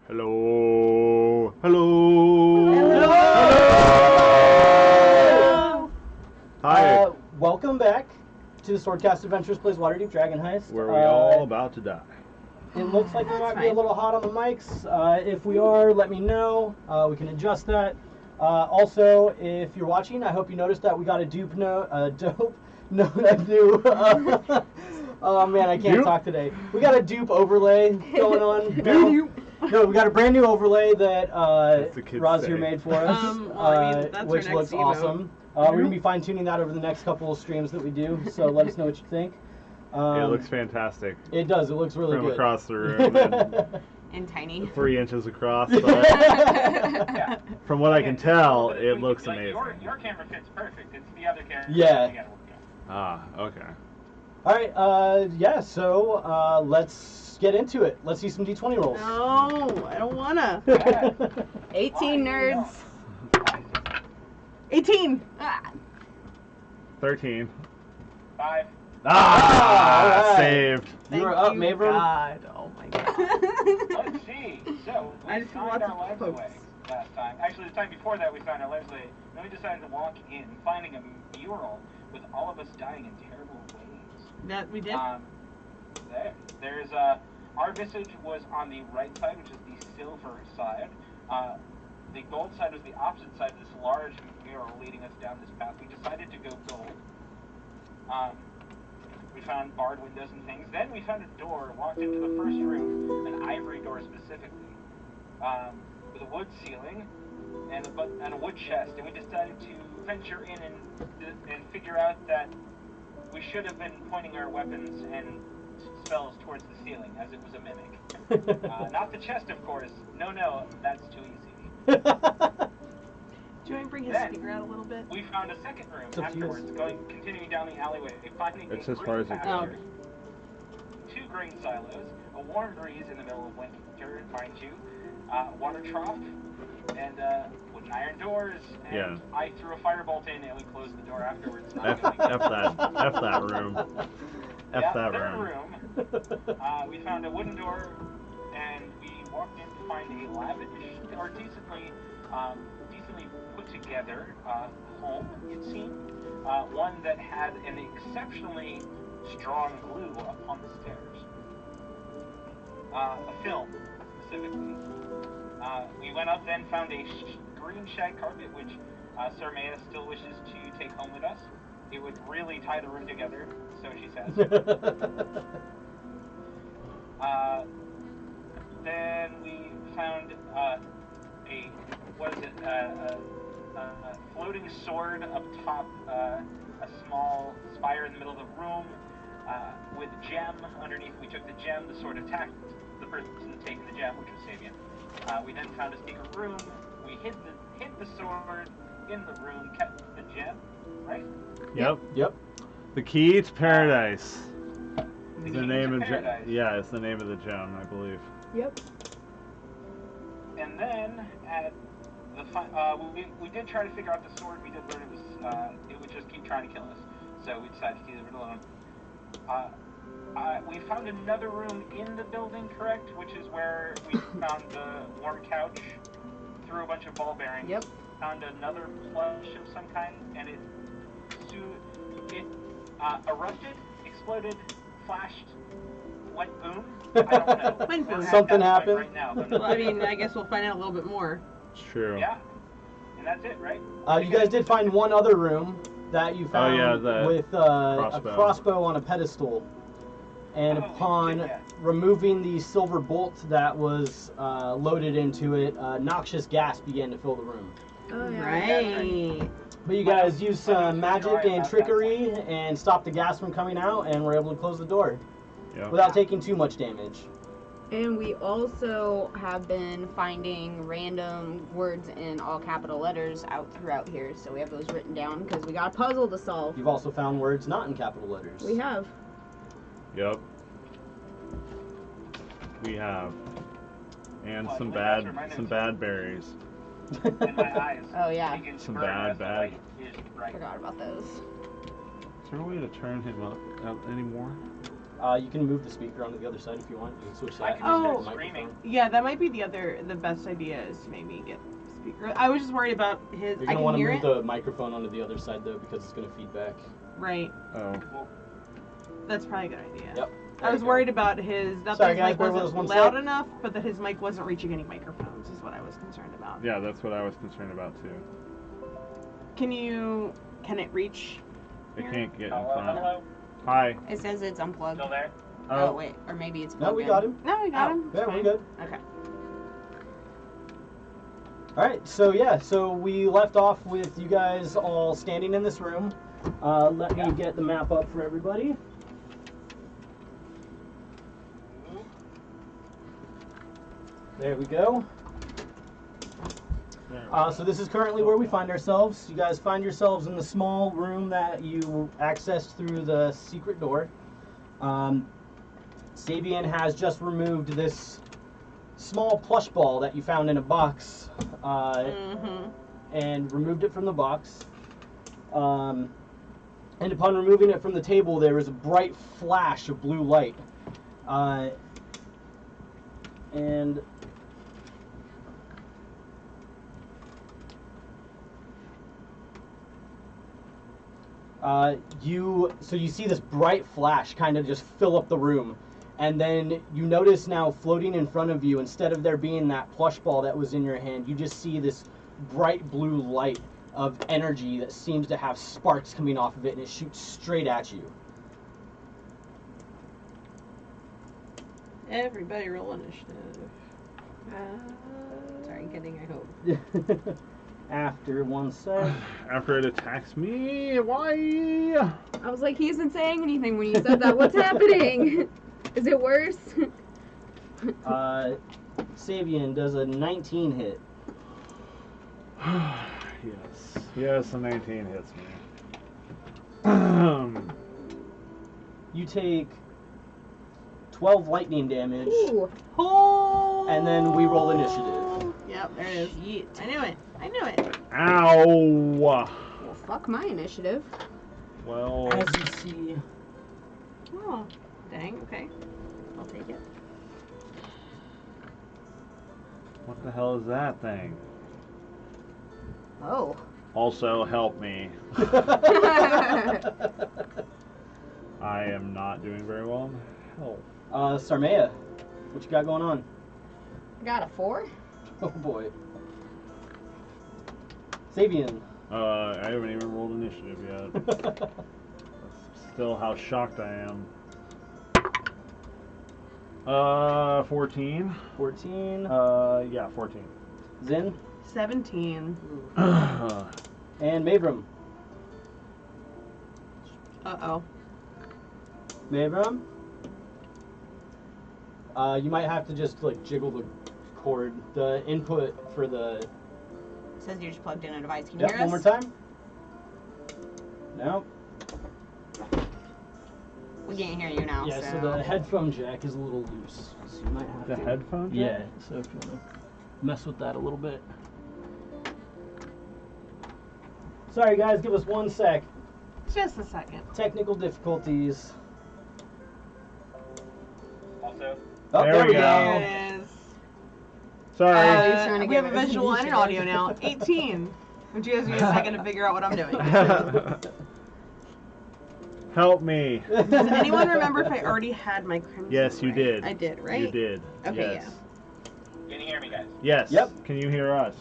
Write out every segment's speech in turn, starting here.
Hello. Hello. Hello. Hi. Welcome back to the Swordcast Adventures Plays Waterdeep Dragon Heist. Where we all about to die. It looks like we might be a little hot on the mics. If we are, let me know. We can adjust that. Also, if you're watching, I hope you noticed that we got a dupe oh man, I can't talk today. We got a dupe overlay going on. No, we got a brand new overlay that Razir made for us, which looks awesome. We're going to be fine-tuning that over the next couple of streams that we do, so let us know what you think. It looks fantastic. It does. It looks really good. From across the room. And tiny. 3 inches across. But from what I can tell, it looks amazing. Your camera fits perfect. It's the other camera. Yeah. Ah, okay. All right. Yeah. So let's get into it. Let's see some D20 rolls. No, I don't wanna. 18 nerds. 18. 13. 5. Right. Saved. You were up, Maverick. God. Oh my God. Let's see. So we I just signed want our to lives pokes. away last time. Actually, the time before that, we signed our lives away. Then we decided to walk in, finding a mural with all of us dying in terrible ways. That we did. There's our visage was on the right side, which is the silver side. The gold side was the opposite side of this large mural leading us down this path. We decided to go gold. We found barred windows and things. Then we found a door, walked into the first room, an ivory door specifically, with a wood ceiling and a wood chest. And we decided to venture in and figure out that we should have been pointing our weapons and spells towards the ceiling, as it was a mimic. Not the chest, of course. No, that's too easy. Do you want to bring his speaker out a little bit? We found a second room afterwards, continuing down the alleyway, finding It's a as far as it grain goes. pasture, 2 grain silos, a warm breeze in the middle of winter, mind you, water trough, and wooden iron doors. And Yeah. I threw a firebolt in, and we closed the door afterwards. F that room. Third room. We found a wooden door, and we walked in to find a lavish or decently put together home, it seemed. One that had an exceptionally strong glue upon the stairs. A film, specifically. We went up then, found a green shag carpet, which Sir Maya still wishes to take home with us. It would really tie the room together, so she says. Then we found a floating sword up top, a small spire in the middle of the room, with a gem underneath. We took the gem, the sword attacked the person taking the gem, which was Sabian. We then found a secret room. We hid the sword in the room, kept the gem, right? Yep. The key to paradise. The name of paradise. yeah, it's the name of the gem, I believe. Yep. And then at the we did try to figure out the sword. We did learn it would just keep trying to kill us. So we decided to leave it alone. We found another room in the building, correct? Which is where we found the warm couch, threw a bunch of ball bearings. Yep. Found another plush of some kind, and it erupted, exploded, flashed, went boom. I don't know. Went boom. Something happened. Right now, but Well, I mean, I guess we'll find out a little bit more. It's true. yeah, and that's it, right? You guys did find one other room that you found with a crossbow on a pedestal. And upon removing the silver bolt that was loaded into it, noxious gas began to fill the room. Oh, yeah. Right. But you guys used some magic and trickery and stopped the gas from coming out, and were able to close the door without taking too much damage. And we also have been finding random words in all capital letters out throughout here, so we have those written down because we got a puzzle to solve. You've also found words not in capital letters. We have. Yep. We have. And some bad berries. In my eyes. Oh, yeah. Some bad. Forgot about those. Is there a way to turn him up anymore? You can move the speaker onto the other side if you want. You can switch I that. can just Oh. start screaming. Yeah, that might be the best idea is to maybe get speaker. I was just worried about his. You're I gonna can want to hear move it. the microphone onto the other side though, because it's gonna feed back. Right. Oh. That's probably a good idea. Yep. I was worried about his. Not Sorry, that his guys, bear mic with us wasn't one loud sec. enough, but that his mic wasn't reaching any microphones is what I was concerned about. Yeah, that's what I was concerned about too. Can it reach? It here? can't get in Hello, front. hello. It says it's unplugged. Still there? Oh wait, or maybe it's No, plugged we in. got him. No, we got him. It's Yeah, fine. we're good. Okay. All right. So we left off with you guys all standing in this room. Let me get the map up for everybody. There we go. So this is currently where we find ourselves. You guys find yourselves in the small room that you accessed through the secret door. Sabian has just removed this small plush ball that you found in a box and removed it from the box. And upon removing it from the table, there was a bright flash of blue light. And you see this bright flash kind of just fill up the room, and then you notice now floating in front of you, instead of there being that plush ball that was in your hand, you just see this bright blue light of energy that seems to have sparks coming off of it, and it shoots straight at you. Everybody roll initiative. Sorry, kidding. I hope. After 1 sec. After it attacks me, why? I was like, he isn't saying anything when you said that. What's happening? Is it worse? Sabian does a 19 hit. Yes. Yes, a 19 hits me. You take 12 lightning damage. Ooh. Oh. And then we roll initiative. Yep, there it is. Shit. I knew it. Ow! Well, fuck my initiative. Well, As you see. Oh, dang. Okay, I'll take it. what the hell is that thing? Oh. Also, help me. I am not doing very well in health. Sarmea, what you got going on? Got a 4? Oh boy. Sabian. I haven't even rolled initiative yet. That's still how shocked I am. 14. 14. Yeah, 14. Zin. 17. And Mabram. Uh-oh. Mabram. You might have to just like jiggle the cord. The input for the. It says you just plugged in a device. Can you Yep, hear one us? more time. No. We can't hear you now. Yeah, so the headphone jack is a little loose. So you might have The to. headphone jack? Yeah, so if you want to mess with that a little bit. Sorry guys, give us 1 sec. Just a second. Technical difficulties. Also, Oh, There we go. There it is. Sorry. he's trying to We have a give us visual and an initiative. audio now. 18. Would you guys give me a second to figure out what I'm doing? Help me. Does anyone remember if I already had my crimson? Yes, you ray? did. I did, right? You did. Okay, yes. can you hear me, guys? Yes. Yep. Can you hear us?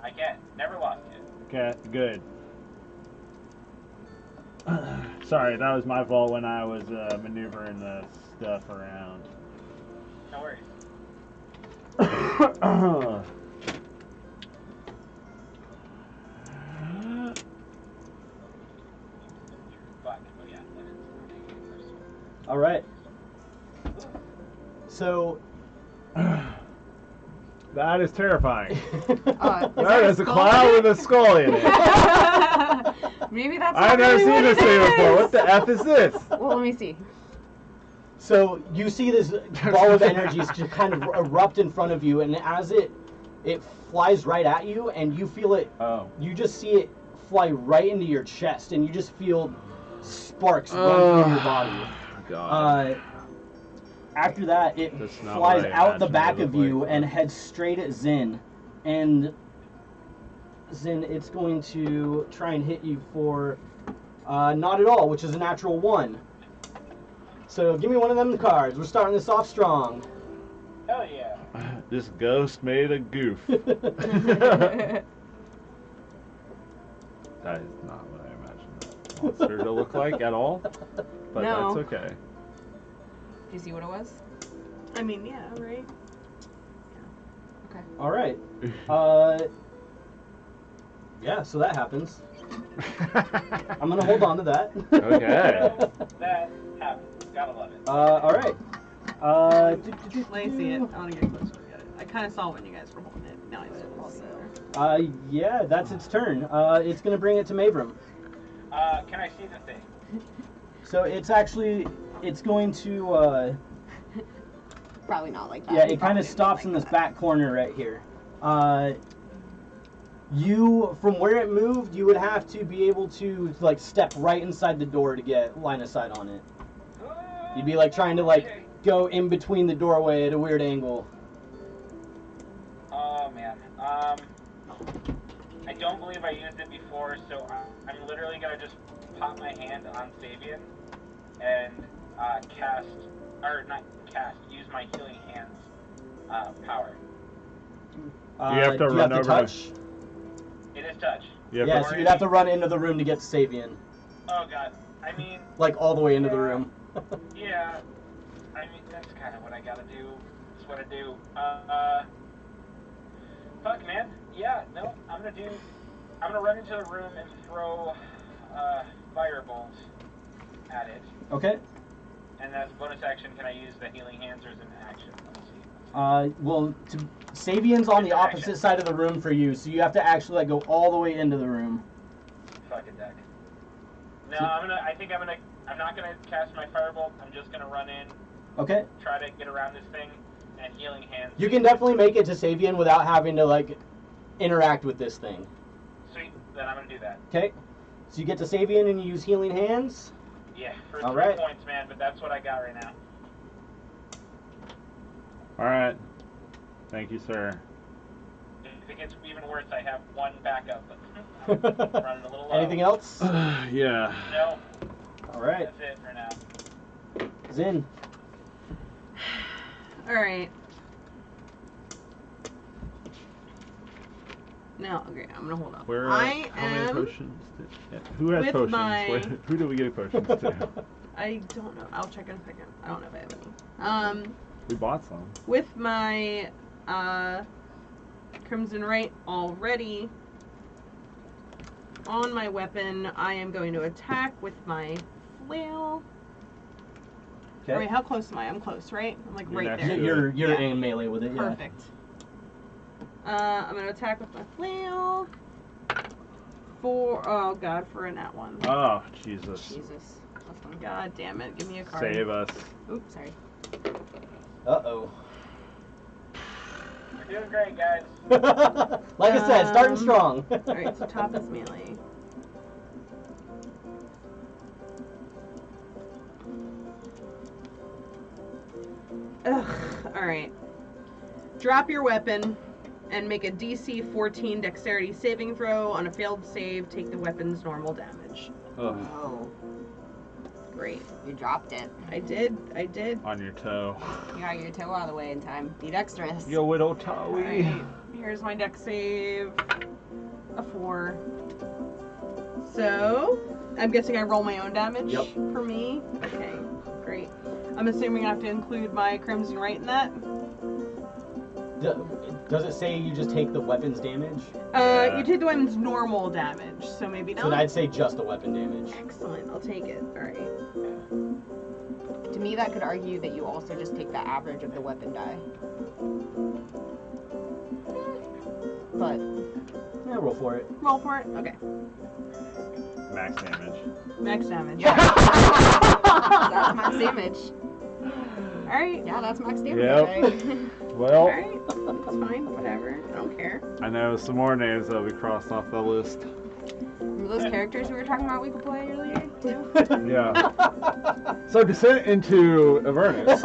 I can. Never lost you. Okay, good. Sorry, that was my fault when I was maneuvering the stuff around. No worries. But yeah, that is. All right. So. That is terrifying. That is a cloud with a skull in it. Maybe that's I've not never really seen what this it thing is. before. What the F is this? Well, let me see. So you see this ball of energy just kind of erupt in front of you, and as it flies right at you, and you feel it. Oh. You just see it fly right into your chest, and you just feel sparks run through your body. God. After that, it flies out the back of you and heads straight at Zin. And Zin, it's going to try and hit you for not at all, which is a natural 1. So give me one of them cards. We're starting this off strong. Hell yeah. This ghost made a goof. That is not what I imagined that monster to look like at all. But No. that's okay. Do you see what it was? I mean, yeah, right? Okay. All right. Yeah, so that happens. I'm going to hold on to that. Okay. That happens. Gotta love it. All right. Let me see it. I want to get closer to it. I kind of saw when you guys were holding it. Now I still see it. Yeah, that's its turn. It's going to bring it to Mavram. Can I see the thing? So it's going to, Probably not like that. yeah, it kind of stops in this back corner right here. From where it moved, you would have to be able to, like, step right inside the door to get line of sight on it. You'd be, like, trying to, like, go in between the doorway at a weird angle. Oh, man. I don't believe I used it before, so I'm literally going to just pop my hand on Sabian and use my healing hands power. You have to do you run have to over touch? It is touch. Yeah, so you'd have to run into the room to get to Sabian. Oh, God. I mean... Like, all the way into the room. Yeah. I mean, that's kind of what I gotta do. That's what I do. Fuck, man. Yeah, no, I'm gonna run into the room and throw, fireballs at it. Okay. And as a bonus action, can I use the healing hands or as an action? Let me see. Well, Sabian's on the opposite side of the room for you, so you have to actually, like, go all the way into the room. Fucking deck. No, I'm not gonna cast my firebolt. I'm just gonna run in. Okay. Try to get around this thing, and healing hands. You can definitely make it to Sabian without having to, like, interact with this thing. Sweet, then I'm gonna do that. Okay. So you get to Sabian and you use healing hands. Yeah, for all 3 right. points, man, but that's what I got right now. Alright. Thank you, sir. If it gets even worse, I have 1 backup, but I'm running a little low. Anything else? Yeah. No. Alright. That's it for now. Zin. Alright. No, okay, I'm gonna hold up. Where I how many am potions? Who has with potions? my- Who do we give potions to? I don't know. I'll check in a second. I don't know if I have any. We bought some. With my Crimson Right already on my weapon, I am going to attack with my flail. Okay. Wait, how close am I? I'm close, right? I'm like You're right next there. to You're Yeah. in melee with it, yeah. Perfect. I'm gonna attack with my flail for for a nat 1. Oh, Jesus. Jesus. That's fun. God damn it! Give me a card. Save us. Oops, sorry. Uh-oh. We're doing great, guys. Like I said, starting strong. Alright, so top is melee. Ugh. Alright. Drop your weapon and make a DC 14 dexterity saving throw. On a failed save, take the weapon's normal damage. Ugh. Oh, Great. you dropped it. I did. On your toe. You got your toe out of the way in time. Be dexterous. Yo, little toey. Alright. Here's my dex save. A 4. So, I'm guessing I roll my own damage Yep. for me. Okay, great. I'm assuming I have to include my Crimson Right in that. Does it say you just take the weapon's damage? Yeah. You take the weapon's normal damage, so maybe not. So I'd say just the weapon damage. Excellent, I'll take it. Alright. To me, that could argue that you also just take the average of the weapon die. But Yeah, roll for it. Roll for it? Okay. Max damage. Max damage. that's max damage. Alright. Yeah, that's max damage. Yep. Right? Well, Alright. It's fine, whatever. I don't care. I know some more names that we crossed off the list. Remember those characters we were talking about we could play earlier? too. Yeah. So descent into Avernus.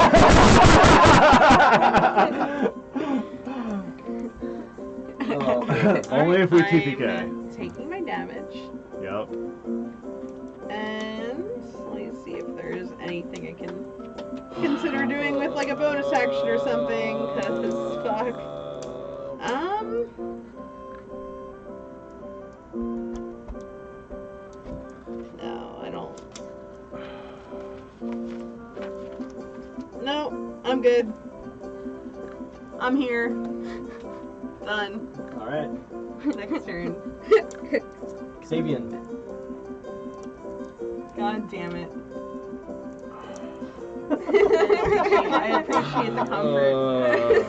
Only if we TPK. I'm taking my damage. Yep. And let me see if there's anything I can consider doing with like a bonus action or something. Cause fuck. No, I don't. No, I'm good. I'm here. Done. Alright. Next turn. Sabian. God damn it. I appreciate the comfort.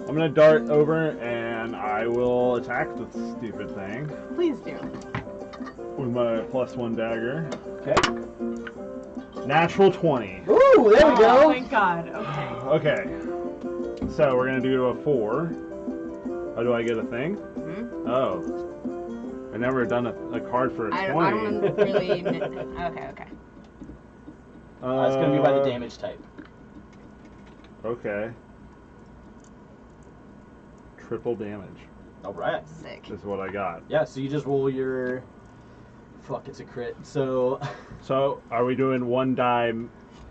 I'm gonna dart over and I will attack the stupid thing. Please do. With my +1 dagger. Okay. Natural 20. Ooh, there we go. Oh, thank God. Okay. Okay. So we're gonna do a 4. Oh, do I get a thing? Hmm? Oh. I've never done a card for a 20. I don't really. Okay. It's gonna be by the damage type. Okay. Triple damage. Alright. Sick. Is what I got. Yeah, so you just roll your... Fuck, it's a crit. So... So, are we doing 1 die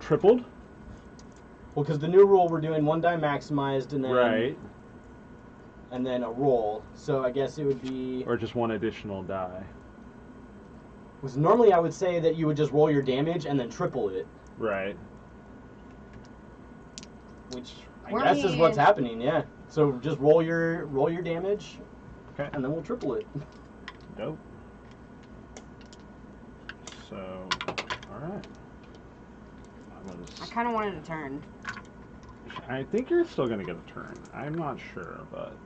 tripled? Well, because the new rule, we're doing 1 die maximized and then... Right. And then a roll. So I guess it would be... Or just 1 additional die. Because normally I would say that you would just roll your damage and then triple it. Right. Which I guess is what's happening, yeah. So just roll your damage, Okay. and then we'll triple it. Dope. So, alright. I kind of wanted a turn. I think you're still going to get a turn. I'm not sure, but...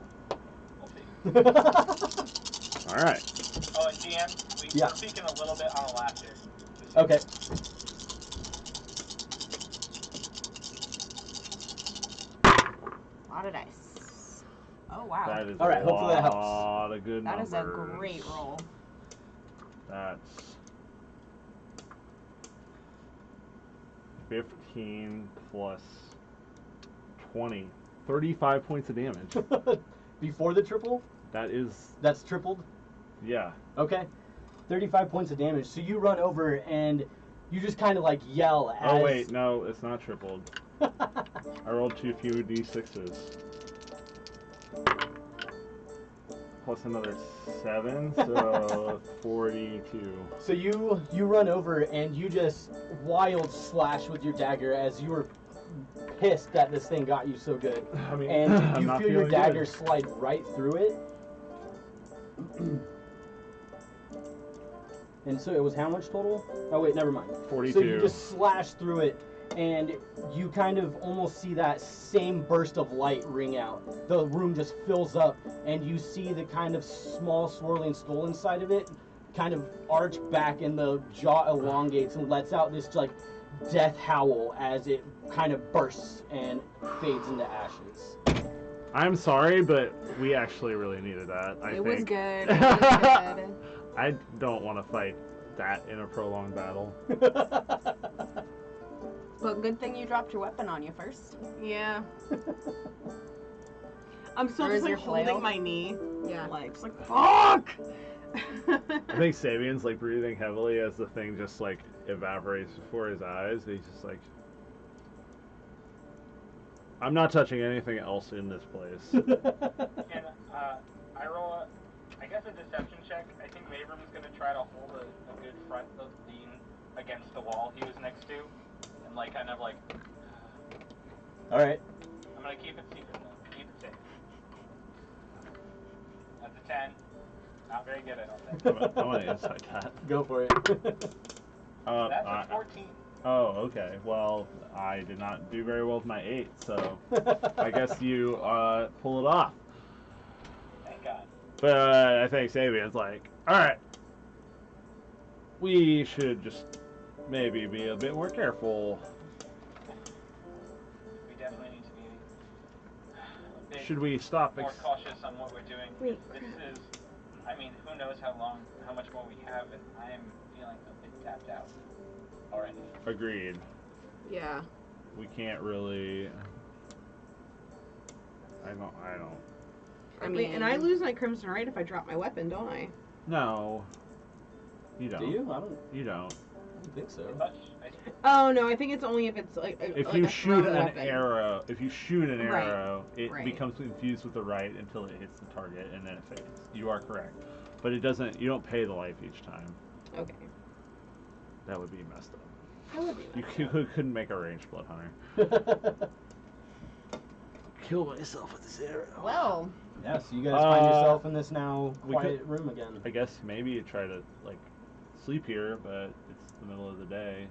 We'll see. Alright. Oh, and GM, we're peeking a little bit on a laughter. Okay. A lot of dice. Oh, wow. That is Alright, hopefully that helps. a lot of good That numbers. is a great roll. That's 15 plus 20. 35 points of damage. Before the triple? That's tripled? Yeah. Okay. 35 points of damage. So you run over and you just kind of like yell as... Oh wait, no, it's not tripled. I rolled 2 few d6s. Plus another 7, so 42. So you run over and you just wild slash with your dagger as you were pissed that this thing got you so good. I mean, And you not feel your feeling dagger good. slide right through it. And so it was how much total? Oh wait, never mind. 42. So you just slash through it, and you kind of almost see that same burst of light ring out. The room just fills up, and you see the kind of small swirling skull inside of it kind of arch back, and the jaw elongates and lets out this like death howl as it kind of bursts and fades into ashes. I'm sorry, but we actually really needed that. I It think. was good. It was good. I don't want to fight that in a prolonged battle. But good thing you dropped your weapon on you first. Yeah. I'm still Or just is like your flail? holding my knee. Yeah. Like, just like fuck! I think Sabian's like breathing heavily as the thing just like evaporates before his eyes. He's just like, I'm not touching anything else in this place. And I roll I guess a deception check. I think Maverick's going to try to hold a good front of Dean against the wall he was next to. And like kind of like... Alright. I'm going to keep it secret though. Keep it safe. That's a 10. Not very good, I don't think. I'm gonna insight that. Go for it. That's a 14. Oh, okay. Well, I did not do very well with my 8, so I guess you pull it off. Thank God. But I think Sabian's like, alright, we should just maybe be a bit more careful. should we stop? More cautious on what we're doing. This is, I mean, who knows how much more we have, and I am feeling a bit tapped out already. Agreed. Yeah. We can't really. I don't. I mean, and I lose my Crimson Right if I drop my weapon, don't I? No. You don't. Do you? I don't. You don't. I don't think so. Oh no, I think it's only if it's like if like you a shoot thrown an weapon. arrow, it Right. becomes infused with the right until it hits the target, and then it fades. You are correct, but it doesn't. You don't pay the life each time. Okay. That would be messed up. That would be messed You couldn't make a ranged blood hunter. Kill myself with this arrow. Well. Yeah, so you guys find yourself in this now quiet room again. I guess maybe you try to like sleep here, but it's the middle of the day.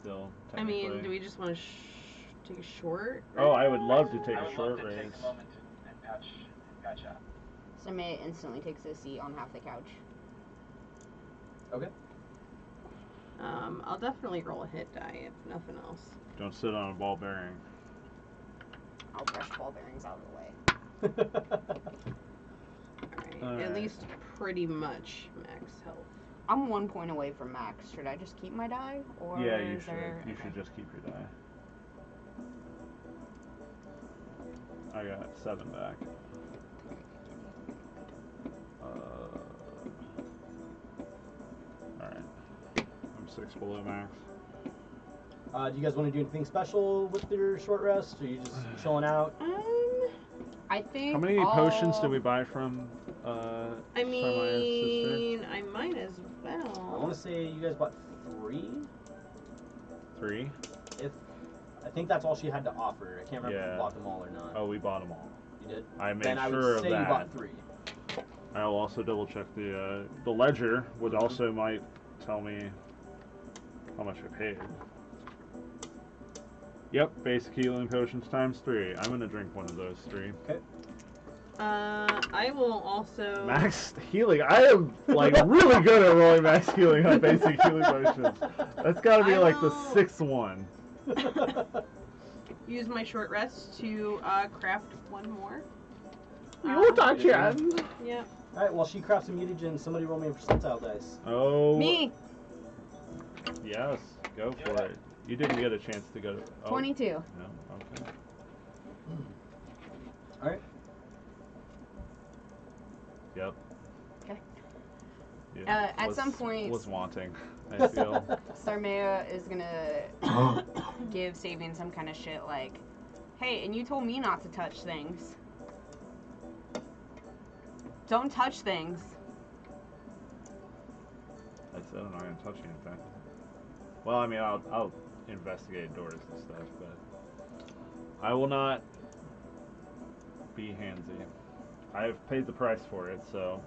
Still. I mean, do we just want to take a short? Oh, I would love to take a short I would love to range. take a moment and patch out. So May instantly takes a seat on half the couch. Okay. I'll definitely roll a hit die if nothing else. Don't sit on a ball bearing. I'll brush ball bearings out of the way. Alright, at least pretty much max health. I'm 1 point away from max. Should I just keep my die? Or Yeah, you is should. there... You should just keep your die. I got 7 back. Alright. I'm 6 below max. Do you guys want to do anything special with your short rest? Or are you just chilling out? I think. How many potions did we buy from I mean, I might as well. I want to say you guys bought 3? 3? I think that's all she had to offer. I can't remember if you bought them all or not. Oh, we bought them all. You did? I made then sure I would of say that. you bought 3. I will also double check the ledger. Would also might tell me how much I paid. Yep, basic healing potions times 3. I'm gonna drink one of those 3. Okay. I will also Max healing. I am like really good at rolling max healing on basic healing potions. That's gotta be like the 6th one. use my short rest to craft one more. You can. Yep. Alright, while she crafts a mutagen, somebody roll me a percentile dice. Oh. Me. Yes, go for it. You didn't get a chance to go to... Oh. 22. No, okay. Alright. Okay. Yeah, at some point... was wanting, I feel. Sarmea is gonna give Sabian some kind of shit like, hey, and you told me not to touch things. Don't touch things. I said I'm not gonna touch anything. Well, I mean, I'll investigate doors and stuff, but I will not be handsy. I have paid the price for it, so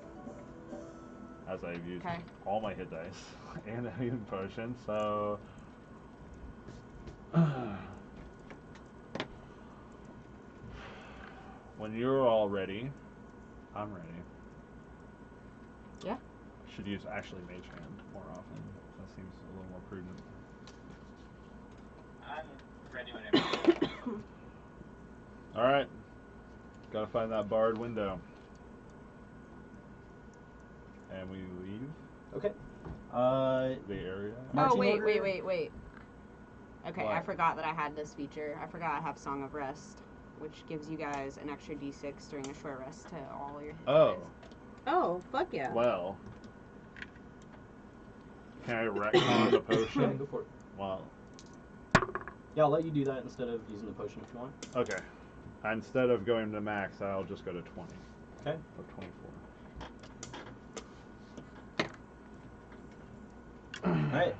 as I've used all my hit dice and a healing potion, so when you're all ready, I'm ready. Yeah. Should use actually mage hand more often. That seems a little more prudent. I'm ready whenever. Alright. Gotta find that barred window. And we leave Okay. the area. Oh, wait. Okay, What? I forgot that I had this feature. I forgot I have Song of Rest, which gives you guys an extra d6 during a short rest to all your hit Oh. dice. Oh, fuck yeah. Well. Can I retcon the potion? Yeah, go for it. Well. Yeah, I'll let you do that instead of using the potion if you want. Okay. Instead of going to max, I'll just go to 20. Okay. Or 24.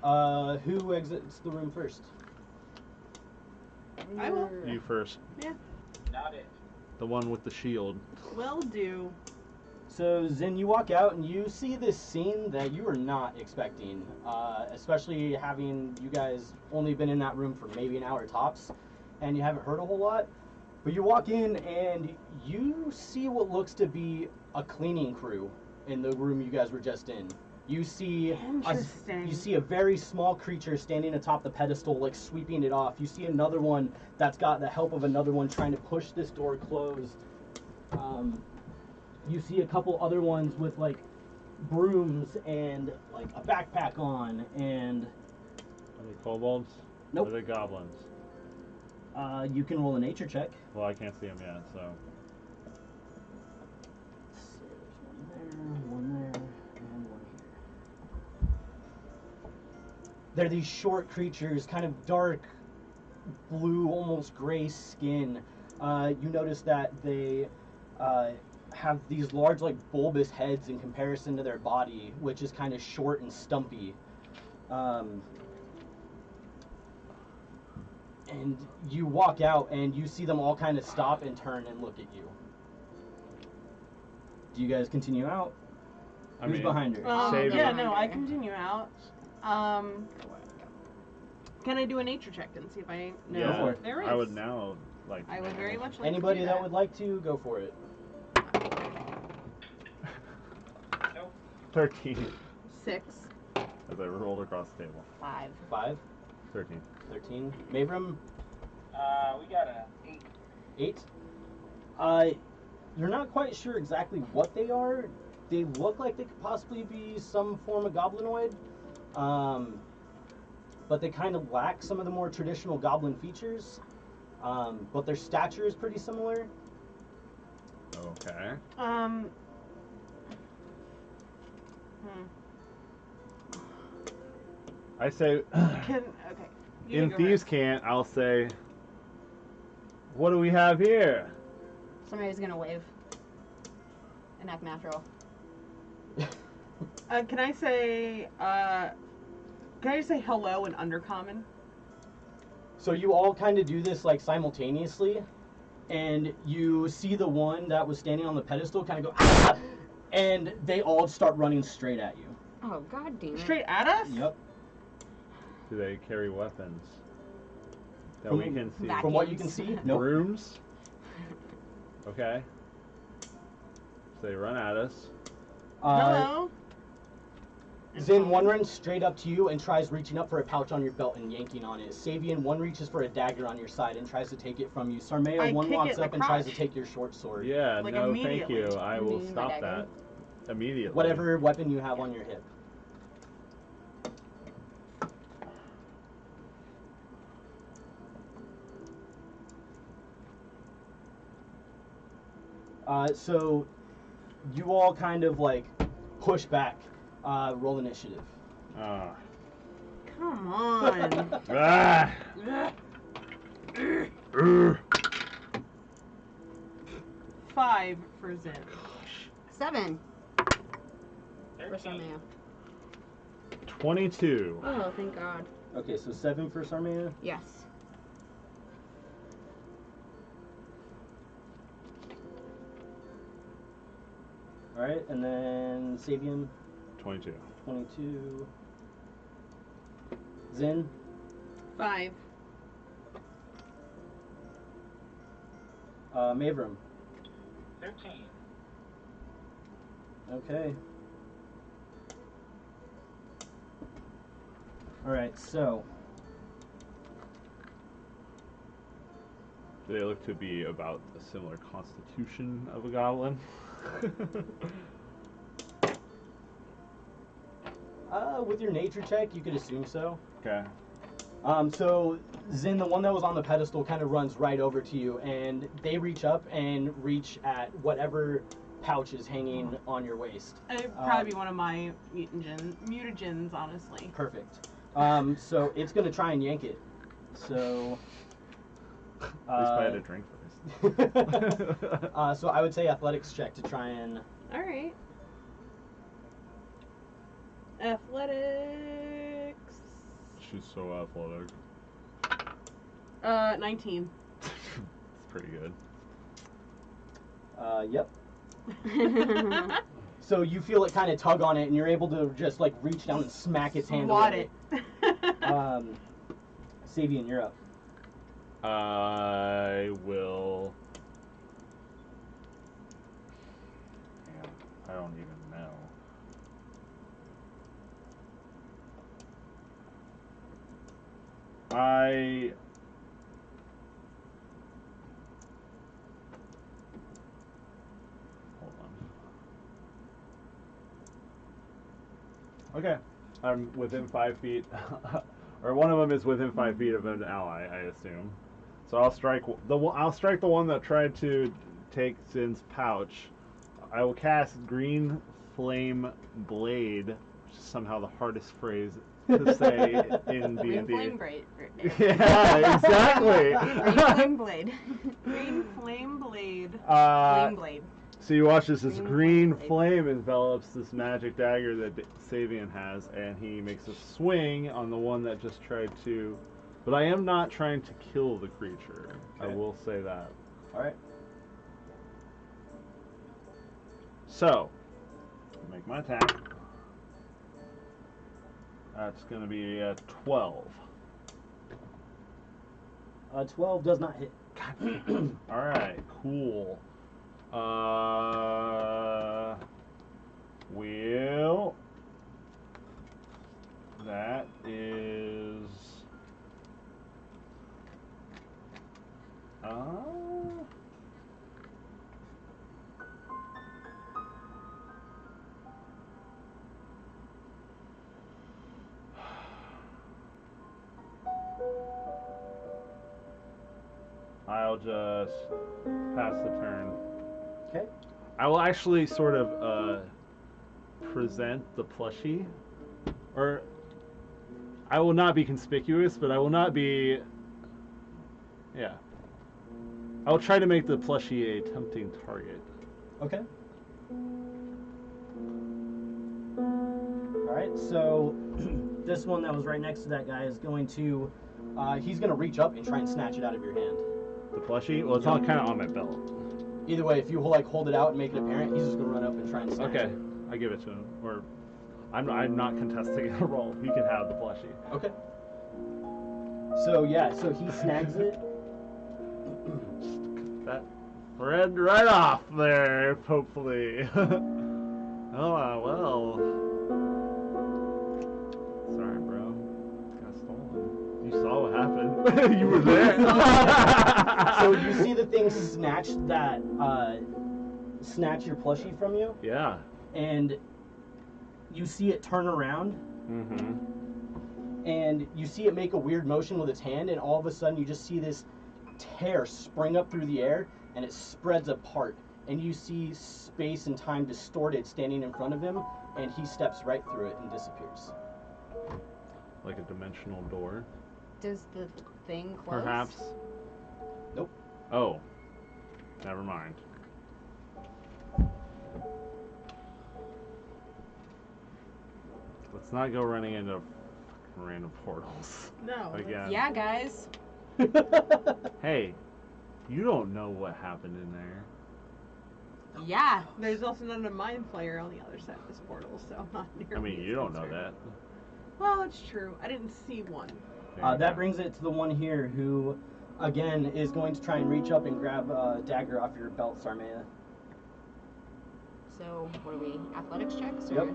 Alright, who exits the room first? I will. You first. Yeah. Not it. The one with the shield. Will do. So, Zin, you walk out and you see this scene that you were not expecting, especially having you guys only been in that room for maybe an hour tops, and you haven't heard a whole lot. But you walk in and you see what looks to be a cleaning crew in the room you guys were just in. You see a very small creature standing atop the pedestal, like sweeping it off. You see another one that's got the help of another one trying to push this door closed. You see a couple other ones with like brooms and like a backpack on, and Are they kobolds? Nope. Or are they goblins? You can roll a nature check. Well, I can't see them yet, so. Let's see, there's one there, and one here. They're these short creatures, kind of dark blue, almost gray skin. You notice that they have these large, like, bulbous heads in comparison to their body, which is kind of short and stumpy. And you walk out, and you see them all kind of stop and turn and look at you. Do you guys continue out? Who's behind her? Yeah, no, I continue out. Can I do a nature check and see if I know Yeah, there is? I would now like to. I would very much like Anybody to do that would like to, go for it. Nope. 13. 6. As I rolled across the table. 5. 5. 13. 13. Mavram? We got a 8. 8. You're not quite sure exactly what they are. They look like they could possibly be some form of goblinoid. But they kind of lack some of the more traditional goblin features. But their stature is pretty similar. Okay. I say. Okay. In Thieves' Cant, I'll say. What do we have here? Somebody's gonna wave. And act natural. Can I say hello in Undercommon? So you all kind of do this like simultaneously, and you see the one that was standing on the pedestal kind of go, ah! And they all start running straight at you. Oh, god damn it. Straight at us? Yep. Do they carry weapons that From- we can see? Vacuums. From what you can see, nope. Brooms? Okay. So they run at us. Hello? Zin, one runs straight up to you and tries reaching up for a pouch on your belt and yanking on it. Savian, one reaches for a dagger on your side and tries to take it from you. Sarmea, one kick walks it in up the and tries to crotch. take your short sword. Yeah, Like, no, thank immediately. you. I will mean stop my that dagger? immediately. Whatever weapon you have on your hip. So you all kind of like push back. Roll initiative. Come on. Ah! 5 for Zin. 7. For 13. Sarmea. 22. Oh, thank god. Okay, so 7 for Sarmea. Yes. Alright, and then Sabian, 22. 22. Zin, 5. Mavram. 13. Okay. Alright, so. Do they look to be about a similar constitution of a goblin? With your nature check, you could assume so. Okay. So Zin, the one that was on the pedestal, kind of runs right over to you, and they reach up and reach at whatever pouch is hanging on your waist. It'd probably be one of my mutagens, honestly. Perfect. So it's gonna try and yank it. So. At least I had a drink first. So I would say athletics check to try and. Alright. Athletics. She's so athletic. 19. It's pretty good. Yep. So you feel it kind of tug on it, and you're able to just like reach down and smack its hand away. Sabian, you're up. I will. Damn, I don't even know. Okay. I'm within 5 feet, or one of them is within 5 feet of an ally, I assume. So I'll strike the one that tried to take Sin's pouch. I will cast Green Flame Blade, which is somehow the hardest phrase to say in D&D. Green Flame Blade. Yeah, exactly. Green Flame Blade. Green Flame Blade. Flame Blade. So you watch as this green Blade. flame envelops this magic dagger that Savian has, and he makes a swing on the one that just tried to... But I am not trying to kill the creature. Okay. I will say that. Alright. So, make my attack. That's going to be a 12. 12 does not hit. Alright, cool. That is... I'll just pass the turn. Okay. I will actually sort of present the plushie, or I will not be conspicuous, but I will not be. Yeah. I will try to make the plushie a tempting target. Okay. Alright, so this one that was right next to that guy is going to, he's going to reach up and try and snatch it out of your hand. The plushie? Well, it's all kind of on my belt. Either way, if you hold it out and make it apparent, he's just going to run up and try and snatch it. Okay, I give it to him. Or I'm not contesting a roll. He can have the plushie. Okay. So yeah, so he snags it. That thread right off there, hopefully. Oh, well. Sorry, bro. Got stolen. You saw what happened. You were there. So you see the thing snatch your plushie from you? Yeah. And you see it turn around. Mm-hmm. And you see it make a weird motion with its hand, and all of a sudden you just see this tear spring up through the air, and it spreads apart. And you see space and time distorted standing in front of him, and he steps right through it and disappears. Like a dimensional door? Does the thing close? Perhaps. Nope. Oh. Never mind. Let's not go running into random portals. No. Again. Yeah, guys. Hey, you don't know what happened in there. Yeah. There's also not a mind flayer on the other side of this portal, so I'm not nearly I mean, you don't know concerned. that. Well, it's true. I didn't see one. That brings it to the one here who, again, is going to try and reach up and grab a dagger off your belt, Sarmea. So, what are we? Athletics checks? Or? Yep.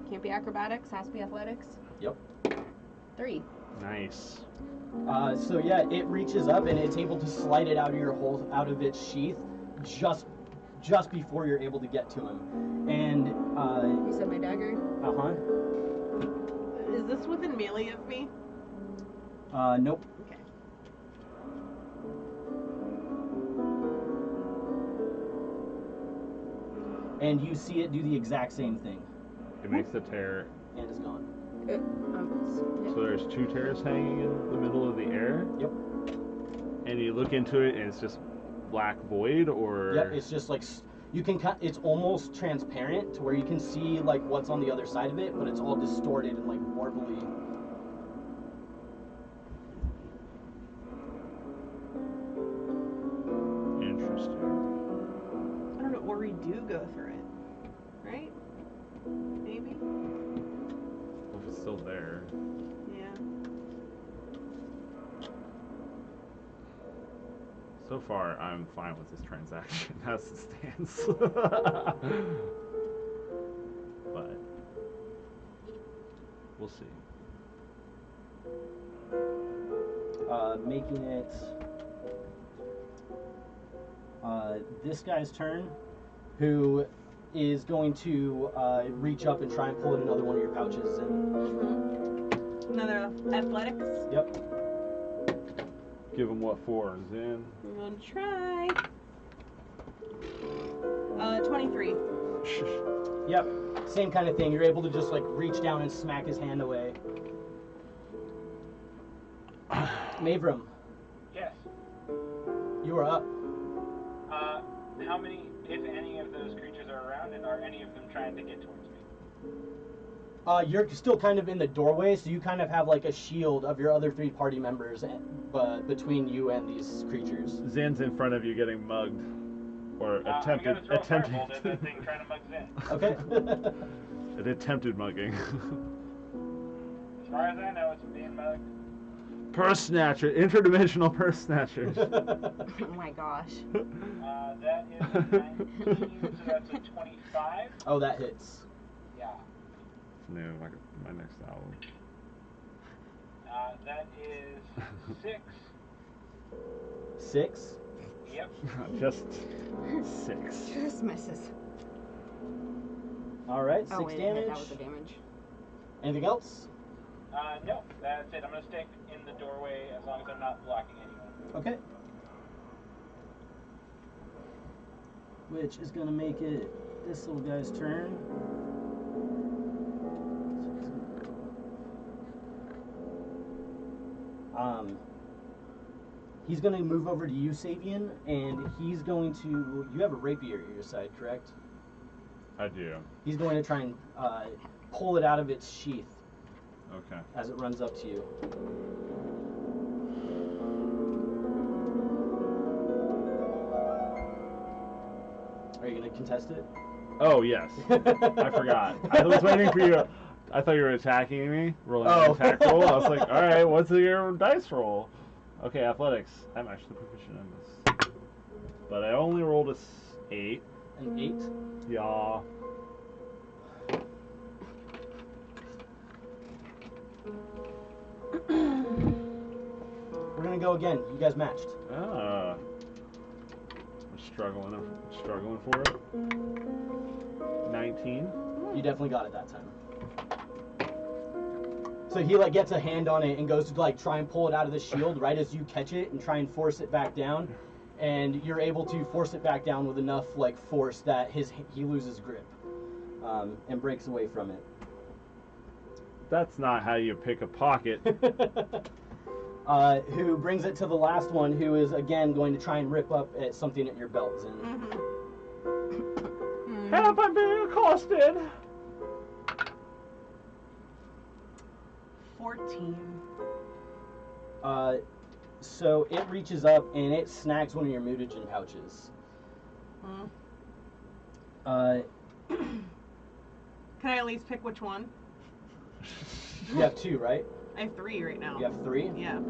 Can't be acrobatics, has to be athletics? Yep. 3. Nice. So yeah, it reaches up and it's able to slide it out of its sheath just before you're able to get to him. And You said my dagger? Is this within melee of me? Nope. Okay. And you see it do the exact same thing. It makes the tear. And it's gone. So there's 2 tears hanging in the middle of the air? Yep. And you look into it and it's just black void, or? Yep, it's just like, you can it's almost transparent to where you can see like what's on the other side of it, but it's all distorted and like warbly. Interesting. I don't know, or we do go through it. Right? Maybe? Well, if it's still there. Yeah. So far, I'm fine with this transaction as it stands. But we'll see. Making it this guy's turn, who is going to reach up and try and pull in another one of your pouches. And another athletics. Yep. Give him what for, Zin? We're gonna try. 23. Yep. Same kind of thing. You're able to just like reach down and smack his hand away. Mavram. Yes. You are up. How many, if any, of those creatures are around, and are any of them trying to get towards me? You're still kind of in the doorway, so you kind of have like a shield of your other 3 party members between you and these creatures. Zan's in front of you getting mugged. Or attempted. I'm gonna throw a fireball at the thing trying to mug Zan. Okay. It attempted mugging. As far as I know, it's being mugged. Purse snatcher, interdimensional purse snatchers. Oh my gosh. That is 19, so that's a 25. Oh, that hits. Yeah. No, my next album. That is 6. 6? Yep. Just 6. Just misses. Alright, 6 wait, damage. That was the damage. Anything else? No, that's it. I'm gonna stick in the doorway as long as I'm not blocking anyone. Okay. Which is gonna make it this little guy's turn. He's gonna move over to you, Savian, and he's going to. You have a rapier at your side, correct? I do. He's going to try and pull it out of its sheath. Okay. As it runs up to you. Are you going to contest it? Oh, yes. I forgot. I was waiting for you. I thought you were attacking me, rolling an attack roll. I was like, all right, what's your dice roll? Okay, athletics. I'm actually proficient in this. But I only rolled a 8. An 8? Yeah. We're gonna go again. You guys matched. Ah. I'm struggling for it. 19. You definitely got it that time. So he like gets a hand on it and goes to like try and pull it out of the shield right as you catch it and try and force it back down, and you're able to force it back down with enough like force that he loses grip and breaks away from it. That's not how you pick a pocket. Who brings it to the last one, who is again going to try and rip up at something at your belts. And help! I'm being accosted. 14. So it reaches up and it snags one of your mutagen pouches. Can I at least pick which one? You have 2, right? I have 3 right now. You have 3? Yeah.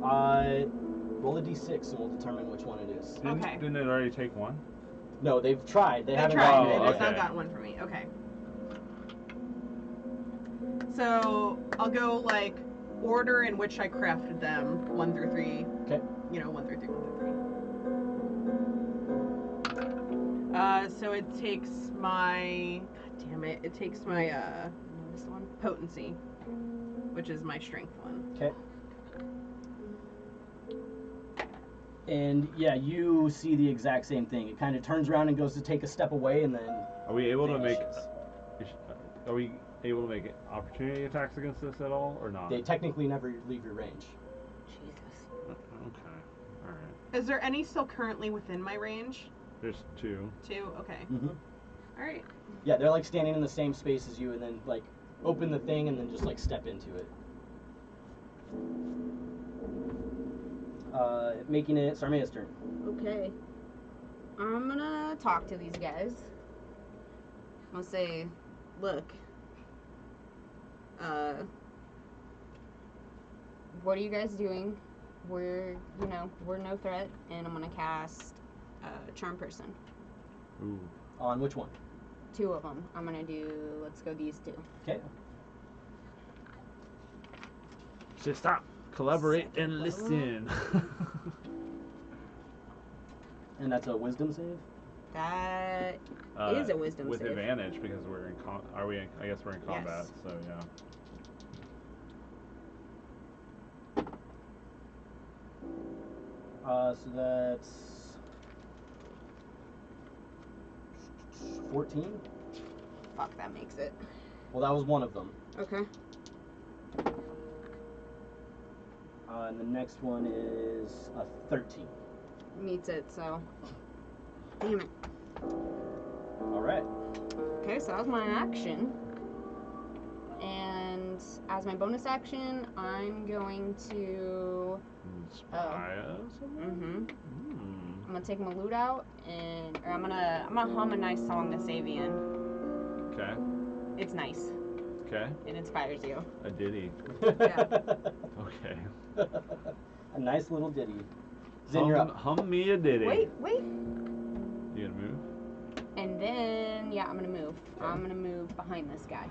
Roll a d6 and we'll determine which one it is. Didn't it already take one? No, they've tried. They haven't tried. gotten it. They just not got one for me. Okay. So I'll go like order in which I crafted them, 1 through 3. Okay. 1 through 3, 1 through 3. So it takes my, god damn it, it takes my this one, potency, which is my strength one. Okay. And yeah, you see the exact same thing. It kind of turns around and goes to take a step away, and then. Are we able to make? vanishes. Are we able to make opportunity attacks against this at all, or not? They technically never leave your range. Jesus. Okay. All right. Is there any still currently within my range? There's 2. 2? Okay. Mm-hmm. Alright. Yeah, they're like standing in the same space as you, and then like open the thing, and then just like step into it. Making it Sarmea's turn. Okay. I'm gonna talk to these guys. I'm gonna say, look, what are you guys doing? We're no threat, and I'm gonna cast Charm Person. Ooh. On which one? 2 of them. I'm gonna do, let's go these 2. Okay. Say stop. Collaborate and listen. And that's a wisdom save? That is a wisdom with save. With advantage because we're in I guess we're in combat, yes. so yeah. So that's 14. Fuck, that makes it. Well, that was one of them. Okay. And the next one is a 13. Meets it, so. Damn it. All right. Okay, so that was my action. And as my bonus action, I'm going to. Inspire someone? I'm gonna take my lute out or I'm gonna hum a nice song to Savian. Okay. It's nice. Okay. It inspires you. A ditty. Yeah. Okay. A nice little ditty. Hum me a ditty. Wait. You gonna move? And then, yeah, I'm gonna move. Okay. I'm gonna move behind this guy.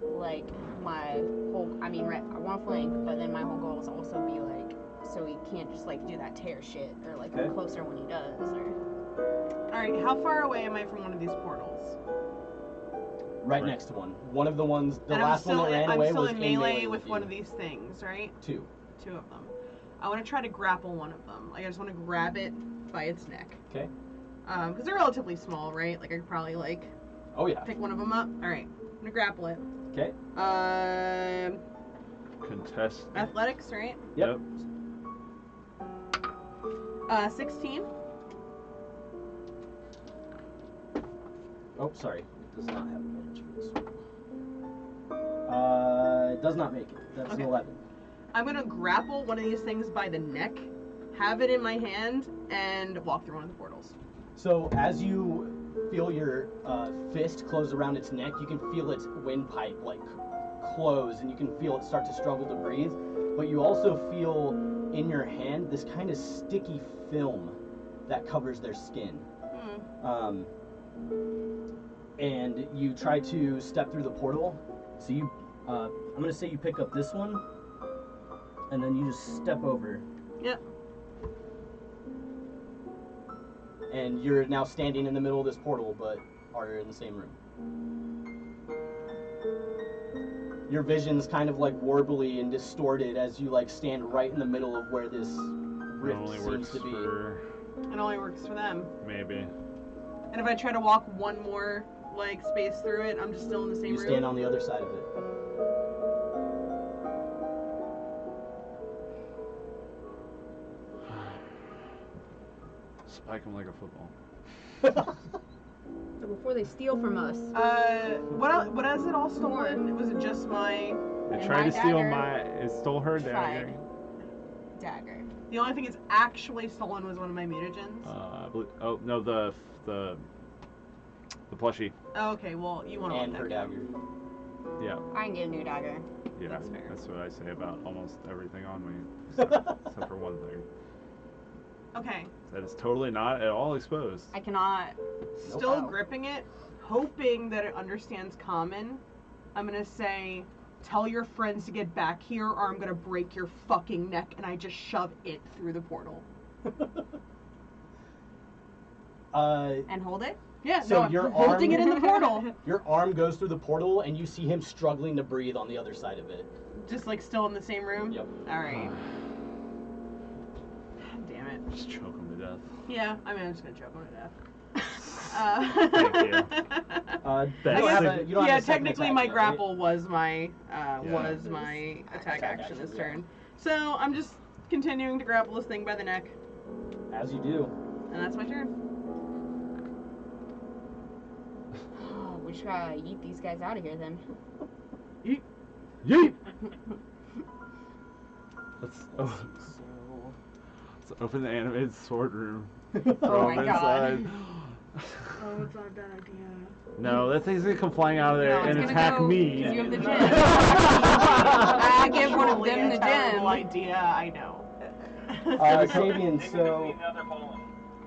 Like, I want to flank, but then my whole goal is also be like, so he can't just like do that tear shit, or like come closer when he does, or... Alright, how far away am I from one of these portals? Right next to one. One of the ones, the last one that ran away was in melee. I'm still in melee with one of these things, right? Two of them. I want to try to grapple one of them. Like, I just want to grab it by its neck. Okay. Because they're relatively small, right? Like, I could probably, like... Oh, yeah. Pick one of them up. Alright. I'm going to grapple it. Okay. Contest. Athletics, right? Yep. 16. Oh, sorry. It does not have advantage for this one. It does not make it. That's an 11. I'm going to grapple one of these things by the neck, have it in my hand, and walk through one of the portals. So as you feel your fist close around its neck, you can feel its windpipe like close, and you can feel it start to struggle to breathe. But you also feel in your hand this kind of sticky film that covers their skin. And you try to step through the portal. So you, I'm gonna say you pick up this one, and then you just step over. Yep. And you're now standing in the middle of this portal, but are in the same room. Your vision's kind of like warbly and distorted as you like stand right in the middle of where this rift seems to be. It only works for them. Maybe. And if I try to walk one more like space through it, I'm just still in the same room. You stand on the other side of it. Spike him like a football. So before they steal from us. What has it all stolen? Was it just my... It tried to steal it stole her dagger. Dagger. The only thing it's actually stolen was one of my mutagens. Oh no, the plushie. Oh, okay, well you want to and her dagger. Yeah. I can get a new dagger. Yeah, that's fair. That's what I say about almost everything on me, except for one thing. Okay. That is totally not at all exposed. I cannot. Still gripping it, hoping that it understands common. I'm gonna say, tell your friends to get back here, or I'm gonna break your fucking neck, and I just shove it through the portal. And hold it? Yeah, so no, I'm holding it in the portal. Your arm goes through the portal, and you see him struggling to breathe on the other side of it. Just like still in the same room? Yep. Alright. Damn it. Just choke him to death. Yeah, I mean, I'm just gonna choke him to death. Thank you. Technically my grapple was my attack action this turn. So I'm just continuing to grapple this thing by the neck. As you do. And that's my turn. We should yeet these guys out of here then. Yeet! Yeet! Let's open the animated sword room. Oh my god. Oh, it's not a bad idea. No, that thing's gonna come flying out of there and attack me. You have the gem. I give one of them the gem. Idea, I know. Savian, so...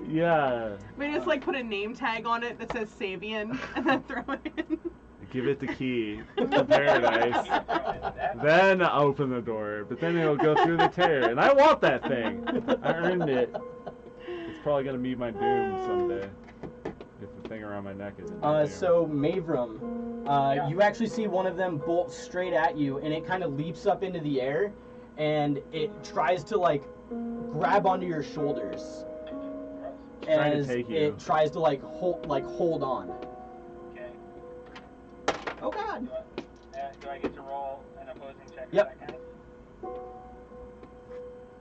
Yeah. Maybe just like put a name tag on it that says Savian and then throw it in. Give it the key to paradise. Then open the door. But then it'll go through the tear. And I want that thing. I earned it. It's probably going to be my doom someday. around my neck is it? So Mavrum, you actually see one of them bolt straight at you, and it kind of leaps up into the air, and it tries to like grab onto your shoulders as it tries to like hold on. Okay. Oh God. Do I get to roll an opposing check? Yep. For that kind?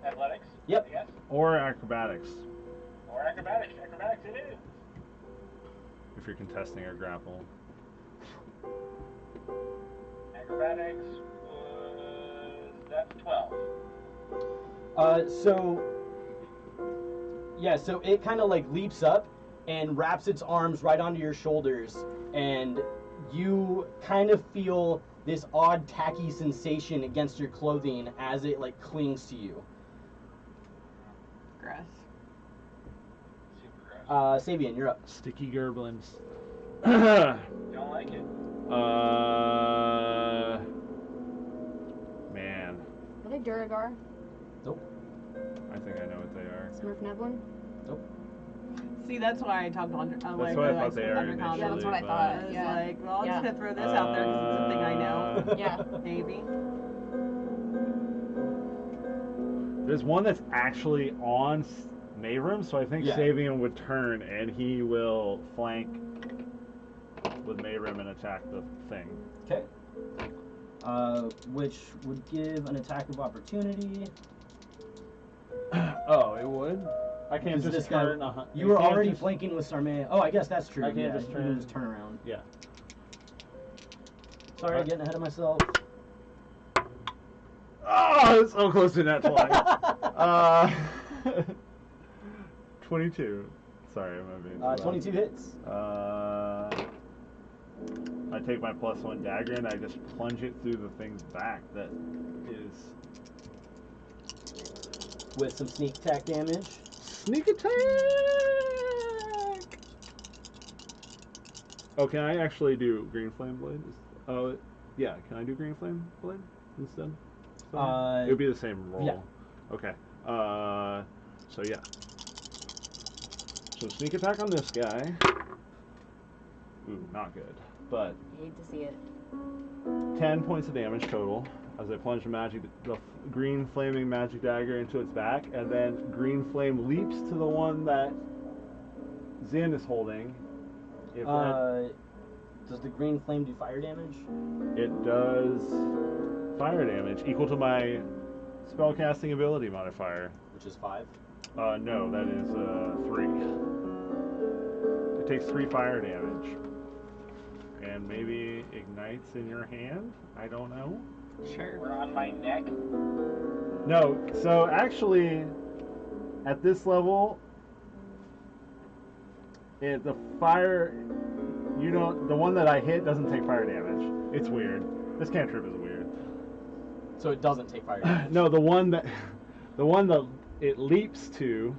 Athletics? Yep. Yes. Or acrobatics. Or acrobatics. Acrobatics it is. If you're contesting a grapple. Acrobatics was... that's 12. So it kind of like leaps up and wraps its arms right onto your shoulders, and you kind of feel this odd tacky sensation against your clothing as it like clings to you. Gross. Super gross. Sabian, you're up. Sticky gerblins. Don't like it. Man. Are they Duragar? Nope. I think I know what they are. Smurf Neblin? Nope. See, that's why I talked on. That's what I thought they are initially. Yeah, that's what I thought. I was like, well, I'm just gonna throw this out there because it's a thing I know. Yeah. Maybe. There's one that's actually on Mayrum, so I think Sabian would turn and he will flank with Mayrum and attack the thing. Okay. Which would give an attack of opportunity. Oh, it would? I can't just turn. You were already flanking with Sarmea. Oh, I guess that's true. I can't just turn. Just turn around. Yeah. Sorry, getting ahead of myself. Oh, it's so close to net 20. 22. Sorry, I'm being 22 hits. I take my +1 dagger and I just plunge it through the thing's back that is... With some sneak attack damage. Sneak attack! Oh, can I actually do Green Flame Blade? Oh, yeah, can I do Green Flame Blade instead? It would be the same roll. Yeah. Okay. So yeah. So sneak attack on this guy. Ooh, not good. But I hate to see it. 10 points of damage total as I plunge the green flaming magic dagger into its back, and then green flame leaps to the one that Zin is holding. Does the green flame do fire damage? It does fire damage equal to my spellcasting ability modifier. Which is 5? No, that is 3. It takes 3 fire damage. And maybe ignites in your hand? I don't know. Sure. We're on my neck. No, so actually, at this level, the fire, the one that I hit doesn't take fire damage. It's weird. This cantrip is weird. So it doesn't take fire damage? No, the one that it leaps to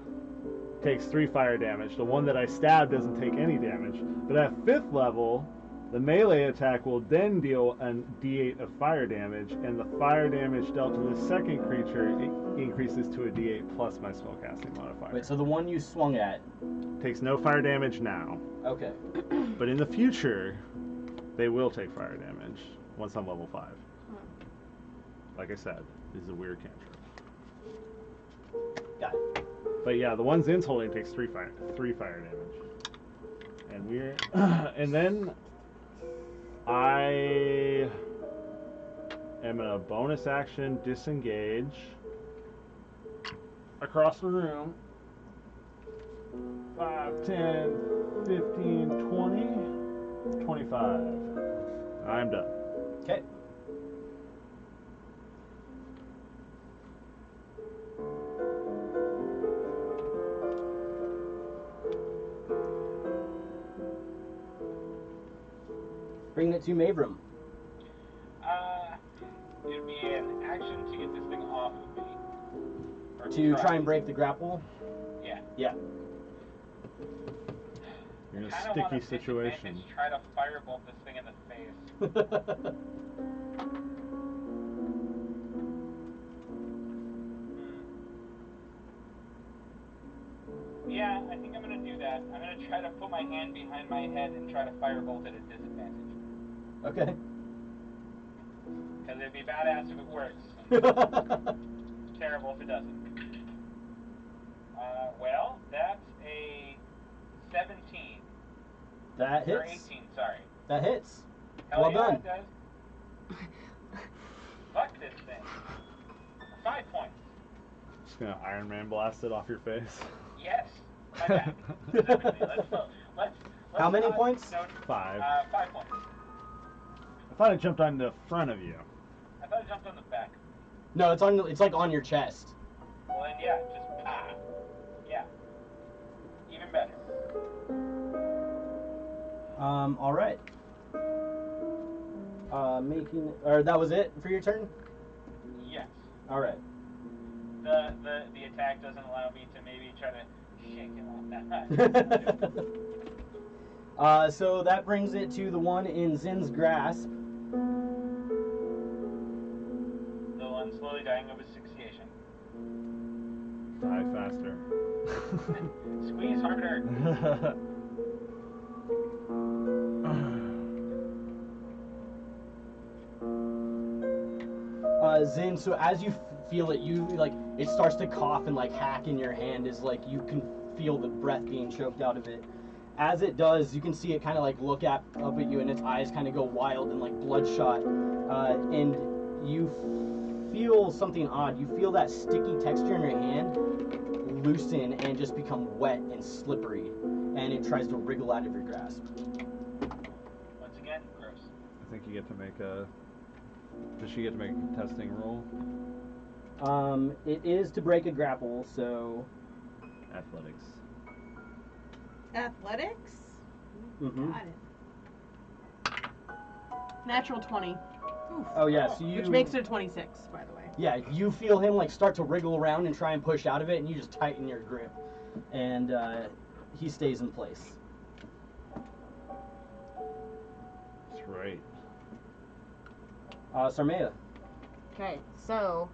takes 3 fire damage. The one that I stab doesn't take any damage. But at 5th level, the melee attack will then deal a d8 of fire damage, and the fire damage dealt to the second creature increases to a d8 plus my spellcasting modifier. Wait, so the one you swung at takes no fire damage now. Okay. But in the future, they will take fire damage once I'm level 5. Like I said, this is a weird cantrip. Got it. But yeah, the one Zin's holding takes 3 fire damage. And and then I am in a bonus action disengage across the room. 5, 10, 15, 20, 25. I'm done. Okay. Bringing it to Mavrum. It'd be an action to get this thing off of me. Or To try and break the grapple? Yeah. Yeah. You're in a sticky situation. Try to firebolt this thing in the face. Yeah, I think I'm gonna gonna do that. I'm gonna try to put my hand behind my head and try to firebolt at a disadvantage. Okay. Because it'd be badass if it works. Terrible if it doesn't. Well, that's a 17. That hits. Or 18, sorry. That hits. Hell well yeah, done. It does. Fuck this thing. 5 points. Just gonna Iron Man blast it off your face. Yes. My bad. Specifically. Let's How many points? No, 5. 5 points. I thought it jumped on the front of you. I thought it jumped on the back. No, it's on. It's like on your chest. Well then, yeah, just yeah. Even better. All right. Or that was it for your turn? Yes. All right. The attack doesn't allow me to maybe try to shake him off that. So that brings it to the one in Zin's grasp. The one slowly dying of asphyxiation. Die faster. Squeeze harder. Zin, so as you feel it, you like it starts to cough and like hack in your hand as like you can feel the breath being choked out of it. As it does, you can see it kind of like look up at you, and its eyes kind of go wild and like bloodshot. And you feel something odd. You feel that sticky texture in your hand loosen and just become wet and slippery, and it tries to wriggle out of your grasp. Once again, gross. I think you get to make a... Does she get to make a testing roll? It is to break a grapple, so... Athletics. Athletics? Mm-hmm. Got it. Natural 20. Oof. Oh, yeah, so you... Which makes it a 26, by the way. Yeah, you feel him like start to wriggle around and try and push out of it, and you just tighten your grip. And he stays in place. That's right. Sarmea. Okay, so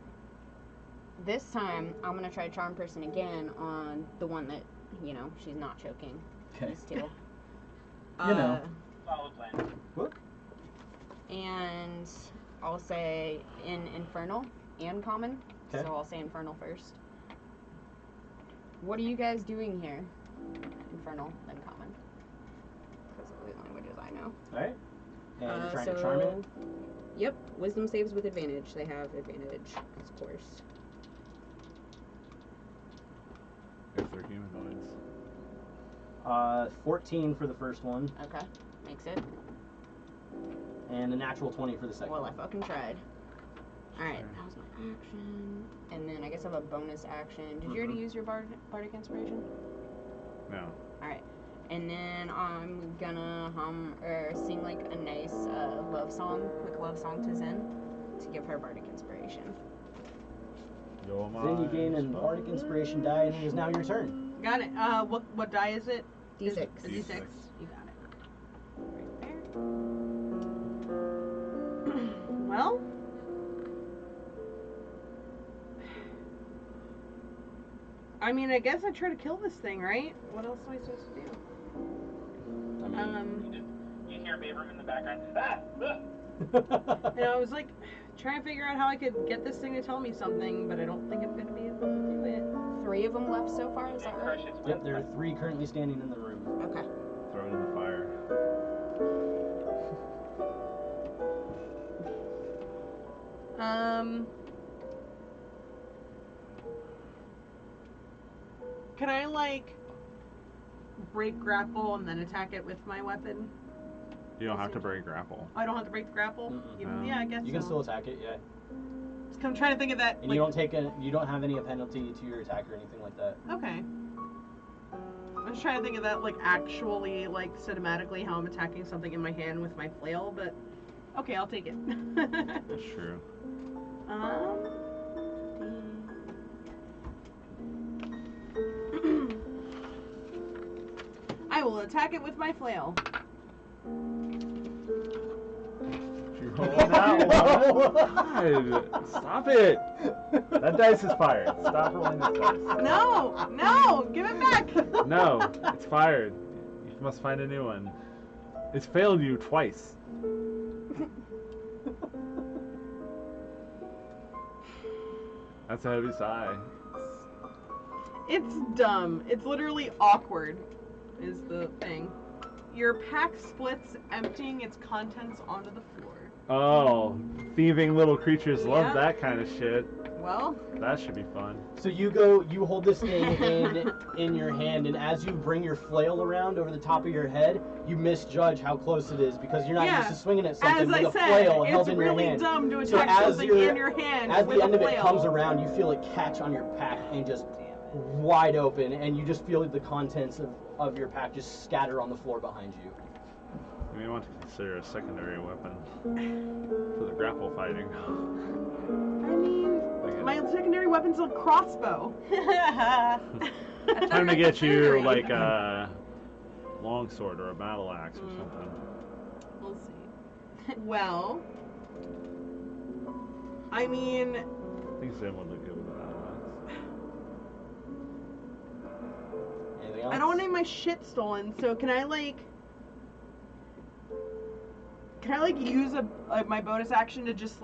this time I'm gonna try Charm Person again on the one that, you know, she's not choking. Okay. Still. You know. Solid plan. Whoop. And I'll say in Infernal and Common. Okay. So I'll say Infernal first. What are you guys doing here? Infernal, then Common. Because of the languages I know. Alright. And you're trying to charm it? Yep. Wisdom saves with advantage. They have advantage, of course. If they're humanoids. 14 for the first one. Okay. Makes it. And a natural 20 for the second Well, one. I fucking tried. Alright, that was my action. And then I guess I have a bonus action. Did you already use your Bardic Inspiration? No. Alright. And then I'm gonna sing like a nice love song, quick love song to Zen to give her Bardic Inspiration. Then you gain an Bardic Inspiration die, and it is now your turn. Got it. What die is it? D6. A D6. You got it. Right there. Well. I mean, I guess I try to kill this thing, right? What else am I supposed to do? You hear Babram in the background. Ah! You know, I was like trying to figure out how I could get this thing to tell me something, but I don't think I'm going to be able to do it. 3 of them left so far, is that right? Yep, there are 3 currently standing in the room. Okay. Throw it in the fire. Can I, like, break grapple and then attack it with my weapon? You don't have to break grapple. Oh, I don't have to break the grapple? No. Yeah, I guess You can still attack it, yeah. I'm trying to think of that. And like, you don't have any penalty to your attack or anything like that. Okay. I'm just trying to think of that, like, actually, like, cinematically how I'm attacking something in my hand with my flail, but okay, I'll take it. That's true. I will attack it with my flail. Did you God. Stop it. That dice is fired. Stop rolling this dice. No, give it back. No, it's fired. You must find a new one. It's failed you twice. That's a heavy sigh. It's dumb. It's literally awkward, is the thing. Your pack splits, emptying its contents onto the floor. Oh, thieving little creatures love that kind of shit. Well, that should be fun. So you hold this thing in your hand, and as you bring your flail around over the top of your head, you misjudge how close it is because you're not used to swinging at something with a flail held in your hand. It's really dumb to attack something in your hand as with the end a of it flail. comes around, you feel it catch on your pack and just wide open, and you just feel the contents of your pack just scatter on the floor behind you. You may want to consider a secondary weapon for the grapple fighting. I mean, my secondary weapon's a crossbow. Time to get you like a longsword or a battle axe or something. We'll see. Well, I mean, I think Zim would look good with a battle axe. Anything else? I don't want any of my shit stolen, so can I use my bonus action to just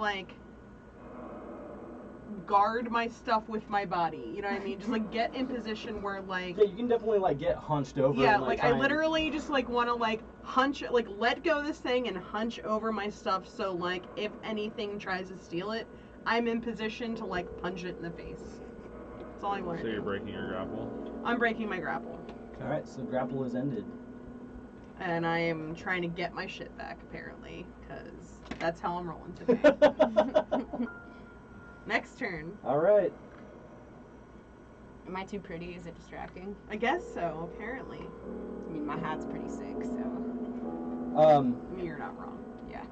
guard my stuff with my body? You know what I mean? Just get in position where yeah, you can definitely get hunched over. Yeah, and, I literally just want to hunch, let go of this thing and hunch over my stuff so if anything tries to steal it, I'm in position to punch it in the face. That's all I want. So you're breaking your grapple? I'm breaking my grapple. All right, so grapple is ended. And I am trying to get my shit back, apparently, because that's how I'm rolling today. Next turn. All right. Am I too pretty? Is it distracting? I guess so, apparently. I mean, my hat's pretty sick, so. I mean, you're not wrong. Yeah.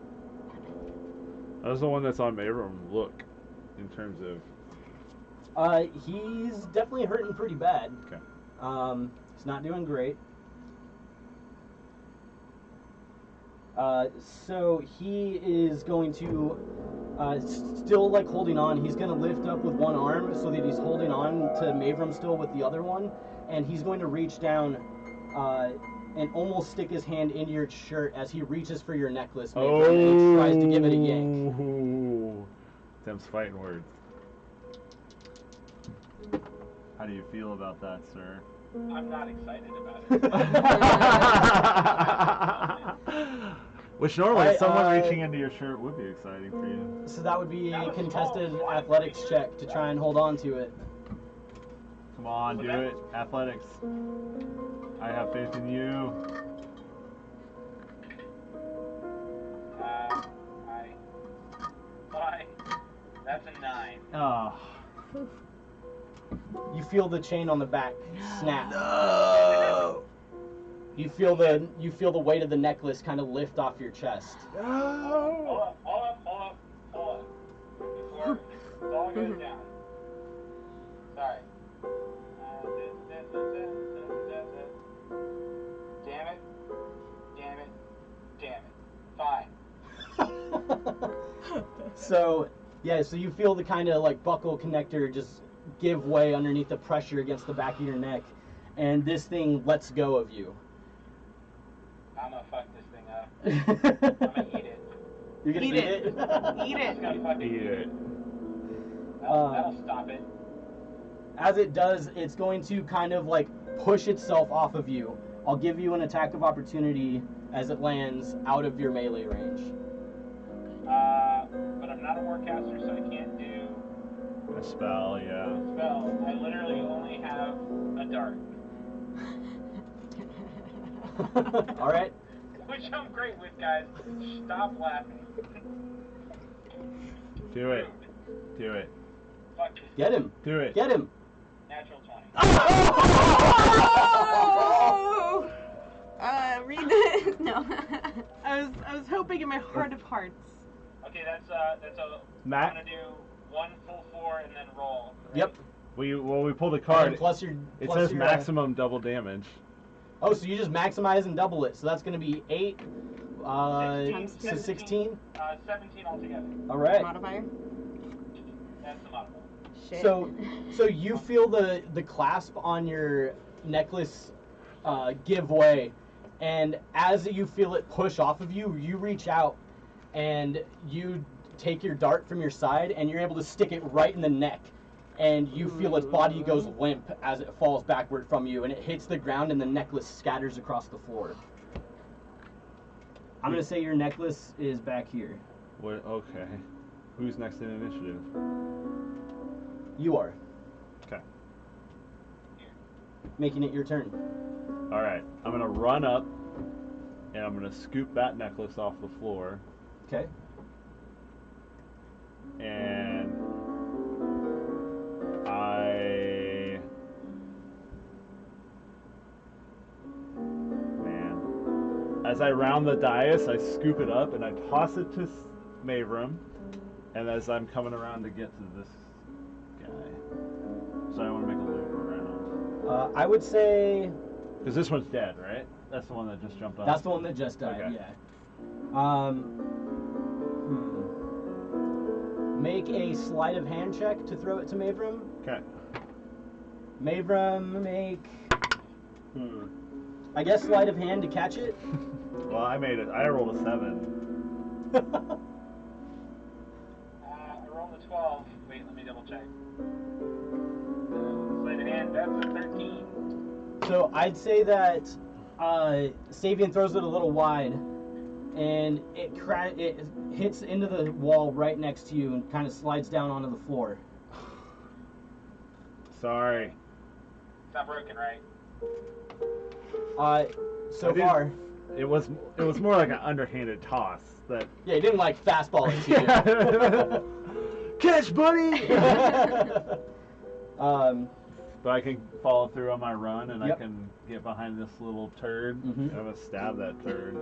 How's the one that's on Mayrum look in terms of... He's definitely hurting pretty bad. Okay. He's not doing great. So he is going to, still holding on. He's going to lift up with one arm so that he's holding on to Mavrum still with the other one. And he's going to reach down and almost stick his hand into your shirt as he reaches for your necklace, Mavrum, and he tries to give it a yank. Them's fighting words. How do you feel about that, sir? I'm not excited about it. Which normally someone reaching into your shirt would be exciting for you. So that would be a contested athletics check to try and hold on to it. Come on, do it. Athletics. I have faith in you. That's a 9. Oh. You feel the chain on the back snap. No. You feel the weight of the necklace kind of lift off your chest. No. Hold up. Before it all goes down. Sorry. Damn it. Fine. So you feel the kind of buckle connector just give way underneath the pressure against the back of your neck, and this thing lets go of you. I'm gonna fuck this thing up. I'm gonna eat it. You're gonna eat it? Eat it. I'm just gonna fucking Eat it. That'll stop it. As it does, it's going to kind of push itself off of you. I'll give you an attack of opportunity as it lands out of your melee range. But I'm not a warcaster, so I can't do A spell, yeah. spell. I literally only have a dart. All right. Which I'm great with, guys. Stop laughing. Do it. Do it. Fuck this. Get him. Do it. Get him. Natural 20. Oh! Read it. No. I was hoping in my heart of hearts. Okay, that's a. Matt? I'm gonna do 1 full 4 and then roll. Right? Yep. We pulled a And card. plus your. It plus says your, maximum double damage. Oh, so you just maximize and double it. So that's going to be 8 So 16? 17 altogether. All right. Modifier? That's the modifier. Shit. So you feel the clasp on your necklace give way, and as you feel it push off of you, you reach out and you take your dart from your side, and you're able to stick it right in the neck, and you feel its body goes limp as it falls backward from you, and it hits the ground, and the necklace scatters across the floor. I'm gonna say your necklace is back here. What? Okay. Who's next in initiative? You are. Okay. Making it your turn. All right. I'm gonna run up, and I'm gonna scoop that necklace off the floor. Okay. And as I round the dais, I scoop it up and I toss it to Mavram. And as I'm coming around to get to this guy, so I want to make a loop around. I would say. Because this one's dead, right? That's the one that just jumped off. That's the one that just died. Okay. Yeah. Make a sleight of hand check to throw it to Mavram. Okay. Mavram, make. I guess sleight of hand to catch it. Well, I made it. I rolled a 7. I rolled a 12. Wait, let me double check. Sleight of hand, that's a 13. So I'd say that Savian throws it a little wide, and it hits into the wall right next to you and kind of slides down onto the floor. Sorry. It's not broken, right? So far. It was more like an underhanded toss. That. Yeah, he didn't like fastball it to you. Catch, buddy! But I can follow through on my run, and I can get behind this little turd. I'm gonna stab that turd.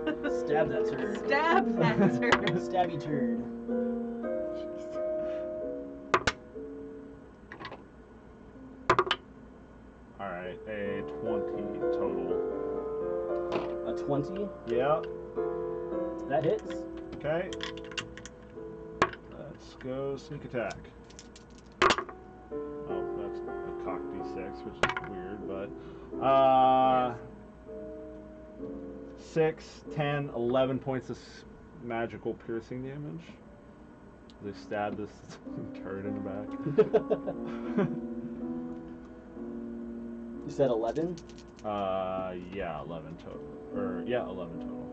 Stab that turd. Stab that turd. Stabby turd. Alright, a 20 total. A 20? Yeah. That hits. Okay. Let's go sneak attack. Oh, that's a cock d6, which is weird, but 6, 10, 11 points of magical piercing damage. They stab this turd in the back. You said 11? Yeah, 11 total. 11 total.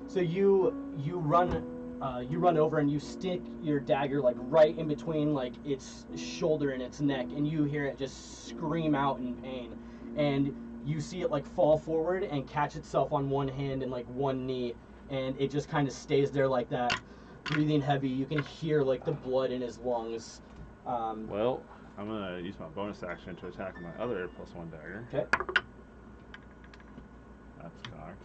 So you run over and you stick your dagger like right in between like its shoulder and its neck, and you hear it just scream out in pain, and you see it like fall forward and catch itself on one hand and like one knee, and it just kind of stays there like that, breathing heavy. You can hear like the blood in his lungs. Well, I'm gonna use my bonus action to attack my other +1 dagger. Okay. That's cocked.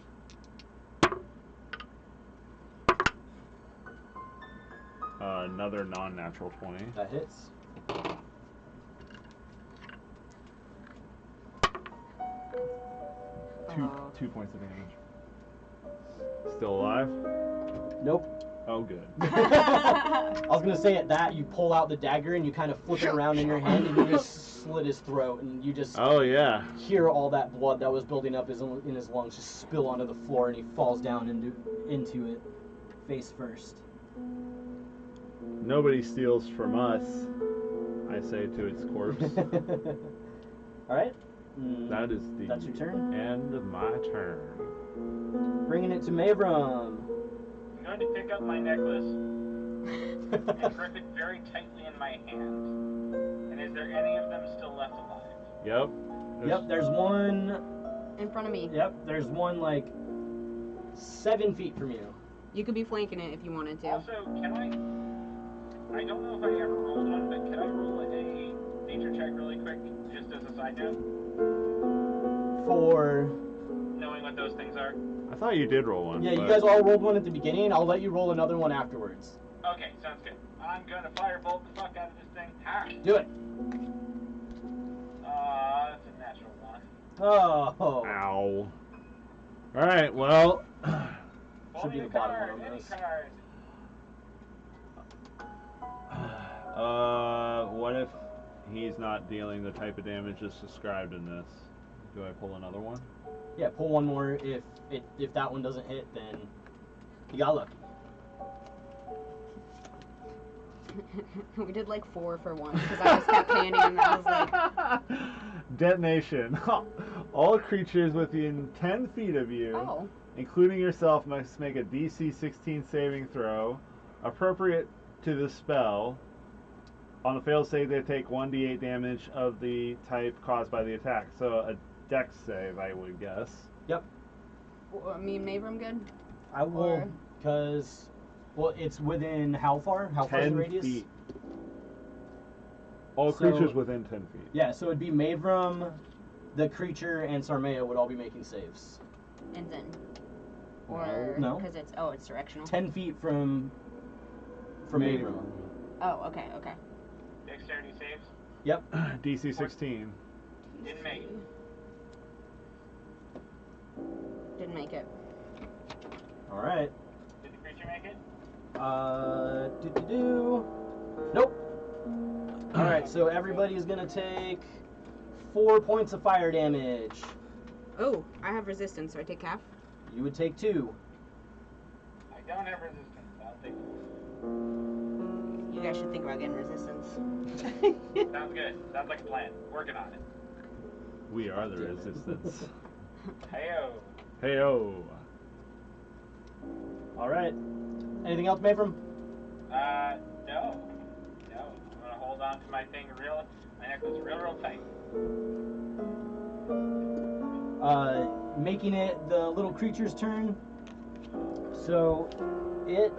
Another non-natural 20. That hits. Two points of damage. Still alive? Nope. Oh, good. I was gonna say at that you pull out the dagger and you kind of flip it around in your hand and you just slit his throat, and you just hear all that blood that was building up in his lungs just spill onto the floor, and he falls down into it face first. Nobody steals from us, I say to its corpse. All right. That's your turn. End of my turn. Bringing it to Mavram. I'm going to pick up my necklace and grip it very tightly in my hand. And is there any of them still left alive? Yep. There's one in front of me. Yep, there's one like 7 feet from you. You could be flanking it if you wanted to. Also, can I don't know if I ever rolled one, but can I roll a nature check really quick, just as a side note? For knowing what those things are? I thought you did roll one. Yeah, you guys all rolled one at the beginning. I'll let you roll another one afterwards. Okay, sounds good. I'm gonna firebolt the fuck out of this thing. Ha! Do it. That's a natural 1. Oh. Ow. Alright, well... should be the bottom one on those. What if he's not dealing the type of damage that's described in this? Do I pull another one? Yeah, pull one more. If that one doesn't hit, then you got lucky. We did like 4 for one because I just kept handing and I was like... Detonation. All creatures within 10 feet of you, including yourself, must make a DC 16 saving throw appropriate to the spell. On a failed save, they take 1d8 damage of the type caused by the attack. So a dex save, I would guess. Yep. Well, me and Mavram good? I will, because... Well, it's within how far? How far is the radius? 10 feet. All creatures within 10 feet. Yeah, so it'd be Mavram, the creature, and Sarmea would all be making saves. And then? Or... No. Because it's... Oh, it's directional. 10 feet from Mavram. Oh, okay. Dexterity saves? Yep. DC 16. Didn't make it. Didn't make it. Alright. Did the creature make it? Nope. Alright, so everybody's gonna take 4 points of fire damage. Oh, I have resistance, so I take half? You would take 2. I don't have resistance. I'll take 4. You guys should think about getting resistance. Sounds good. Sounds like a plan. Working on it. We are the resistance. Heyo. Heyo. Alright. Anything else, Mavram? No. I'm gonna hold on to my thing my necklace real tight. Making it the little creature's turn. So, it,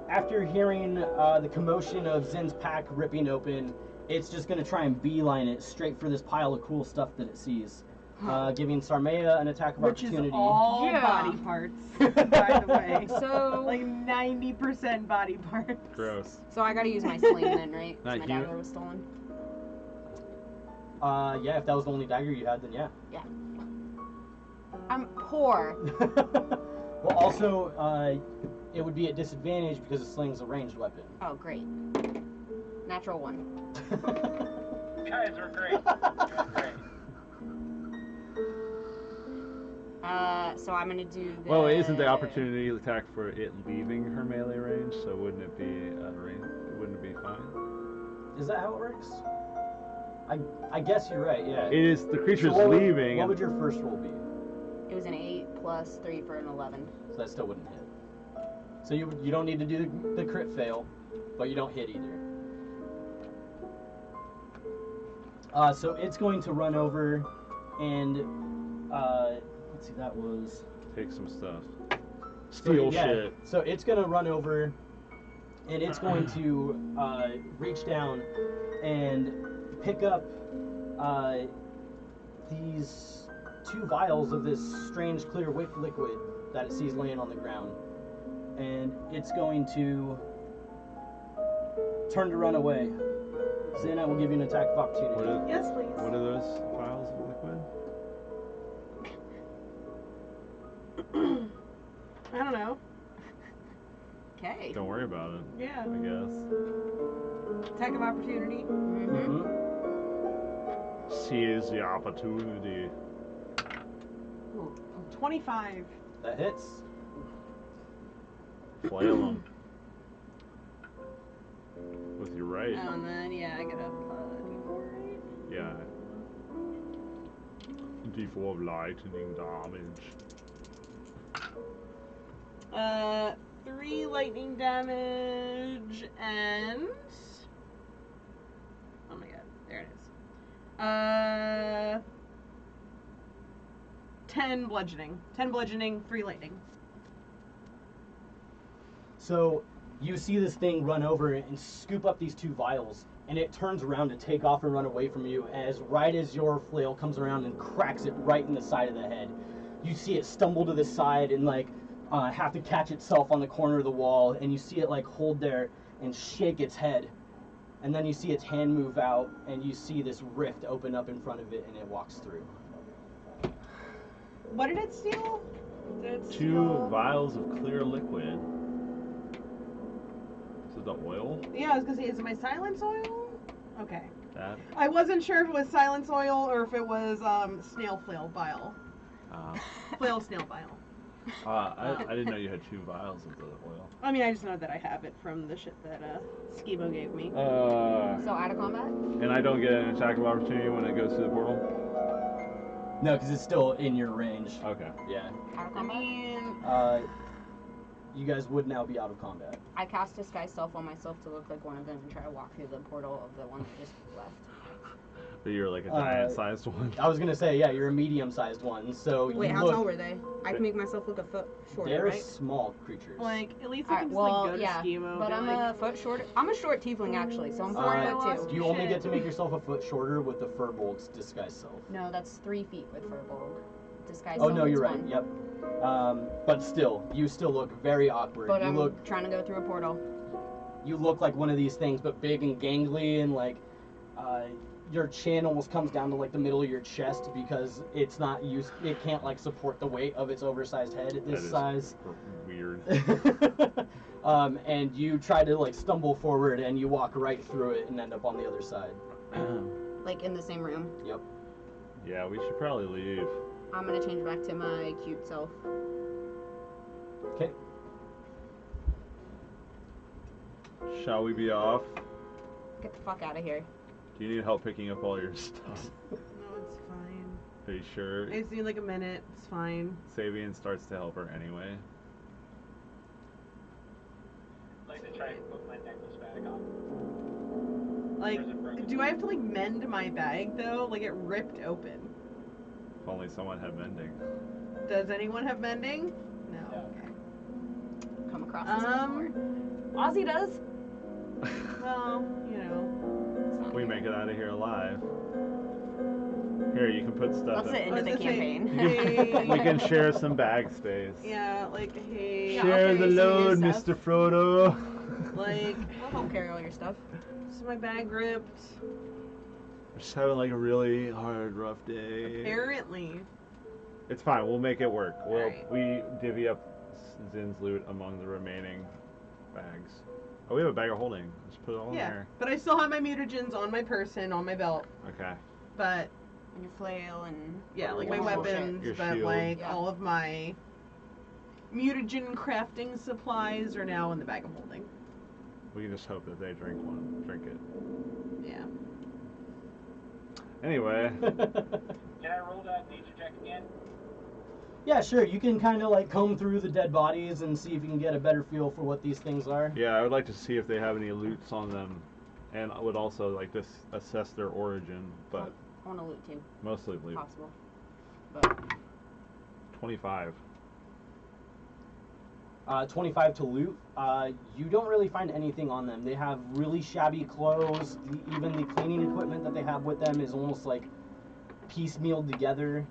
after hearing the commotion of Zen's pack ripping open, it's just gonna try and beeline it straight for this pile of cool stuff that it sees. Giving Sarmea an attack of opportunity. Which is all body parts, by the way. So, like 90% body parts. Gross. So I gotta use my sling then, right? Not my you. dagger was stolen. Yeah, if that was the only dagger you had, then yeah. Yeah. I'm poor. Well, also, it would be at disadvantage because the sling's a ranged weapon. Oh, great. Natural 1. Guys, we're great. You're great. So I'm gonna do the... Well, isn't the opportunity attack for it leaving her melee range? So wouldn't it be wouldn't it be fine? Is that how it works? I guess you're right. Yeah. It is the creature's So leaving. What would your first roll be? It was an 8 plus 3 for an 11. So that still wouldn't hit. So you don't need to do the crit fail, but you don't hit either. So it's going to run over and let's see, that was... Take some stuff. Steal shit. So it's going to run over and it's going to reach down and pick up these 2 vials of this strange clear liquid that it sees laying on the ground. And it's going to turn to run away. Then I will give you an attack of opportunity. Yes, please. What are those vials of liquid? I don't know. Okay. Don't worry about it. Yeah. I guess. Attack of opportunity. Mm-hmm. Seize the opportunity. Ooh, 25. That hits. Flail them. With your right. And then, yeah, I get a D4, right? Yeah. D4 of lightning damage. 3 lightning damage and... Oh my god, there it is. 10 bludgeoning. 10 bludgeoning, 3 lightning. So you see this thing run over and scoop up these 2 vials, and it turns around to take off and run away from you as your flail comes around and cracks it right in the side of the head. You see it stumble to the side and have to catch itself on the corner of the wall, and you see it hold there and shake its head. And then you see its hand move out, and you see this rift open up in front of it, and it walks through. What did it steal? 2 vials of clear liquid. This is the oil? Yeah, I was gonna say, is it my silence oil? Okay. That? I wasn't sure if it was silence oil or if it was snail flail vial. Flail snail vial. I didn't know you had 2 vials of the oil. I mean, I just know that I have it from the shit that Schemo gave me. So out of combat? And I don't get an attack of opportunity when it goes through the portal? No, because it's still in your range. Okay. Yeah. Out of combat? You guys would now be out of combat. I cast Disguise Self on myself to look like one of them and try to walk through the portal of the one that just left. But you're like a giant-sized one. I was gonna say, yeah, you're a medium-sized one, so wait, how tall were they? I can make myself look a foot shorter, They're right? small creatures. Like, at least I can just go to Schemo. But I'm a foot shorter. I'm a short tiefling, actually, so I'm 4'2". Do you only get to make yourself a foot shorter with the Furbolg's Disguise Self? No, that's 3 feet with Furbolg. Disguise Self. Oh, no, you're right. 1. Yep. But still, you still look very awkward. But you I'm look trying to go through a portal. You look like one of these things, but big and gangly, and like your chin almost comes down to like the middle of your chest because it's not used. It can't like support the weight of its oversized head at this size. Weird. And you try to like stumble forward, and you walk right through it and end up on the other side. Like in the same room. Yep. Yeah, we should probably leave. I'm gonna change back to my cute self. Okay. Shall we be off? Get the fuck out of here. Do you need help picking up all your stuff? No, it's fine. Are you sure? I just need like a minute. It's fine. Sabian starts to help her anyway. I'd like to try and put my necklace back on. Like, do I have to like mend my bag though? Like it ripped open. If only someone had mending. Does anyone have mending? No. Yeah. Okay. Come across this before. Ozzy does. Well, you know. We make it out of here alive. Here, you can put stuff That's in. the end of the campaign. Hey. We can share some bag space. Yeah, like, hey. Share the load, Mr. Frodo. Like, I'll help carry all your stuff. is my bag ripped? We're just having like a really hard, rough day. Apparently. It's fine. We'll make it work. Alright. We divvy up Zin's loot among the remaining bags. Oh, we have a bag of holding. Let's put it all in there. But I still have my mutagens on my person, on my belt. Okay. But And your flail and... yeah, like my your weapons, your but shield. like all of my mutagen crafting supplies are now in the bag of holding. We can just hope that they drink it. Yeah. Anyway. Can I roll that nature check again? Yeah, sure. You can kind of like comb through the dead bodies and see if you can get a better feel for what these things are. Yeah, I would like to see if they have any loots on them, and I would also like to assess their origin, but I want to loot too. mostly loot. Possible. But 25. 25 to loot. You don't really find anything on them. They have really shabby clothes. Even the cleaning equipment that they have with them is almost like piecemealed together.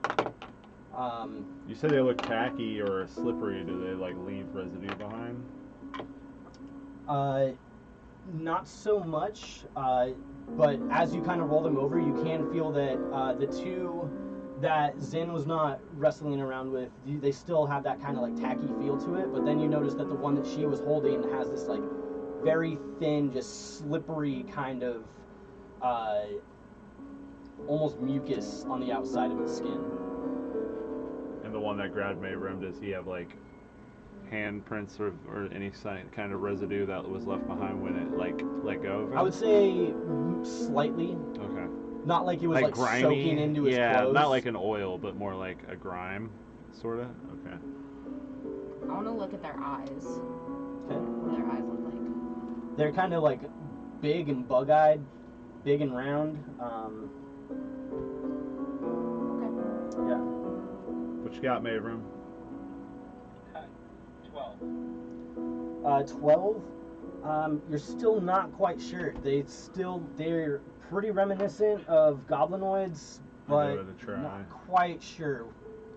You said they look tacky or slippery. Do they like leave residue behind? Not so much. But as you kind of roll them over, you can feel that the two that Zin was not wrestling around with, they still have that kind of like tacky feel to it. But then you notice that the one that she was holding has this like very thin, just slippery kind of almost mucus on the outside of its skin. And the one that grabbed Mayrim, does he have like handprints or any kind of residue that was left behind when it like let go of it? I would say slightly. Okay. Not like it was like grimy, soaking into his clothes. not like an oil, but more like a grime, sort of. Okay. I want to look at their eyes. Okay. What do their eyes look like? They're kind of like big and bug-eyed, big and round. Okay. Yeah. What you got, Mayrim? 12. 12. You're still not quite sure. They're pretty reminiscent of goblinoids, but not quite sure.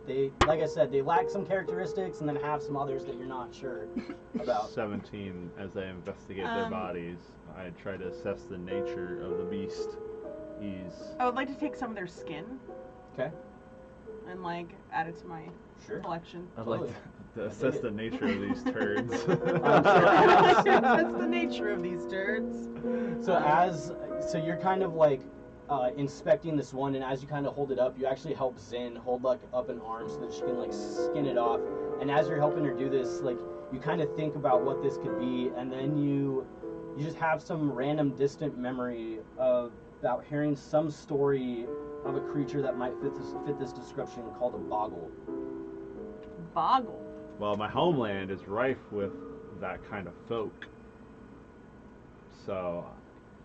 They, like I said, they lack some characteristics and then have some others that you're not sure about. 17. As I investigate their bodies, I try to assess the nature of the beast. I would like to take some of their skin. Okay. And like add it to my collection. I'd like to assess the nature of these turds. That's the nature of these turds. So you're kind of like inspecting this one, and as you kind of hold it up, you actually help Zin hold like up an arm so that she can like skin it off. And as you're helping her do this, like you kind of think about what this could be, and then you just have some random distant memory about hearing some story of a creature that might fit this description called a boggle. Boggle? Well, my homeland is rife with that kind of folk. So,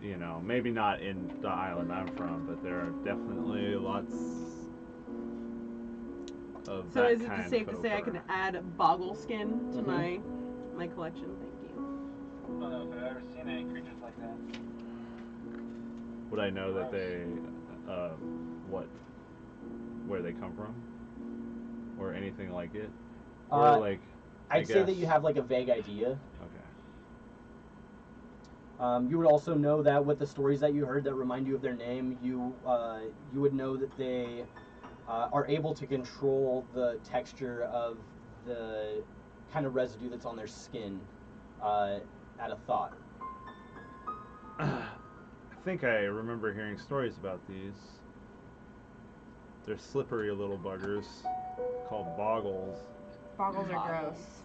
you know, maybe not in the island I'm from, but there are definitely lots of so that is it kind safe of to say I can add boggle skin to my collection? Thank you. I don't know if I've ever seen any creatures like that. Would I know that they, where they come from? Or anything like it? Or like, I'd say that you have like a vague idea. Okay. You would also know that with the stories that you heard that remind you of their name, you would know that they are able to control the texture of the kind of residue that's on their skin at a thought. I think I remember hearing stories about these. They're slippery little buggers called boggles. Boggles are gross.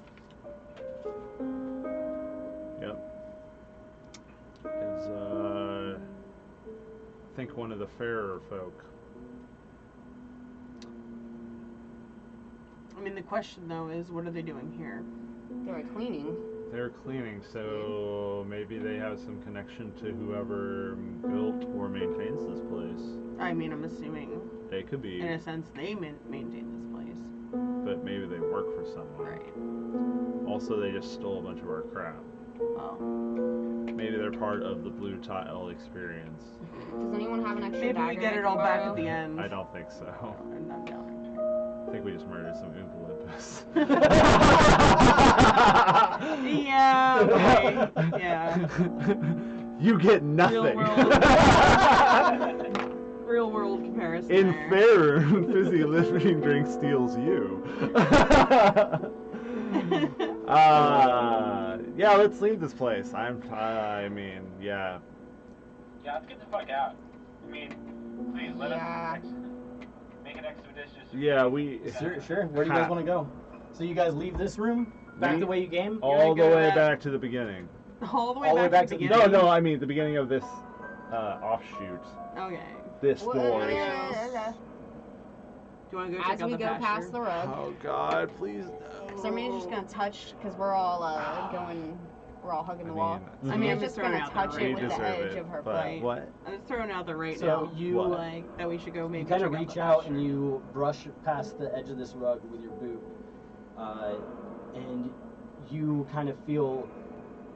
Yep. Is I think one of the fairer folk. I mean, the question though is, what are they doing here? They're cleaning. They're cleaning, so maybe they have some connection to whoever built or maintains this place. I mean, I'm assuming. They could be. In a sense, they maintain this place. But maybe they work for someone. Right. Also, they just stole a bunch of our crap. Oh. Maybe they're part of the blue tile experience. Does anyone have an extra Maybe dagger we get they it can all back borrow? at the end. I don't think so. I'm down. I think we just murdered some Oompa Loompas. Yeah, okay. Yeah. You get nothing. Real world comparison. In there. fair, fizzy living drink steals you. Yeah, let's leave this place. Yeah. Yeah, let's get the fuck out. I mean, please let us make an expedition. Yeah, we... Sure. Where do you guys want to go? So you guys leave this room? Back the way you came? All the way back to the begining. All the way back to the beginning? No, I mean the beginning of this offshoot. Okay. This door. Do you want to go check As out we the go pasture? past the rug. Oh God, please no. Somebody's just gonna touch, because we're all we're all hugging the wall. I mean, Somebody's I'm just throwing gonna out touch there, it right? with the edge it, of her but foot. what? I'm just throwing out there right So now. you That we should go maybe you kind of check reach the out pasture. and you brush past the edge of this rug with your boot, and you kind of feel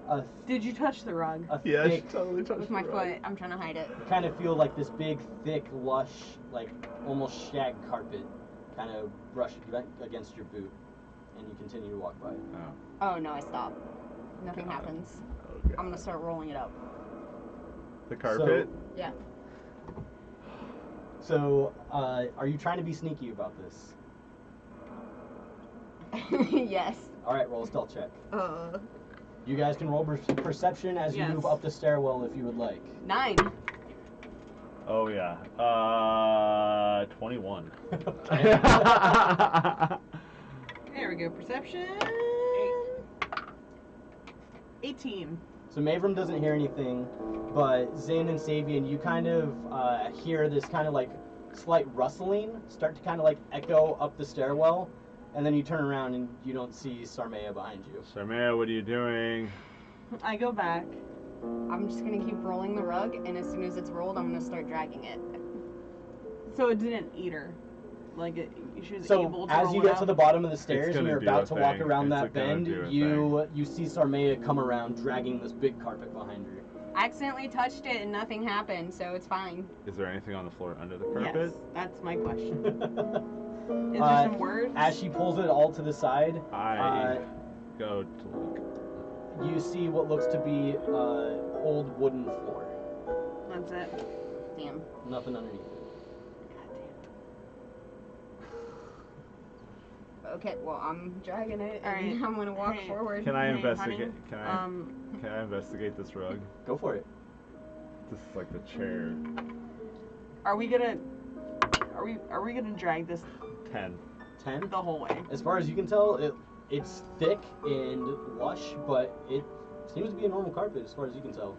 a Did you touch the rug? Yeah, thick, she totally touched With my the rug. foot, I'm trying to hide it. you kind of feel like this big, thick, lush, like almost shag carpet kind of brush against your boot, and you continue to walk by. Oh no, I stop. Nothing God. happens. Oh, God. I'm gonna start rolling it up. The carpet? Yeah. So, are you trying to be sneaky about this? Yes. All right, roll a stealth check. Uh. You guys can roll perception as you move up the stairwell if you would like. 9. Oh yeah. 21. There we go. Perception. 18. So Mavram doesn't hear anything, but Zane and Savian, you kind of hear this kind of like slight rustling start to kind of like echo up the stairwell, and then you turn around and you don't see Sarmea behind you. Sarmea, what are you doing? I go back. I'm just gonna keep rolling the rug, and as soon as it's rolled, I'm gonna start dragging it. So it didn't eat her. Like she was So able to as roll you it get up. to the bottom of the stairs and gonna you're do about a to walk thing. around It's that gonna bend, do a you see Sarmea come around dragging this big carpet behind her. I accidentally touched it and nothing happened, so it's fine. Is there anything on the floor under the carpet? Yes, that's my question. Is there some words? As she pulls it all to the side, I go to look. you see what looks to be old wooden floor. That's it. Damn. Nothing underneath it. Okay, well, I'm dragging it, All right. and I'm gonna walk forward. Can I Hey, investigate? honey, Can I investigate this rug? Go for it. This is like the chair. Are we gonna drag this 10. 10? the whole way? As far as you can tell, it's thick and lush, but it seems to be a normal carpet as far as you can tell.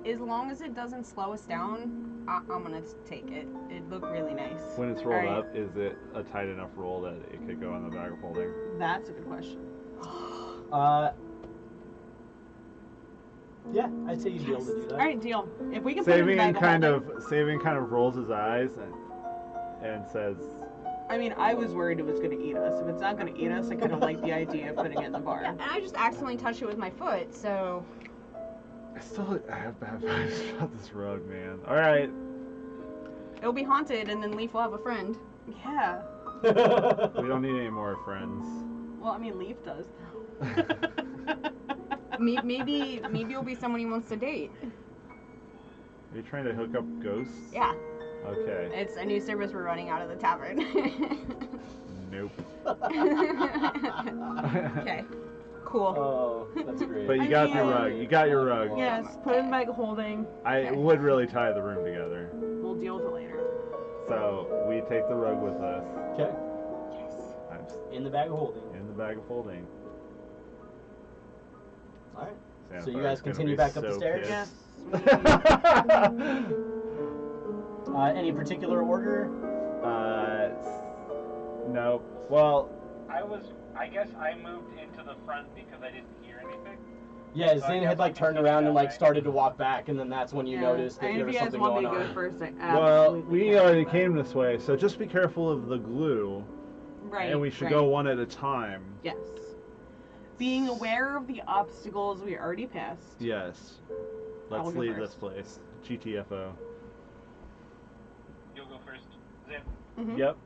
As long as it doesn't slow us down, I'm gonna take it. It looked really nice. When it's rolled up, is it a tight enough roll that it could go in the bag of holding? That's a good question. Yeah, I'd say you'd be able to do that. All right, deal. If we can put it in the bag Saving kind of rolls his eyes and says, I mean, I was worried it was going to eat us. If it's not going to eat us, I kind of like the idea of putting it in the bar. Yeah, and I just accidentally touched it with my foot, so... I have bad vibes about this rug, man. Alright. It'll be haunted, and then Leaf will have a friend. Yeah. We don't need any more friends. Well, I mean, Leaf does. Maybe it'll be someone he wants to date. Are you trying to hook up ghosts? Yeah. Okay. It's a new service we're running out of the tavern. Nope. Okay. Cool. Oh, that's great. But you got your rug. You got your rug. Yes, put it in the bag of holding. I would really tie the room together. We'll deal with it later. So we take the rug with us. Okay. Yes. In the bag of holding. In the bag of holding. All right. Santa So you Claus guys continue back up the stairs? Yes. Any particular order? No. Well, I guess I moved into the front because I didn't hear anything. Yeah, So Zane had like turned around and like started to walk back, and then that's when you noticed that there was something going on. If you guys want me to go first, well, we already came this way, so just be careful of the glue. Right. And we should go one at a time. Yes. Being aware of the obstacles we already passed. Yes. Let's leave this place. GTFO. You'll go first, Zim. Mm-hmm. Yep.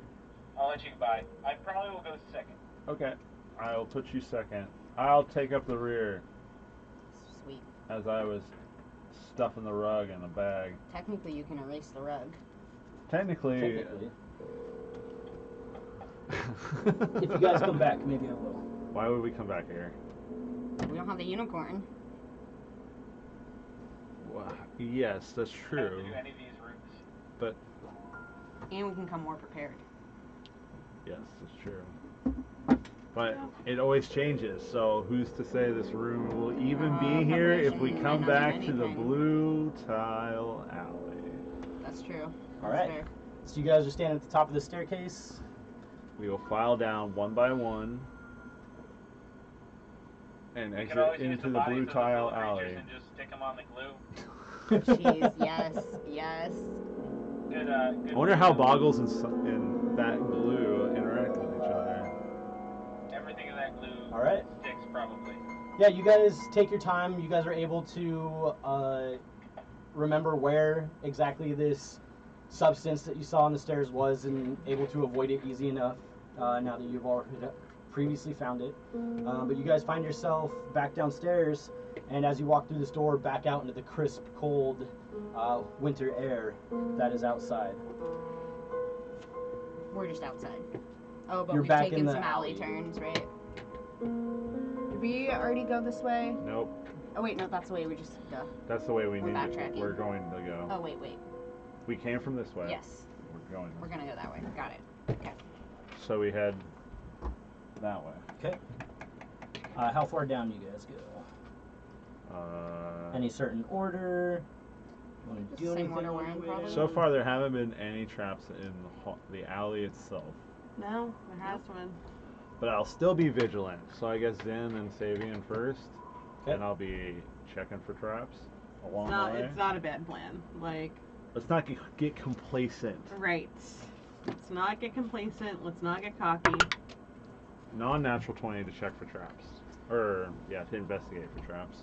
I'll let you by. I probably will go second. Okay. I'll put you second. I'll take up the rear. Sweet. As I was stuffing the rug in a bag. Technically, you can erase the rug. Technically. If you guys come back, maybe I will. Why would we come back here? We don't have the unicorn. Well, yes, that's I true. don't do any of these routes. But And we can come more prepared. yes, that's true. But it always changes, so who's to say this room will even be here if we come back to the blue tile alley? That's true. All right. Fair. So you guys are standing at the top of the staircase. We will file down one by one and We can exit always use into the the blue bodies of tile the alley. and just stick them on the glue. Jeez, yes, yes. Good. I wonder how Boggles and that glue interact with each other. Everything in that glue All right. sticks probably. Yeah, you guys take your time. You guys are able to remember where exactly this substance that you saw on the stairs was and able to avoid it easy enough now that you've already previously found it. But you guys find yourself back downstairs, and as you walk through this door, back out into the crisp, cold winter air that is outside. We're just outside. Oh, but You're we've back taken in the some alley alley. turns, right? Did we already go this way? Nope. Oh wait, no, that's the way we just go. That's the way we We're need to backtracking. We're going to go. Oh wait. We came from this way. Yes. We're going. We're gonna go that way. Got it. Okay. So we head that way. Okay. How far down do you guys go? Any certain order? You want to Just do the same anything? order we're in, probably. So far, there haven't been any traps in the alley itself. No, there has been. But I'll still be vigilant. So I guess Zen and Savian first. Okay. And I'll be checking for traps along It's the way. it's not a bad plan. Like, Let's not get complacent. right. Let's not get complacent. Let's not get cocky. Non-natural 20 to check for traps. Or, yeah, to investigate for traps.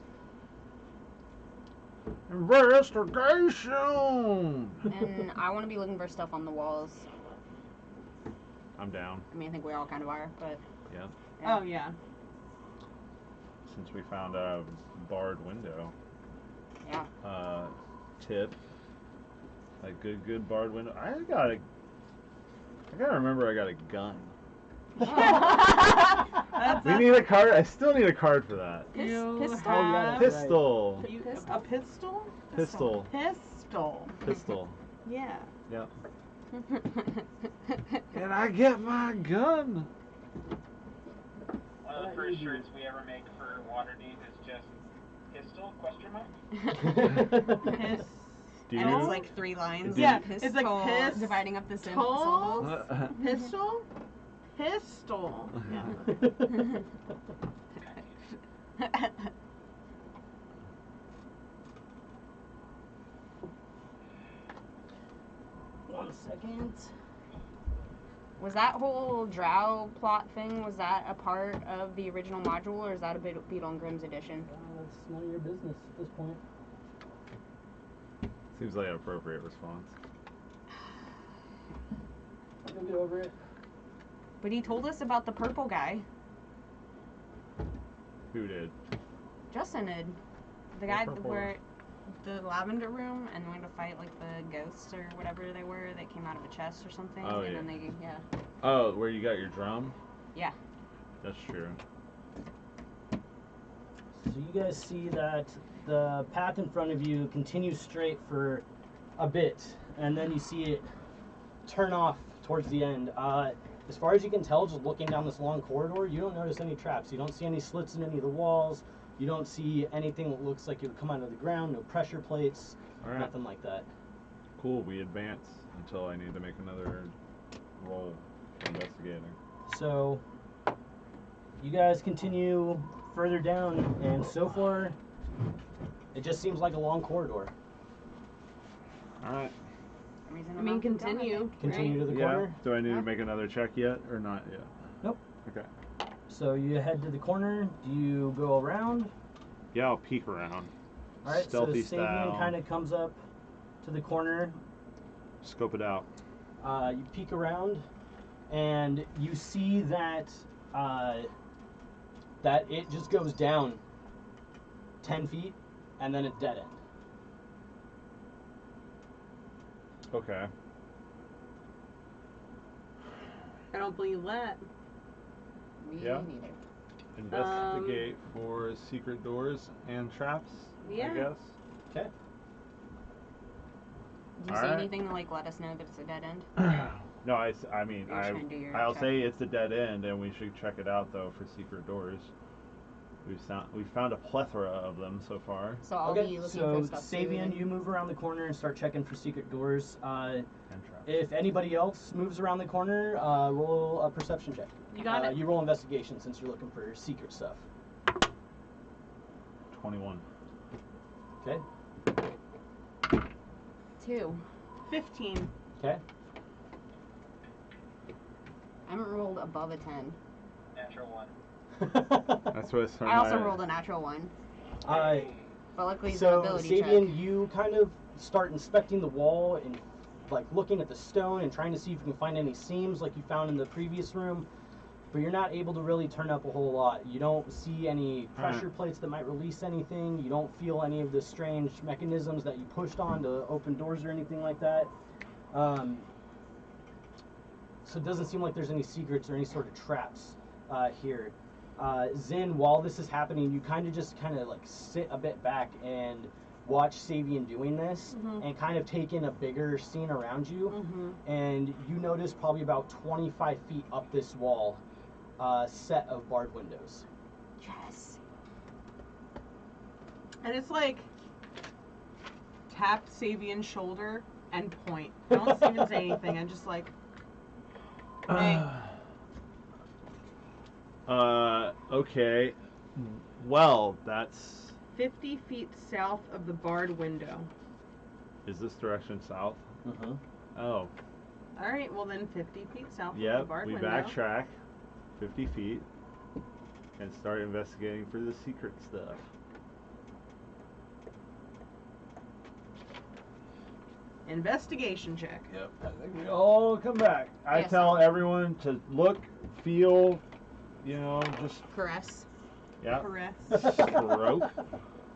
Investigation! And I want to be looking for stuff on the walls. I'm down. I mean, I think we all kind of are, but. Yeah. Oh, yeah. Since we found a barred window. Yeah. Tip. A good barred window. I gotta remember I got a gun. We need a card. I still need a card for that. Pistol. A pistol? Pistol. Pistol. Pistol. Yeah. Yep. And I get my gun. One of the first shirts we ever make for Waterdeep is just pistol, question mark? And it's like 3 lines. Yeah, Pistol, it's like piss, dividing up the syllables. Pistol? Pistol. Yeah. 1 second. Was that whole drow plot thing, was that a part of the original module, or is that a Beetle and Grimm's edition? That's none of your business at this point. Seems like an appropriate response. You'll get over it. But he told us about the purple guy. Who did? Justin did. The guy where the lavender room, and went to fight like the ghosts or whatever they were that came out of a chest or something. Oh, and yeah. then they, yeah. Oh, where you got your drum? Yeah. That's true. So you guys see that the path in front of you continues straight for a bit, and then you see it turn off towards the end. As far as you can tell, just looking down this long corridor, you don't notice any traps. You don't see any slits in any of the walls. You don't see anything that looks like it would come out of the ground. No pressure plates, nothing like that. Cool, we advance until I need to make another roll for investigating. So, you guys continue further down, and so far, it just seems like a long corridor. Alright. I mean, continue. Continue to the corner? Do I need to make another check yet, or not yet? Nope. Okay. So you head to the corner. Do you go around? Yeah, I'll peek around. Alright, so Sabian kind of comes up to the corner. Scope it out. You peek around, and you see that that it just goes down 10 feet, and then it's dead end. Okay. I don't believe that. Me Yeah. neither. Investigate for secret doors and traps, yeah. I guess. Okay. Do you see anything to like let us know that it's a dead end? No, I'll say it's a dead end, and we should check it out though for secret doors. We've found a plethora of them so far. So I'll be looking for stuff. So Sabian, you move around the corner and start checking for secret doors. And traps. If anybody else moves around the corner, roll a perception check. You got it. You roll investigation since you're looking for secret stuff. 21. Okay. 2. 15. Okay. I haven't rolled above a 10. Natural 1. That's what it's I also rolled a natural 1. But luckily it's an ability Sabian, check. you kind of start inspecting the wall and like looking at the stone and trying to see if you can find any seams like you found in the previous room, but you're not able to really turn up a whole lot. You don't see any pressure plates that might release anything. You don't feel any of the strange mechanisms that you pushed on to open doors or anything like that. So it doesn't seem like there's any secrets or any sort of traps here. Zin, while this is happening, you kind of like sit a bit back and watch Sabian doing this and kind of take in a bigger scene around you. And you notice probably about 25 feet up this wall, set of barred windows. Yes. And it's like tap Sabian's shoulder and point. I don't even say anything. I'm just like, hey. Okay. Well, that's... 50 feet south of the barred window. Is this direction south? Mm-hmm. Oh. Alright, well then 50 feet south of the barred window. Yep, we backtrack 50 feet and start investigating for the secret stuff. Investigation check. Yep, I think we all come back. I Yes. tell everyone to look, feel, just... Caress. Yeah. Caress. Stroke.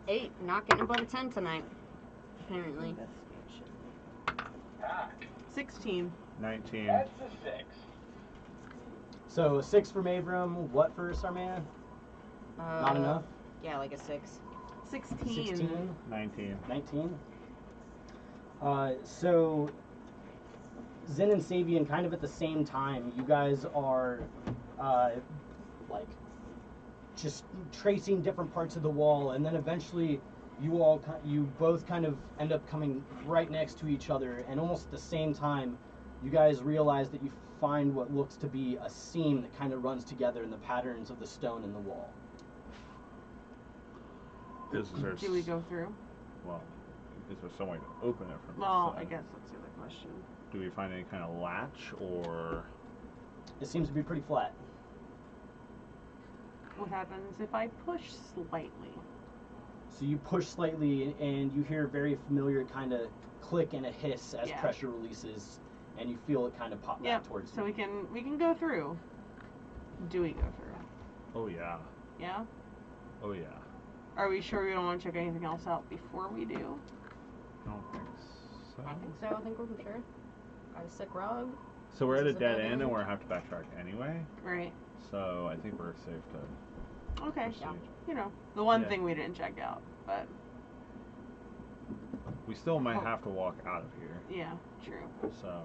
8. Not getting above a 10 tonight. Apparently. Investigation. 16. 19. That's a 6. So 6 for Mavram. What for Sarmea? Not enough? Yeah, like a 6. 16. 19. 19. So Zin and Savian, kind of at the same time, you guys are like just tracing different parts of the wall, and then eventually you both kind of end up coming right next to each other, and almost at the same time you guys realize that you find what looks to be a seam that kind of runs together in the patterns of the stone in the wall. Do we go through? Well, is there some way to open it from Well, the side? I guess that's the other question. Do we find any kind of latch, or... It seems to be pretty flat. What happens if I push slightly? So you push slightly, and you hear a very familiar kind of click and a hiss as pressure releases, and you feel it kind of pop back towards you. So we can go through. Do we go through? Oh, yeah. Yeah? Oh, yeah. Are we sure we don't want to check anything else out before we do? I don't think so. I think so. I think we're sure. Got a sick rug. So we're at a dead end, and we're have to backtrack anyway. Right. So I think we're safe to Okay. proceed. Yeah. You know, the one thing we didn't check out, but... We still might have to walk out of here. Yeah, true. So...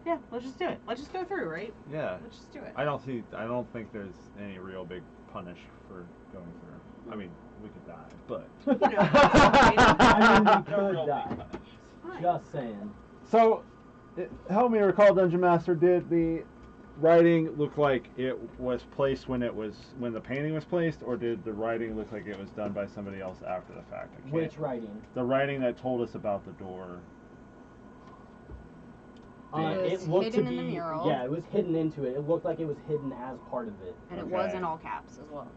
Yeah, let's just do it. Let's just go through, right? Yeah. Let's just do it. I don't think there's any real big punish for going through. I mean, we could die, but... You know, I mean, we could die. Just saying. So, help me recall, Dungeon Master, did the writing look like it was placed when the painting was placed, or did the writing look like it was done by somebody else after the fact? Which writing? The writing that told us about the door. It looked hidden to be in the mural. Yeah, it was hidden into it. It looked like it was hidden as part of it. And it was in all caps as well.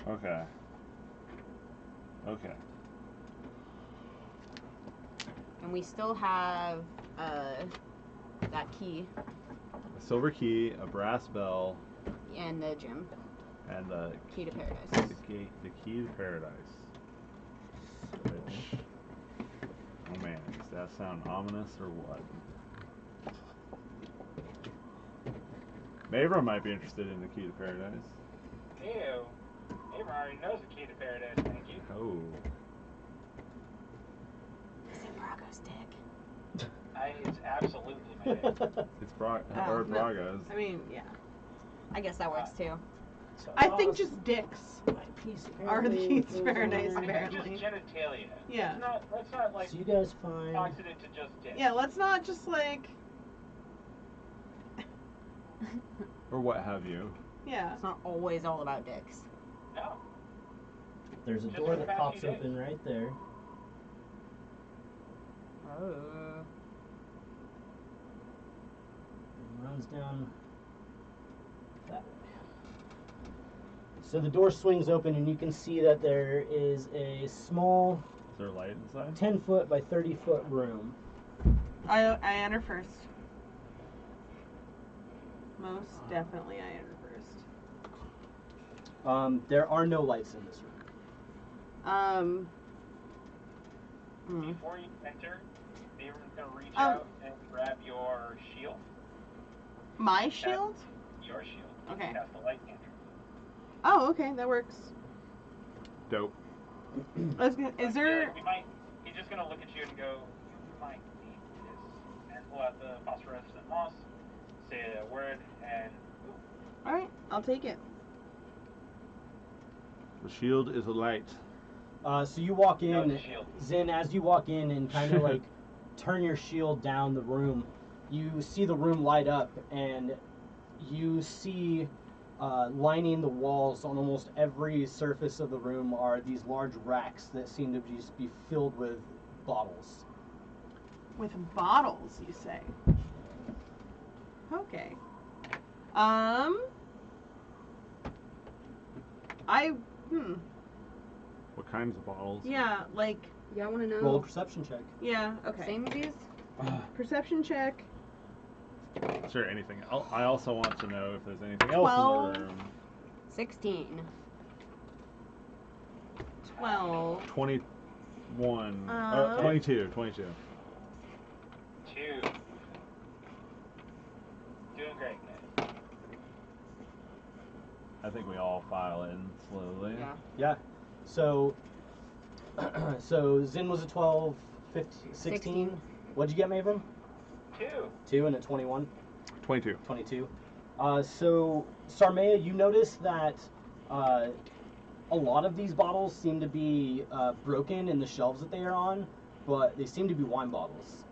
Okay. Okay. And we still have that key. A silver key, a brass bell, and the gem. And the key to paradise. The key to paradise. Which, oh man, does that sound ominous or what? Mavra might be interested in the key to paradise. Ew. Mavra already knows the key to paradise, thank you. Oh. Is it Brago's dick? It's absolutely my dick. It's Brago's. I mean, yeah. I guess that works too. I think just dicks are the keys to paradise, apparently. Just genitalia. Yeah. Let's not like so you guys find... box it into just dicks. Yeah, let's not just like... Or what have you. Yeah. It's not always all about dicks. No. There's a door that pops open right there. Oh. And runs down that way. So the door swings open, and you can see that there is a small... Is there light inside? 10-foot by 30-foot room. I enter first. Most definitely I enter first. There are no lights in this room. Before you enter, Mavra's going to reach out and grab your shield. My shield? Your shield. Okay. That's the light cantrip. Oh, okay, that works. Dope. Is there... He's just going to look at you and go, you might need this. And pull out the phosphorescent moss, say a word, and... Alright, I'll take it. The shield is a light. So you walk in, No, Zin, as you walk in and kind of like turn your shield down the room, you see the room light up, and you see lining the walls on almost every surface of the room are these large racks that seem to just be filled with bottles. With bottles, you say? Okay. What kinds of bottles? Yeah, like... Yeah, I want to know. Roll a perception check. Yeah, okay. Same as these? Perception check. Is there anything else? I also want to know if there's anything else 12. in the room. 16. 12. 21. 22. 22. 2. Doing great, guys. I think we all file in slowly. Yeah. Yeah. So, so Zin was a 12, 15, 16. What'd you get, Maven? 2. 2 and a 21. 22. 22. So Sarmea, you notice that a lot of these bottles seem to be broken in the shelves that they are on, but they seem to be wine bottles.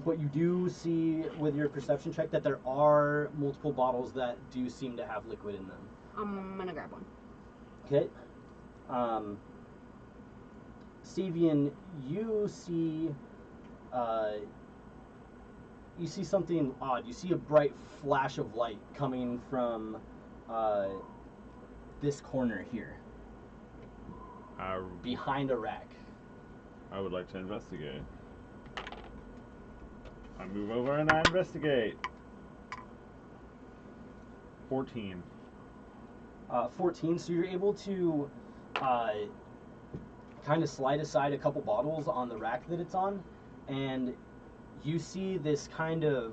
But you do see with your perception check that there are multiple bottles that do seem to have liquid in them. I'm gonna grab one. Okay. Stevian, you see something odd. You see a bright flash of light coming from this corner here, behind a rack. I would like to investigate. I move over and I investigate. 14. 14, so you're able to kind of slide aside a couple bottles on the rack that it's on, and you see this kind of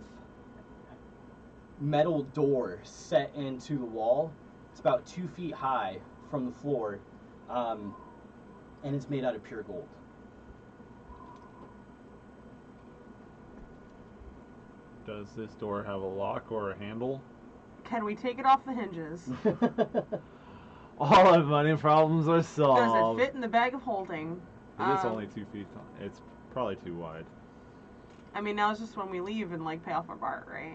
metal door set into the wall. It's about 2 feet high from the floor, and it's made out of pure gold. Does this door have a lock or a handle? Can we take it off the hinges? All our money problems are solved. Does it fit in the bag of holding? It's only 2 feet tall. It's probably too wide. I mean, now it's just when we leave and like pay off our bar, right?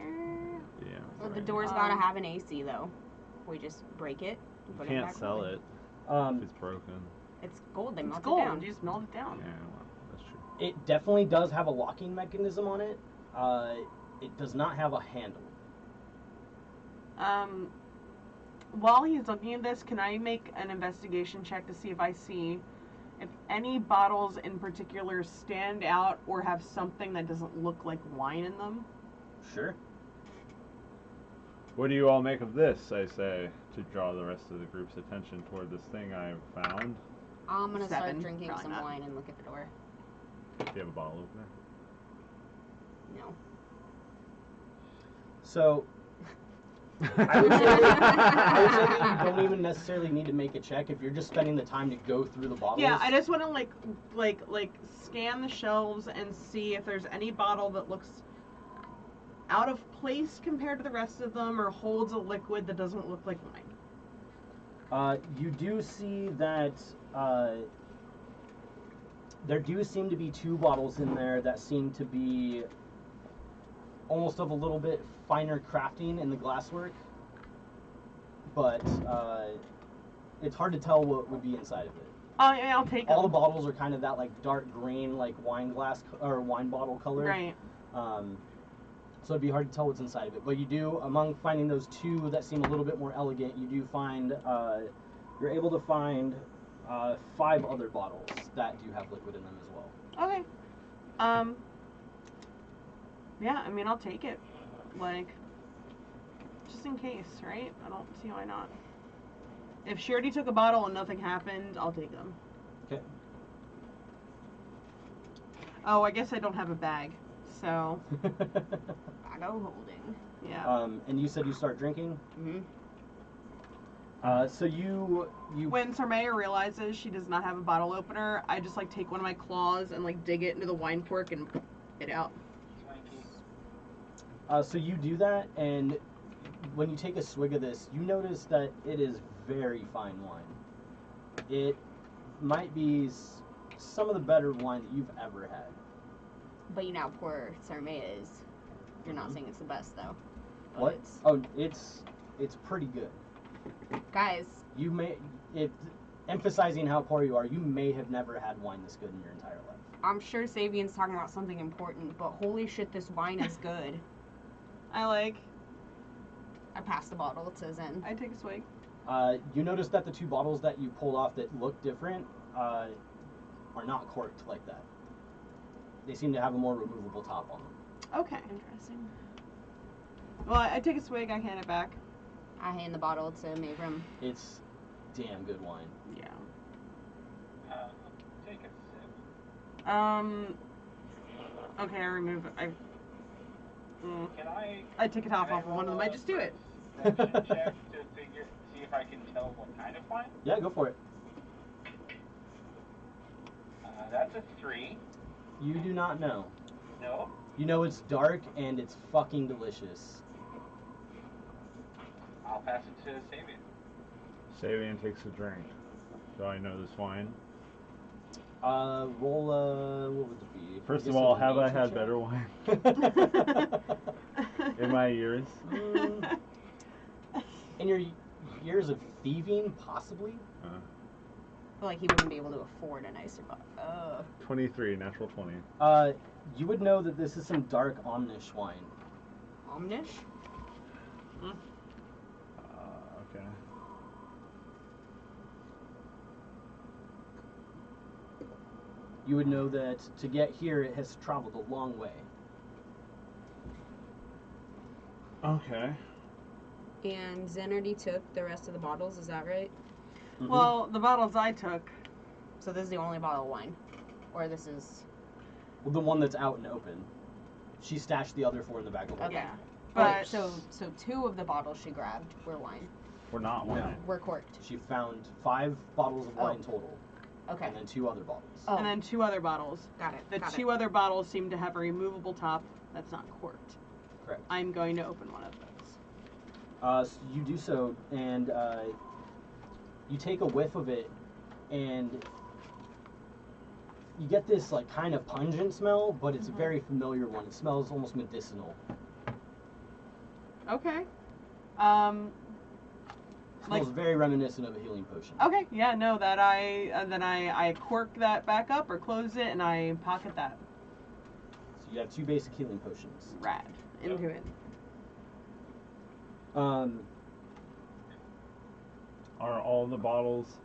Yeah. Well, right. the door's gotta have an AC though. We just break it. And put You it can't back sell in. it if it's broken. It's gold. They It's melt gold. it down. You just melt it down. Yeah, well, that's true. It definitely does have a locking mechanism on it. It does not have a handle. While he's looking at this, can I make an investigation check to see if I see if any bottles in particular stand out or have something that doesn't look like wine in them? Sure. What do you all make of this, I say, to draw the rest of the group's attention toward this thing I've found? I'm gonna start 7, drinking probably some not. wine and look at the door. Do you have a bottle opener? No. So, I would say that you don't even necessarily need to make a check if you're just spending the time to go through the bottles. Yeah, I just want to like scan the shelves and see if there's any bottle that looks out of place compared to the rest of them or holds a liquid that doesn't look like wine. You do see that there do seem to be 2 bottles in there that seem to be almost of a little bit finer crafting in the glasswork, but it's hard to tell what would be inside of it. Oh yeah, I'll take them. All the bottles are kind of that like dark green, like wine glass or wine bottle color. Right. So it'd be hard to tell what's inside of it. But you do, among finding those 2 that seem a little bit more elegant, you do find, you're able to find 5 other bottles that do have liquid in them as well. Okay. Yeah, I mean, I'll take it. Like, just in case, right? I don't see why not. If she already took a bottle and nothing happened, I'll take them. Okay. Oh, I guess I don't have a bag, so. I go holding. Yeah. And you said you start drinking? Mm-hmm. So you When Sarmea realizes she does not have a bottle opener, I just like take one of my claws and like dig it into the wine cork and it out. so you do that, and when you take a swig of this, you notice that it is very fine wine. It might be some of the better wine that you've ever had. But you know how poor Sarmea is. You're not saying it's the best though. What? Oh, it's pretty good. Guys. You may, emphasizing how poor you are, you may have never had wine this good in your entire life. I'm sure Sabian's talking about something important, but holy shit, this wine is good. I passed the bottle to Zen. I take a swig. You notice that the 2 bottles that you pulled off that look different are not corked like that. They seem to have a more removable top on them. Okay. Interesting. Well, I take a swig, I hand it back. I hand the bottle to Mavram. It's damn good wine. Yeah. Take a sip. Okay, I remove it. Can I take a top off of one of them. I just do it. Perception check to if I can tell what kind of wine. Yeah, go for it. That's a 3. You do not know. No. You know it's dark and it's fucking delicious. I'll pass it to Sabian. Sabian takes a drink. Do I know this wine? Roll what would it be? First of all, have I had better wine in my years? In your years of thieving, possibly? I feel like he wouldn't be able to afford a nicer bottle. 23, natural 20. You would know that this is some dark Omnish wine. Omnish? Okay. You would know that to get here, it has traveled a long way. Okay. And Zen already took the rest of the bottles, is that right? Mm-hmm. Well, the bottles I took. So this is the only bottle of wine? Or this is... Well, the one that's out and open. She stashed the other 4 in the back of the Okay. Yeah. But But so 2 of the bottles she grabbed were wine. We're not wine. Were corked. She found 5 bottles of wine total. Okay. And then 2 other bottles. Oh. And then 2 other bottles. Got it. The 2 other bottles seem to have a removable top that's not corked. Correct. I'm going to open one of those. So you do so, and you take a whiff of it, and you get this like kind of pungent smell, but it's a very familiar one. It smells almost medicinal. Okay. Smells very reminiscent of a healing potion. Okay, yeah, no, that then I cork that back up or close it and I pocket that. So you have 2 basic healing potions. Rad. Into it. Are all the bottles...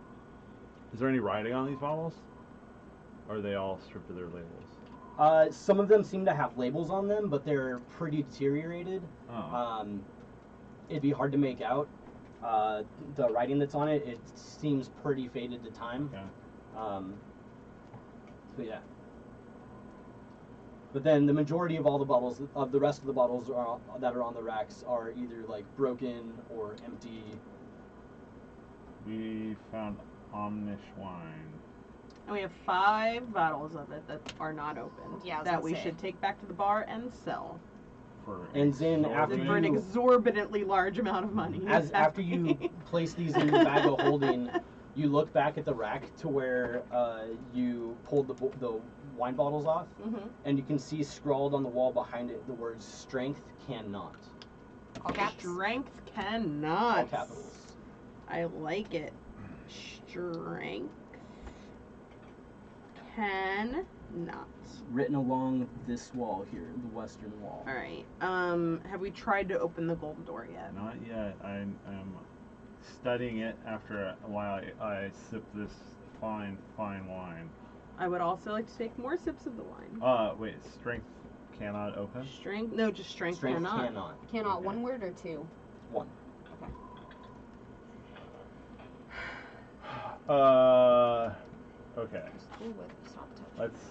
Is there any writing on these bottles? Or are they all stripped of their labels? Some of them seem to have labels on them, but they're pretty deteriorated. Oh. It'd be hard to make out. The writing that's on it, it seems pretty faded to time. Okay. So yeah. But then the majority of all the bottles, of the rest of the bottles that are on the racks are either like broken or empty. We found Omnish wine. And we have 5 bottles of it that are not opened. Yeah, I was that gonna we say. should take back to the bar and sell. And then after For an you, exorbitantly large amount of money. after you place these in your bag of holding, you look back at the rack to where you pulled the wine bottles off, and you can see scrawled on the wall behind it the words "Strength cannot." All caps? Strength cannot. All capitals. I like it. Strength cannot. Written along this wall here, the western wall. All right. Have we tried to open the golden door yet? Not yet. I'm studying it after a while. I sip this fine wine. I would also like to take more sips of the wine. Wait. Strength cannot open? Strength? No, just strength cannot. Cannot. Okay. 1 word or 2? 1. Okay. Okay. Ooh, with soft touch. Let's,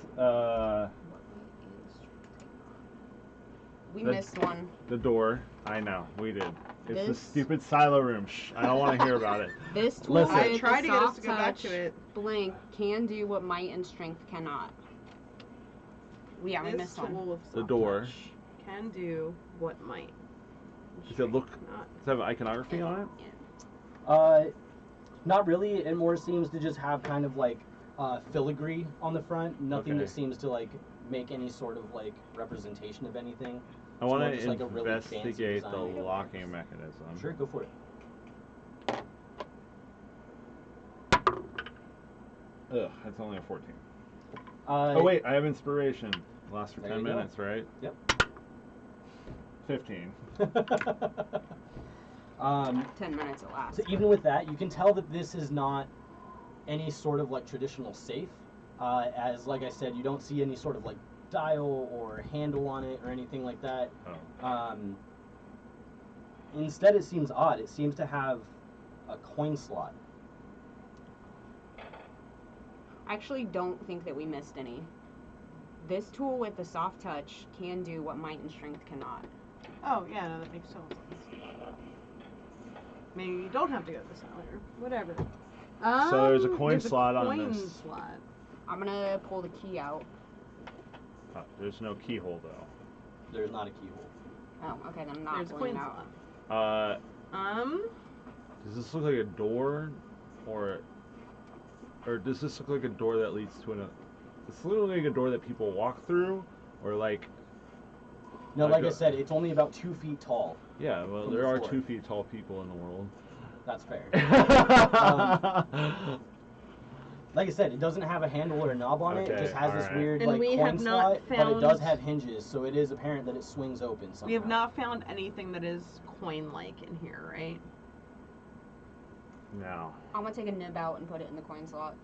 We missed one. The door. I know. We did. It's the This- stupid silo room. Shh. I don't want to hear about it. This tool Listen. with Try the to get us soft to go back touch to it. blank can do what might and strength cannot. We This missed one. tool with The soft door. touch can do what might. Does it look... Cannot. Does it have iconography on it? Not really. It more seems to just have kind of like filigree on the front. Nothing Okay. that seems to like make any sort of like representation of anything. I want more to just like a really fancy investigate the design. locking mechanism. Sure, go for it. Ugh, that's only a 14. Oh wait, I have inspiration. Lasts for There 10 you go. minutes, right? Yep. 15. 10 minutes at last. So even with that, you can tell that this is not any sort of like traditional safe. As like I said, you don't see any sort of like dial or handle on it or anything like that. Oh. Instead, it seems odd. It seems to have a coin slot. I actually don't think that we missed any. This tool with the soft touch can do what might and strength cannot. Oh, yeah, no, that makes total sense. Maybe you don't have to go to the cellar. Whatever. So there's a coin slot on coin this. slot. I'm gonna pull the key out. There's no keyhole though. There's not a keyhole. Oh, okay, then I'm not There's a pulling coin it out. slot. Does this look like a door, or does this look like a door that leads to an? Does this look like a door that people walk through, or like? No, like I said, it's only about 2 feet tall. Yeah, well, there are 2 feet tall people in the world. That's fair. Like I said, it doesn't have a handle or a knob on it. It just has this weird and like coin slot, but it does have hinges, so it is apparent that it swings open somehow. We have not found anything that is coin-like in here, right? No. I'm gonna take a nib out and put it in the coin slot.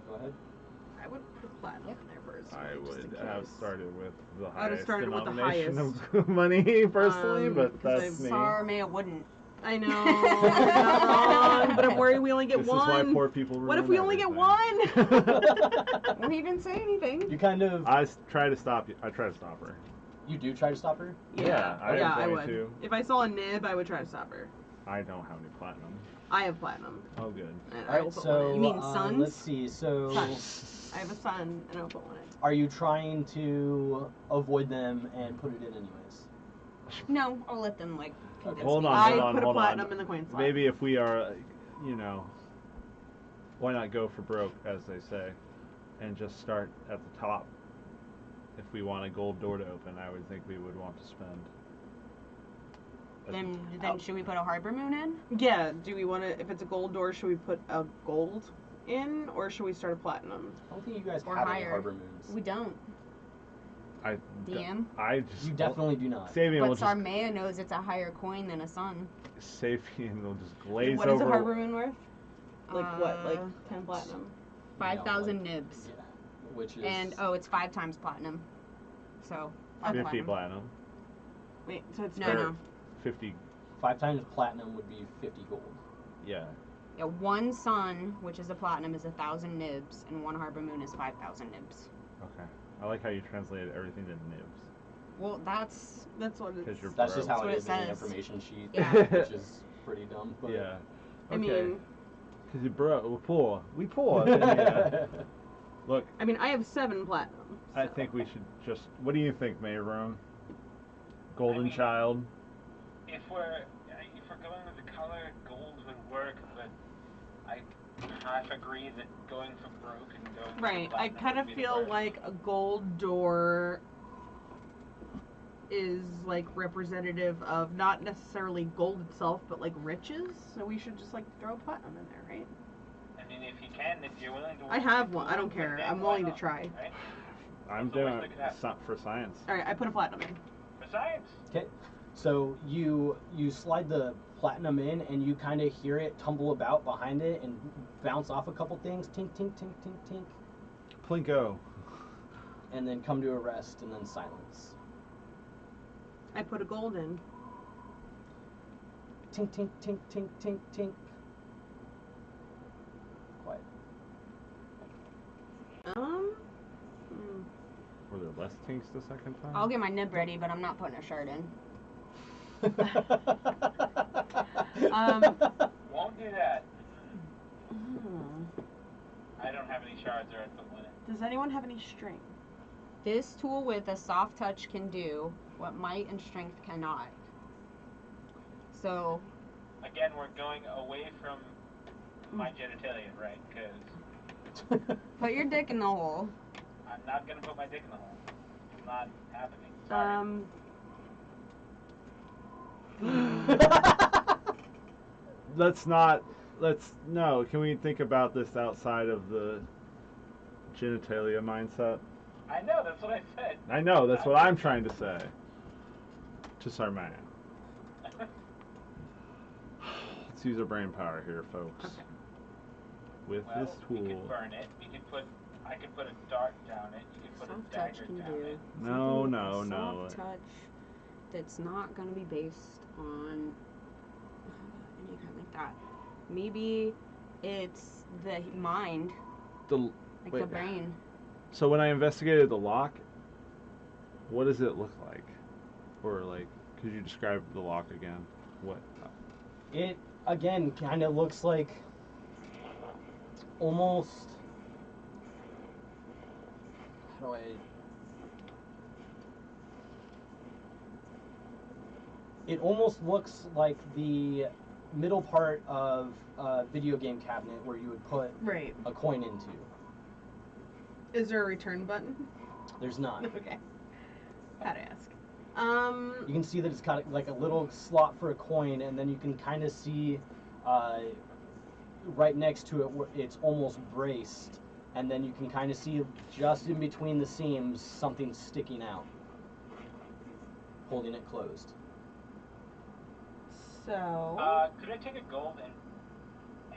Go ahead. I would put platinum in there first. I would have started with the I would have highest started with the denomination highest. of money personally, but that's me. Sorry, I wouldn't. I know, you're not, but I'm worried we only get one. This is why poor people ruin What if we only get one? Well, he didn't say anything. You kind of. I try to stop you. I try to stop her. You do try to stop her? Yeah, I would. If I saw a nib, I would try to stop her. I don't have any platinum. I have platinum. Oh, good. And All right, so you mean sons? let's see. So Sons. I have a son, and I'll put one in. Are you trying to avoid them and put it in anyways? No, I'll let them like. Hold on, I put a platinum in the coin slot. Maybe if we are, why not go for broke, as they say, and just start at the top. If we want a gold door to open, I would think we would want to spend. Then should we put a harbor moon in? Yeah. Do we want to? If it's a gold door, should we put a gold in, or should we start a platinum? I don't think you guys Or have any higher. harbor moons. We don't. DM? You definitely do not. Sabian But will just Sarmea knows it's a higher coin than a sun. Sabian will just glaze What over. is a harbor moon worth? Like what? Like 10 platinum? 5,000 nibs. Yeah, which is. And it's 5 times platinum. So 50 platinum. Wait, so it's No. 50. 5 times platinum would be 50 gold. Yeah. Yeah, 1 sun, which is a platinum, is 1,000 nibs, and 1 harbor moon is 5,000 nibs. Okay. I like how you translated everything to nibs. Well, that's what it is. That's just how what it it is in the says. information sheet, Yeah. which is pretty dumb. But Yeah. I Okay. mean, Because we're poor. We poor. Then, yeah. Look, I mean, I have 7 platinum. I so. think we should just. What do you think, Mayroom? Golden I mean, Child. If we're going with the color, gold would work, but I half agree that going for broke and going Right. for I platinum kind of would be the feel worst. like a gold door is like representative of not necessarily gold itself, but like riches. So we should just like throw platinum in there, right? I mean, if you can, if you're willing to. I have one. I don't care. then I'm why willing to not, try. Right? I'm So what's doing the gap? for science. All right. I put a platinum in. For science. Okay, so you slide the platinum in, and you kind of hear it tumble about behind it and bounce off a couple things, tink, tink, tink, tink, tink, Plinko. and then come to a rest, and then silence. I put a gold in. Tink, tink, tink, tink, tink, tink. Quiet. Were there less tinks the second time? I'll get my nib ready, but I'm not putting a shard in. Won't do that. I don't have any shards, or I'd put one in. Does anyone have any string? This tool with a soft touch can do what might and strength cannot. So, Again, we're going away from my genitalia, right? Because put your dick in the hole. I'm not gonna put my dick in the hole. It's not happening. Sorry. No, can we think about this outside of the genitalia mindset? I know, that's what I said. I know, that's what I'm trying to say. To Sarmaya. Let's use our brain power here, folks. Okay. With Well, this tool. we could burn it. I could put a dart down it. You could put Soft a touch dagger can down do it. No, something no, with no. soft touch that's not going to be based on anything like that. Maybe it's the mind, like Wait. the brain. So when I investigated the lock, what does it look like? Or like, could you describe the lock again? What? It, again, kind of looks like almost... How do I... It almost looks like the middle part of a video game cabinet where you would put a coin into. Is there a return button? There's not. Okay. Had to ask. You can see that it's got like a little slot for a coin, and then you can kind of see right next to it, it's almost braced, and then you can kind of see just in between the seams something sticking out, holding it closed. So... could I take a gold and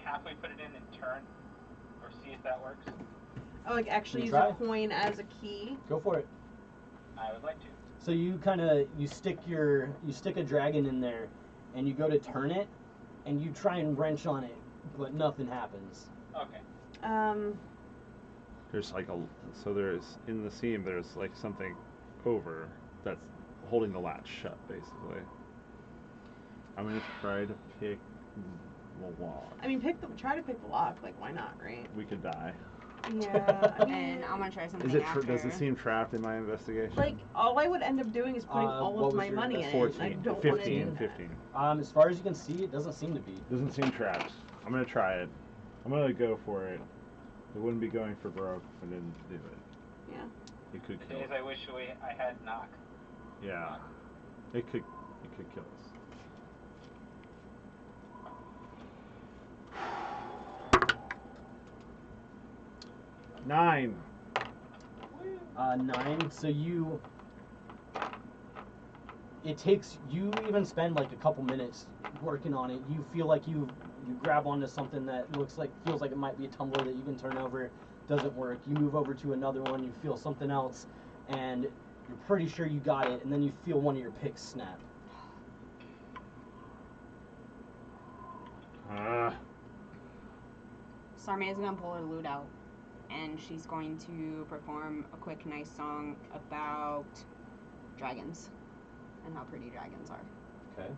halfway put it in and turn, or see if that works? Oh, like actually use a coin as a key? Go for it. I would like to. So you kind of, you stick a dragon in there, and you go to turn it, and you try and wrench on it, but nothing happens. Okay. There's like there's, in the seam, there's like something over that's holding the latch shut, basically. I'm gonna try to pick the lock. I mean, try to pick the lock. Like, why not, right? We could die. Yeah. I mean, and I'm gonna try something. Does it seem trapped in my investigation? Like, all I would end up doing is putting all of my money in 14, it. I don't 15. As far as you can see, it doesn't seem to be. Doesn't seem trapped. I'm gonna try it. I'm gonna go for it. It wouldn't be going for broke if I didn't do it. Yeah. It could kill Days us. I wish I had knock. Yeah. It could kill us. 9. 9. So it takes you even spend like a couple minutes working on it. You feel like you grab onto something that feels like it might be a tumbler that you can turn over. Doesn't work. You move over to another one. You feel something else, and you're pretty sure you got it. And then you feel one of your picks snap. Sarmei's gonna pull her lute out, and she's going to perform a quick, nice song about dragons and how pretty dragons are. Okay.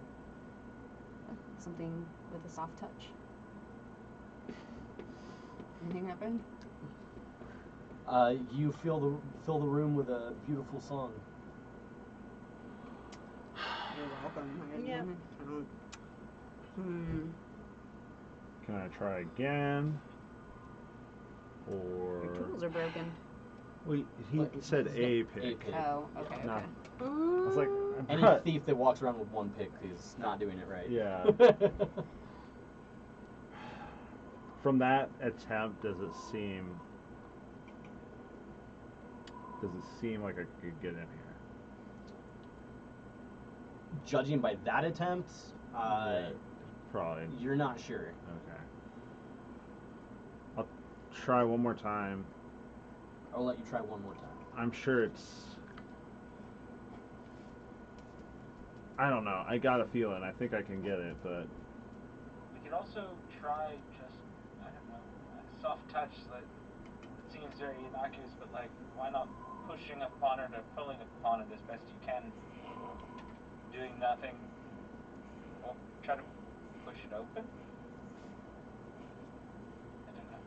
Something with a soft touch. Anything happen? You fill the room with a beautiful song. You're welcome. Yeah. Can I try again? Or Your tools are broken. Wait, he said a pick. Oh, okay. Not, okay. I was like, Any thief that walks around with one pick is not doing it right. Yeah. From that attempt, does it seem like I could get in here? Judging by that attempt, Yeah, probably. you're not sure. Okay. I'll try one more time. I'll let you try one more time. I'm sure it's... I don't know. I got a feeling. I think I can get it, but... We could also try just, I don't know, a soft touch that seems very innocuous, but like, why not pushing upon it or pulling upon it as best you can, doing nothing, or try to push it open? I don't know.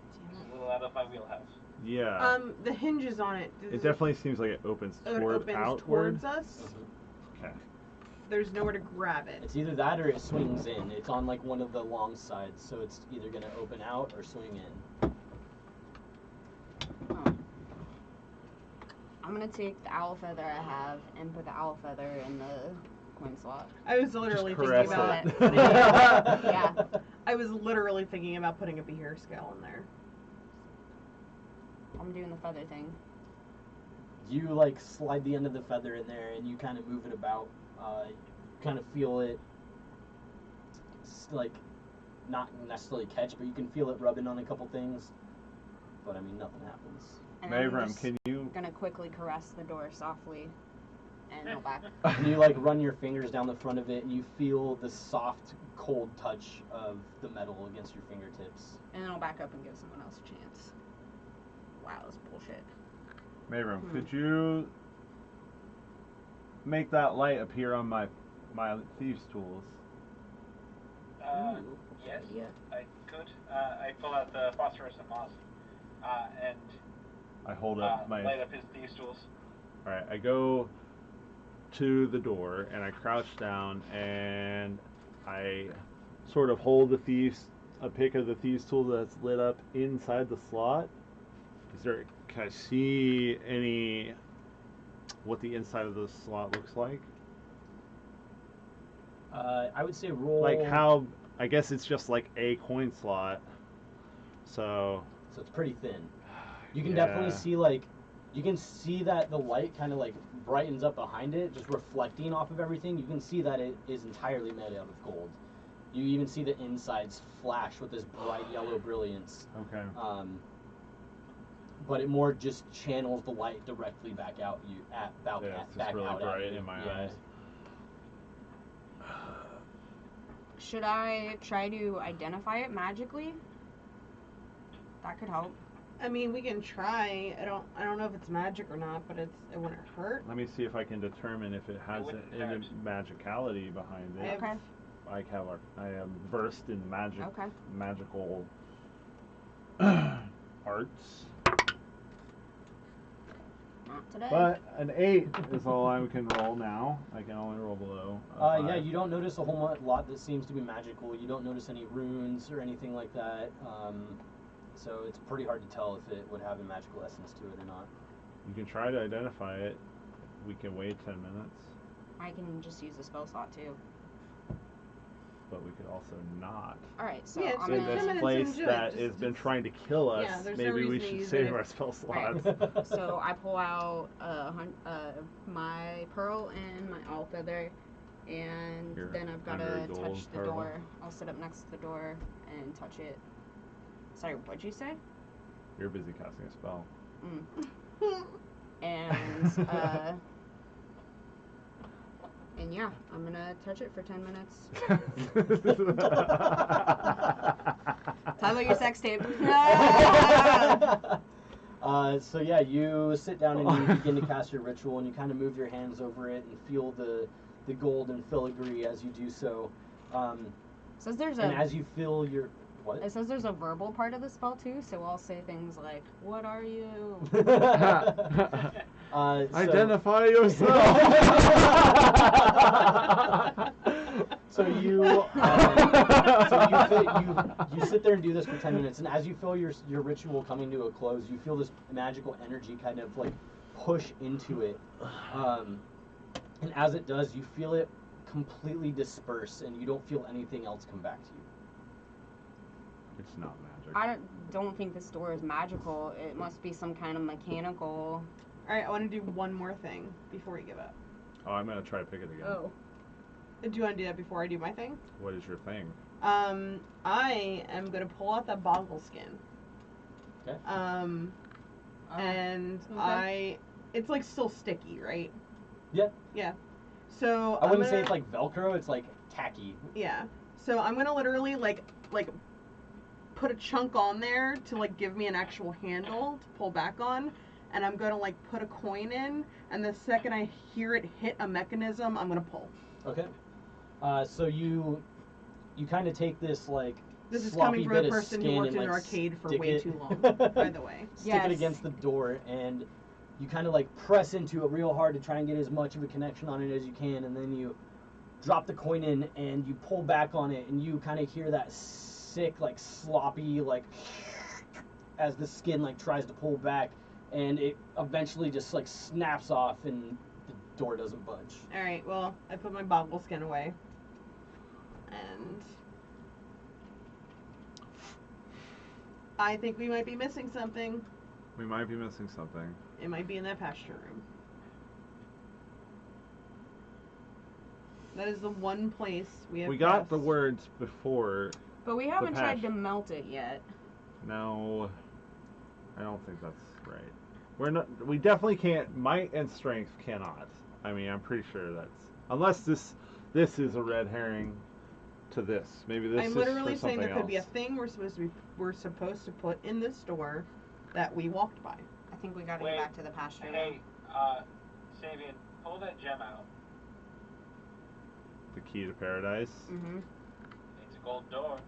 It's a little out of my wheelhouse. Yeah. The hinges on it. It definitely seems like it opens outward. Towards us. Okay. There's nowhere to grab it. It's either that or it swings in. It's on like one of the long sides, so it's either going to open out or swing in. Oh. I'm gonna take the owl feather I have and put the owl feather in the coin slot. I was literally Just thinking caress about it. Yeah. I was literally thinking about putting a beer scale in there. I'm doing the feather thing. You like slide the end of the feather in there and you kind of move it about. You kind of feel it, like, not necessarily catch, but you can feel it rubbing on a couple things. But I mean, nothing happens. And I'm Mayram, just can you... gonna quickly caress the door softly and go back. And you like run your fingers down the front of it and you feel the soft, cold touch of the metal against your fingertips. And then I'll back up and give someone else a chance. Wow, that's bullshit. Mayram, could you make that light appear on my thieves' tools? Yes, I could. I pull out the phosphorus and moss, and I hold up my light up his thieves' tools. All right, I go to the door and I crouch down and I sort of hold a pick of the thieves' tool that's lit up inside the slot. Can I see what the inside of the slot looks like? I would say roll. Like how? I guess it's just like a coin slot. So it's pretty thin. You can definitely see you can see that the light kind of like brightens up behind it, just reflecting off of everything. You can see that it is entirely made out of gold. You even see the insides flash with this bright yellow brilliance. Okay. But it more just channels the light directly back out back really out bright at you. in my eyes. Should I try to identify it magically? That could help. I mean, we can try. I don't know if it's magic or not, but it wouldn't hurt. Let me see if I can determine if it has any magicality behind it. Okay. I am versed in magical arts. Not today. But an 8 is all I can roll now. I can only roll below. Yeah, you don't notice a whole lot that seems to be magical. You don't notice any runes or anything like that. So it's pretty hard to tell if it would have a magical essence to it or not. You can try to identify it. We can wait 10 minutes. I can just use a spell slot too. But we could also not. Alright, so yeah, I'm in this place that has been trying to kill us, maybe we should save our spell slots. Right. So I pull out my pearl and my owl feather, and then I've got to touch the door. I'll sit up next to the door and touch it. Sorry, what'd you say? You're busy casting a spell. And yeah, I'm gonna touch it for 10 minutes. Tyler, your sex tape. So yeah, you sit down and you begin to cast your ritual, and you kind of move your hands over it and feel the gold and filigree as you do so. Says there's and as you feel your what? It says there's a verbal part of the spell too, so I'll say things like, "What are you?" Identify yourself. So you sit there and do this for 10 minutes, and as you feel your ritual coming to a close, you feel this magical energy kind of like push into it, and as it does, you feel it completely disperse, and you don't feel anything else come back to you. It's not magic. I don't think this door is magical. It must be some kind of mechanical. Alright, I want to do one more thing before we give up. Oh, I'm going to try to pick it again. Oh. Do you want to do that before I do my thing? What is your thing? I am going to pull out that Boggles skin. Okay. And it's like still sticky, right? Yeah. Yeah. So I wouldn't say it's like Velcro, it's like tacky. Yeah. So I'm going to literally like put a chunk on there to like give me an actual handle to pull back on, and I'm gonna like put a coin in, and the second I hear it hit a mechanism, I'm gonna pull. Okay. So you kind of take this like this is coming from a person who worked in an arcade for way too long, by the way. Stick it against the door, and you kind of like press into it real hard to try and get as much of a connection on it as you can, and then you drop the coin in and you pull back on it, and you kind of hear that sick, like sloppy, like as the skin like tries to pull back, and it eventually just like snaps off and the door doesn't budge. Alright, well, I put my boggle skin away. And I think we might be missing something. We might be missing something. It might be in that pasture room. That is the one place we have. We got the words before. But we haven't tried to melt it yet. No, I don't think that's right. We're not. We definitely can't. Might and strength cannot. I mean, I'm pretty sure that's unless this is a red herring to this. Maybe this. I'm is literally for saying there something could be a else. thing we're supposed to put in this store that we walked by. I think we gotta go back to the pasture. Hey, Sabian, pull that gem out. The key to paradise. Mm-hmm. It's a gold door.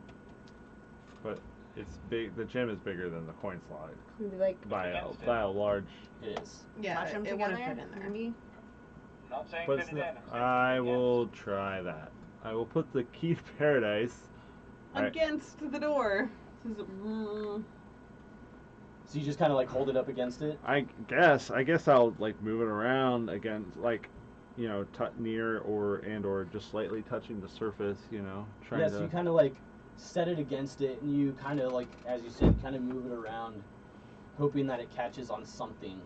But it's big. The gem is bigger than the coin slot Like by a large. It is. Yeah, touch them it together, wouldn't fit in there. maybe. Not saying But fit it in. I'm saying I fit it will try that. I will put the key to paradise against the door. So you just kind of like hold it up against it? I guess I'll like move it around against, like, you know, near or just slightly touching the surface, you know, trying so you kind of like set it against it, and you kind of like, as you said, kind of move it around, hoping that it catches on something.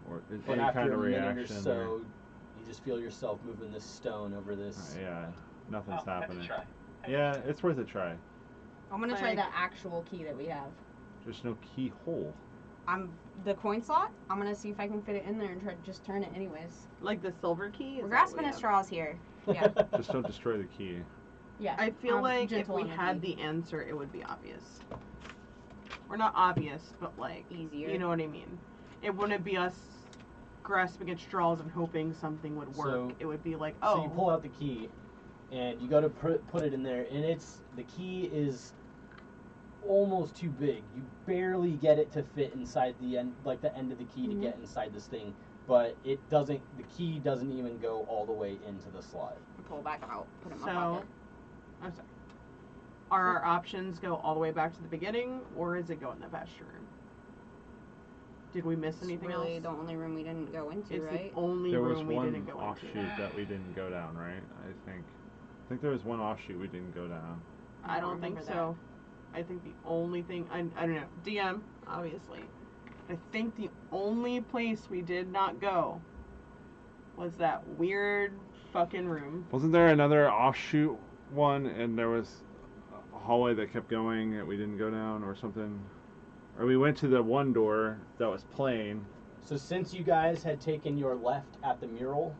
Or but any after kind of a minute reaction. or so, you just feel yourself moving this stone over this. Yeah, nothing's happening. Try. Yeah, it's worth a try. I'm gonna try the actual key that we have. There's no keyhole. The coin slot. I'm gonna see if I can fit it in there and try to just turn it anyways. Like the silver key? We're grasping at straws here. Yeah. Just don't destroy the key. Yeah. I feel like if we had the answer, it would be obvious. Or not obvious, but like easier. You know what I mean? It wouldn't be us grasping at straws and hoping something would work. So, it would be like, oh. So you pull out the key, and you go to put it in there, and the key is almost too big. You barely get it to fit inside the end, like the end of the key to get inside this thing. But it doesn't. The key doesn't even go all the way into the slot. Pull back out. Put it in my pocket. I'm sorry. Are our options go all the way back to the beginning, or is it go in the pasture room? Did we miss anything else? It's really the only room we didn't go into, it's right? The only room we didn't go into. There was one offshoot that we didn't go down, right? I think there was one offshoot we didn't go down. I don't think so. I think the only thing I don't know. DM, obviously. I think the only place we did not go was that weird fucking room. Wasn't there another offshoot one, and there was a hallway that kept going that we didn't go down or something? Or we went to the one door that was plain. So since you guys had taken your left at the mural,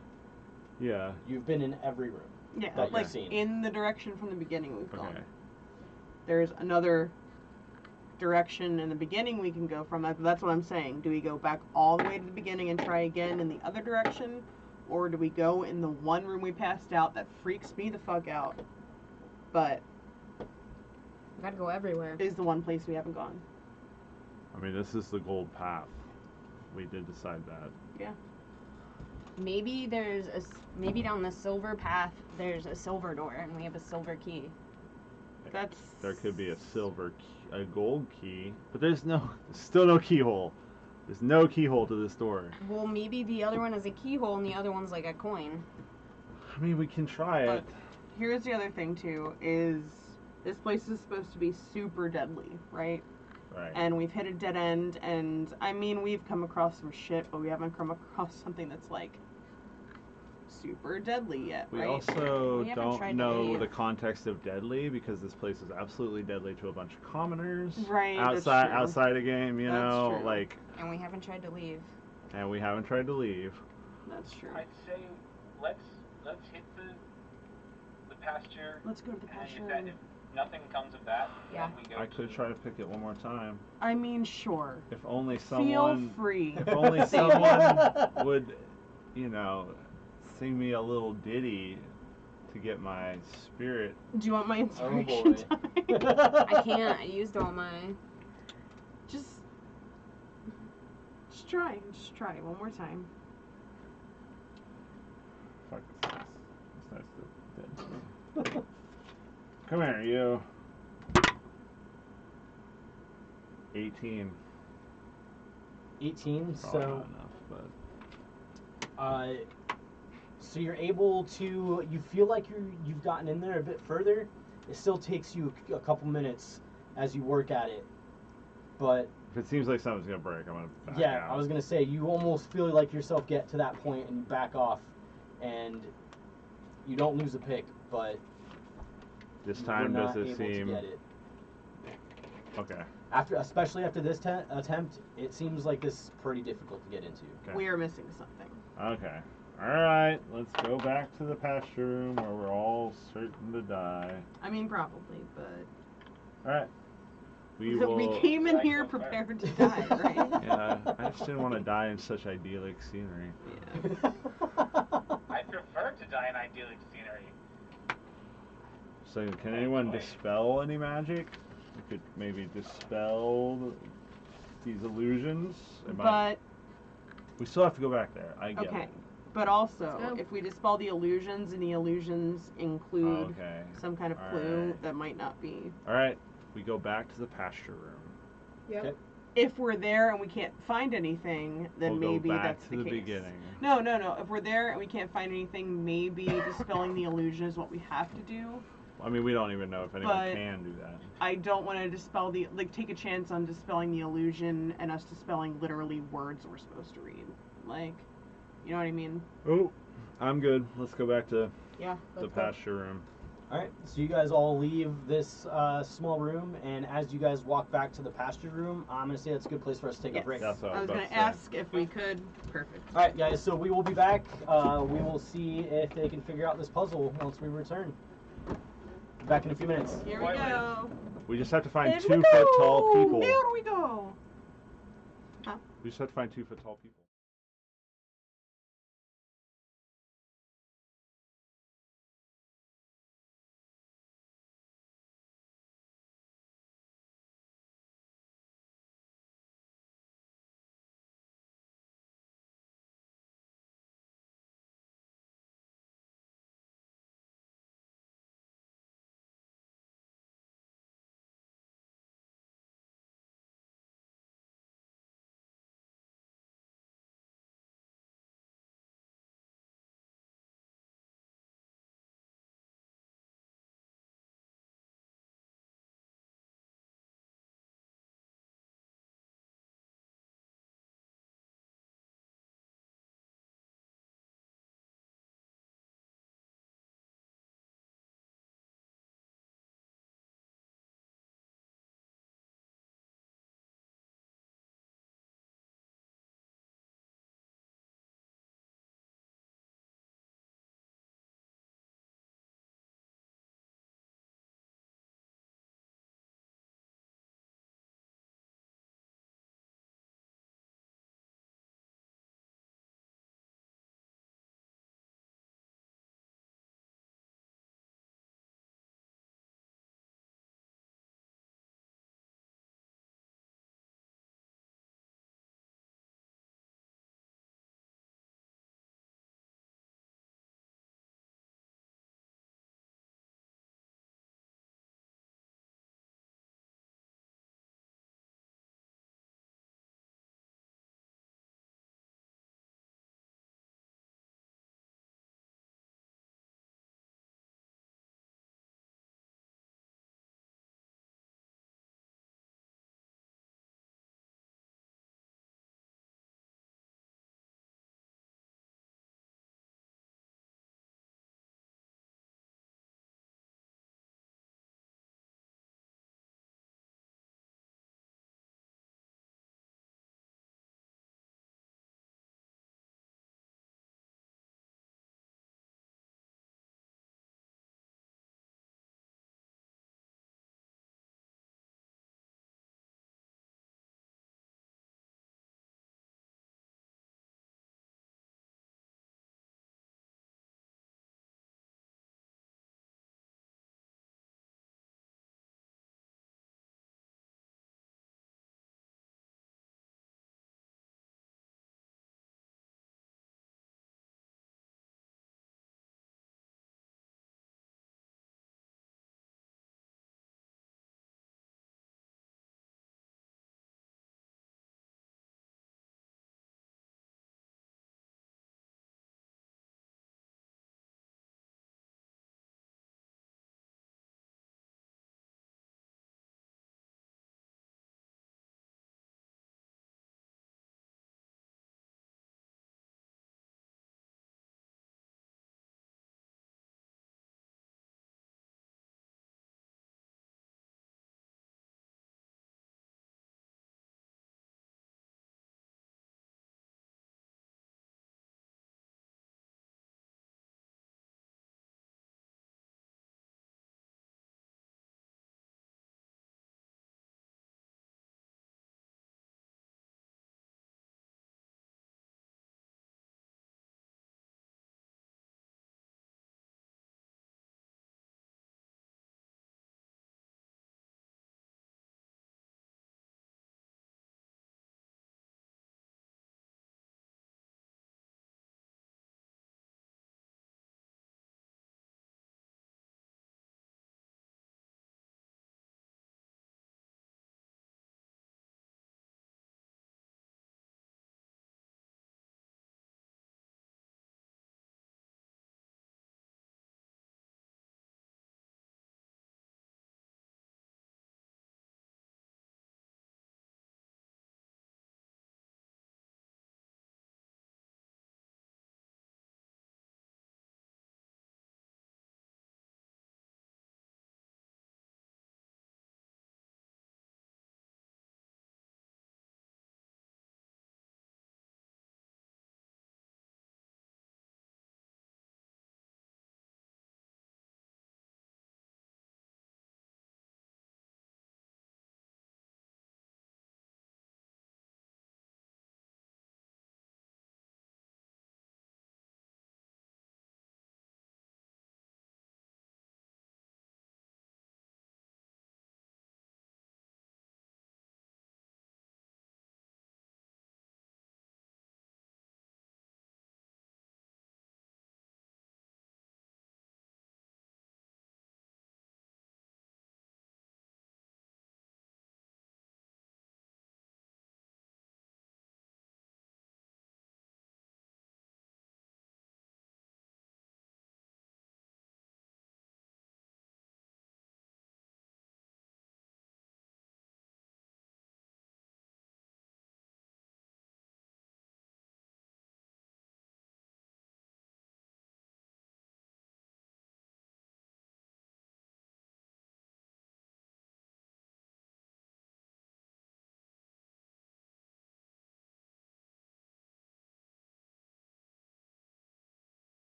yeah, you've been in every room. Yeah, that like you've seen. In the direction from the beginning we've gone. Okay. There's another direction in the beginning we can go from. That's what I'm saying. Do we go back all the way to the beginning and try again in the other direction? Or do we go in the one room we passed out that freaks me the fuck out, but we gotta go everywhere, is the one place we haven't gone? I mean, this is the gold path. We did decide that. Yeah. Maybe maybe down the silver path there's a silver door and we have a silver key. There could be a gold key, but there's still no keyhole. There's no keyhole to this door. Well, maybe the other one is a keyhole and the other one's like a coin. I mean, we can try it. Here's the other thing too: is this place is supposed to be super deadly, right? Right. And we've hit a dead end, and I mean, we've come across some shit, but we haven't come across something that's like super deadly yet, we right? Also don't know the context of deadly, because this place is absolutely deadly to a bunch of commoners. Right. Outside a game, you know, true. like. And we haven't tried to leave. That's true. I'd say let's hit the pasture. Let's go to the pasture. If nothing comes of that, then we go. I could try to pick it one more time. I mean, sure. If only someone. Feel free. If only someone would, you know, sing me a little ditty to get my spirit. Do you want my inspiration? Oh boy. I can't. I used all my. Just try. Just try one more time. Fuck, it's nice to. Come here, you. 18. 18. Probably So. Not enough, but. So you're able to. You feel like you've gotten in there a bit further. It still takes you a couple minutes as you work at it, but. If it seems like something's gonna break, I'm gonna back out. Yeah, I was gonna say you almost feel like yourself get to that point and you back off, and you don't lose a pick, but. This time does it seem. To get it. Okay. Especially after this attempt, it seems like this is pretty difficult to get into. Okay. We are missing something. Okay. Alright, let's go back to the pasture room where we're all certain to die. I mean, probably, but. Alright. We came in here prepared to die, right? Yeah, I just didn't want to die in such idyllic scenery. Yeah. prefer to die in idyllic scenery. So, can anyone dispel any magic? We could maybe dispel these illusions. We still have to go back there. I get it. But also, if we dispel the illusions and the illusions include some kind of clue, that might not be. Alright, we go back to the pasture room. Yep. Okay. If we're there and we can't find anything, then we'll maybe go back that's to the the case. beginning. No. If we're there and we can't find anything, maybe dispelling the illusion is what we have to do. I mean, we don't even know if anyone can do that. I don't want to dispel take a chance on dispelling the illusion and us dispelling literally words we're supposed to read. Like, you know what I mean? Oh, I'm good. Let's go back to the go. pasture room. Alright, so you guys all leave this small room, and as you guys walk back to the pasture room, I'm going to say that's a good place for us to take a break. That's what I was going to ask if we could. Perfect. Alright, guys, so we will be back. We will see if they can figure out this puzzle once we return. Back in a few minutes. Here we go. We just have to find 2-foot-tall people. There we go. Huh? We just have to find 2-foot-tall people.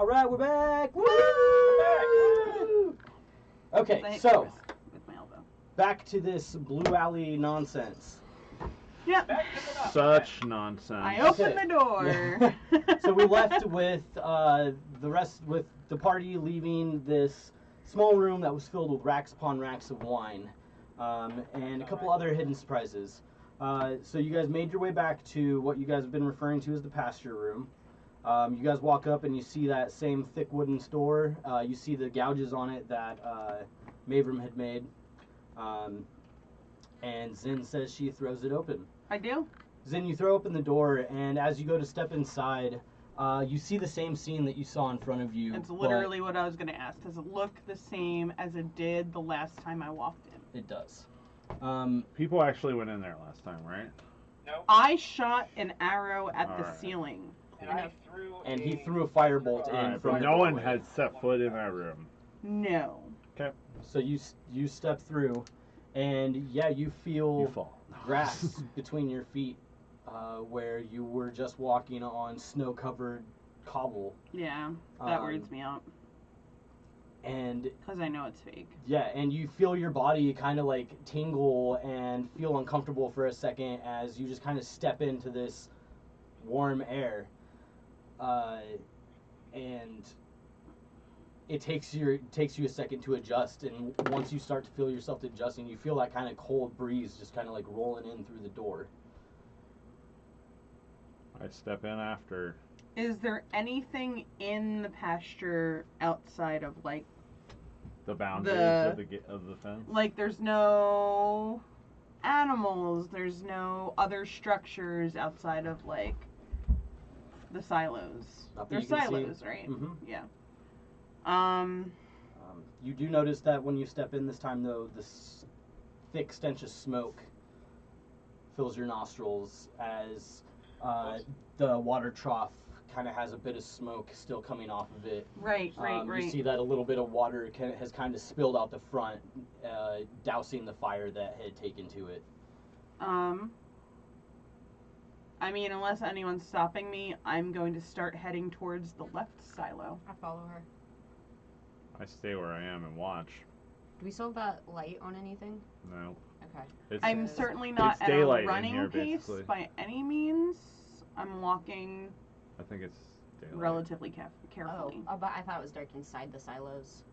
All right, we're back. Woo! Okay, so back to this Blue Alley nonsense. Yep. Such nonsense. I opened the door. So we left with with the party leaving this small room that was filled with racks upon racks of wine, and a couple other hidden surprises. So you guys made your way back to what you guys have been referring to as the pasture room. You guys walk up and you see that same thick wooden store. You see the gouges on it that Mavram had made. And Zin says she throws it open. I do. Zin, you throw open the door, and as you go to step inside, you see the same scene that you saw in front of you. It's literally what I was going to ask. Does it look the same as it did the last time I walked in? It does. People actually went in there last time, right? Nope. I shot an arrow at the ceiling. And he threw a firebolt in from but no one had set foot in that room. No. Okay. So you step through, and yeah, you feel grass between your feet, where you were just walking on snow-covered cobble. Yeah, that weirds me out. And because I know it's fake. Yeah, and you feel your body kind of like tingle and feel uncomfortable for a second as you just kind of step into this warm air. And it takes you a second to adjust, and once you start to feel yourself adjusting, you feel that kind of cold breeze just kind of like rolling in through the door. I step in after. Is there anything in the pasture outside of like the boundaries of the fence? Like there's no animals, there's no other structures outside of like the silos. They're silos, right? Mm-hmm. Yeah. You do notice that when you step in this time, though, this thick stench of smoke fills your nostrils as the water trough kind of has a bit of smoke still coming off of it. Right. You see that a little bit of water has kind of spilled out the front, dousing the fire that had taken to it. I mean, unless anyone's stopping me, I'm going to start heading towards the left silo. I follow her. I stay where I am and watch. Do we still have that light on anything? No. Okay. I'm certainly not at a running pace by any means. I'm walking. I think it's daylight. Relatively carefully. Oh, but I thought it was dark inside the silos.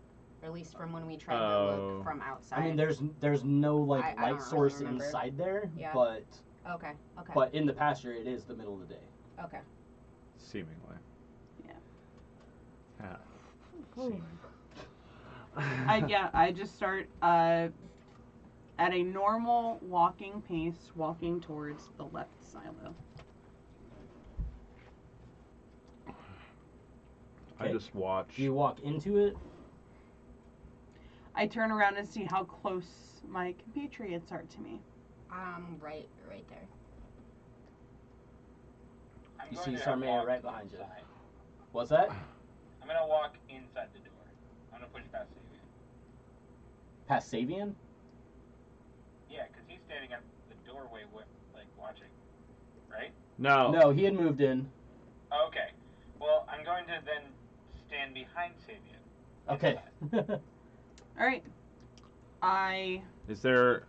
Or at least from when we tried to look from outside. I mean, there's no like light source inside there, yeah. But okay. But in the pasture, it is the middle of the day. Okay. Seemingly. Yeah. Seemingly. I just start at a normal walking pace, walking towards the left silo. I just watch. Do you walk into it? I turn around and see how close my compatriots are to me. Right there. You see Sarmea right behind you. What's that? I'm gonna walk inside the door. I'm gonna push past Savian. Past Savian? Yeah, because he's standing at the doorway, like, watching. Right? No, he had moved in. Okay. Well, I'm going to then stand behind Savian. Okay. Alright. Is there,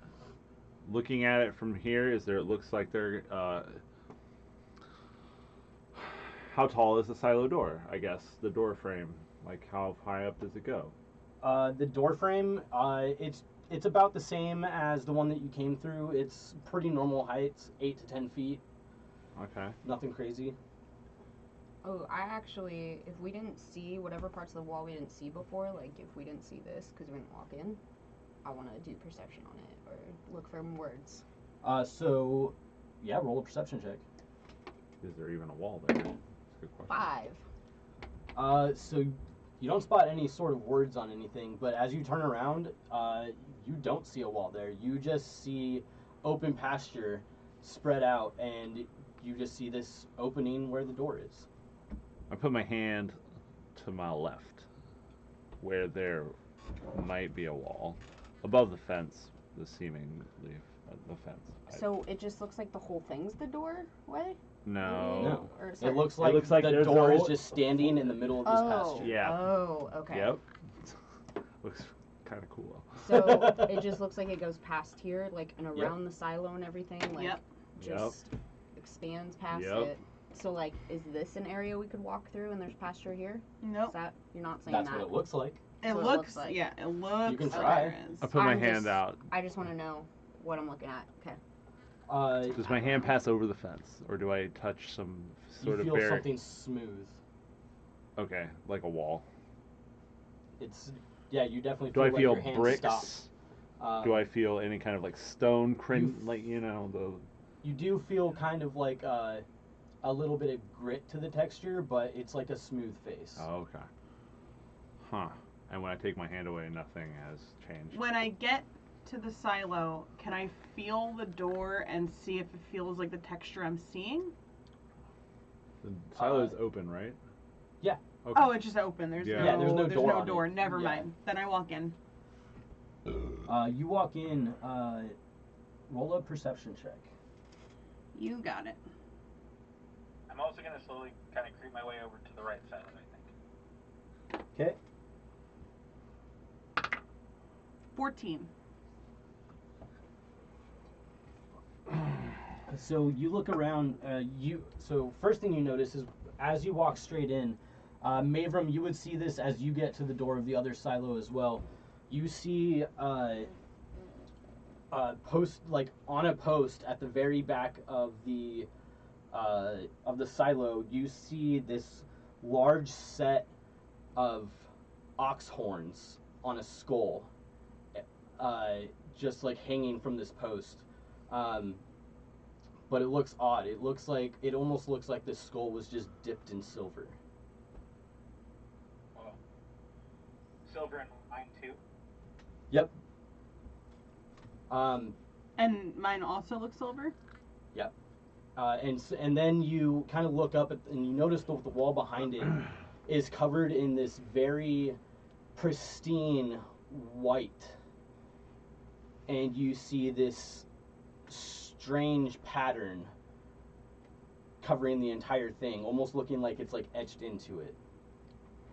looking at it from here, it looks like they're, how tall is the silo door, I guess? The door frame. Like, how high up does it go? The door frame, it's about the same as the one that you came through. It's pretty normal heights, 8 to 10 feet. Okay. Nothing crazy. Oh, I actually, if we didn't see whatever parts of the wall we didn't see before, like if we didn't see this because we didn't walk in, I want to do perception on it or look for words. So, yeah, roll a perception check. Is there even a wall there? That's a good question. 5. So you don't spot any sort of words on anything, but as you turn around, you don't see a wall there. You just see open pasture spread out, and you just see this opening where the door is. I put my hand to my left, where there might be a wall, above the fence, the fence. So it just looks like the whole thing's the doorway? No. It looks like the door is just standing in the middle of this pasture. Yeah. Oh, okay. Yep. Looks kind of cool. So it just looks like it goes past here, like, and around the silo and everything, like, just expands past it. So, like, is this an area we could walk through and there's pasture here? Nope. Is that, you're not saying That's what it looks like. It looks like. Yeah, it looks. You can try. I put my hand out. I just want to know what I'm looking at. Okay. Does my hand pass over the fence, or do I touch some sort of You feel something smooth. Okay, like a wall. It's you definitely. Do I feel your hand bricks? Stops. Do I feel any kind of like stone, like the? You do feel kind of like a little bit of grit to the texture, but it's like a smooth face. Oh, okay. Huh. And when I take my hand away, nothing has changed. When I get to the silo, can I feel the door and see if it feels like the texture I'm seeing? The silo is open, right? Yeah. Okay. Oh, it's just open. There's there's no door. Never mind. Then I walk in. You walk in. Roll a perception check. You got it. I'm also going to slowly kind of creep my way over to the right side of it, I think. Okay. 14. So you look around. So first thing you notice is as you walk straight in, Mavram, you would see this as you get to the door of the other silo as well. You see post, like on a post at the very back of the silo, you see this large set of ox horns on a skull, just like hanging from this post. But it looks odd. It almost looks like this skull was just dipped in silver. Whoa. Silver and mine too? Yep. And mine also looks silver? Yep. And then you kind of look up and you notice the wall behind it is covered in this very pristine white. And you see this strange pattern covering the entire thing, almost looking like it's like etched into it.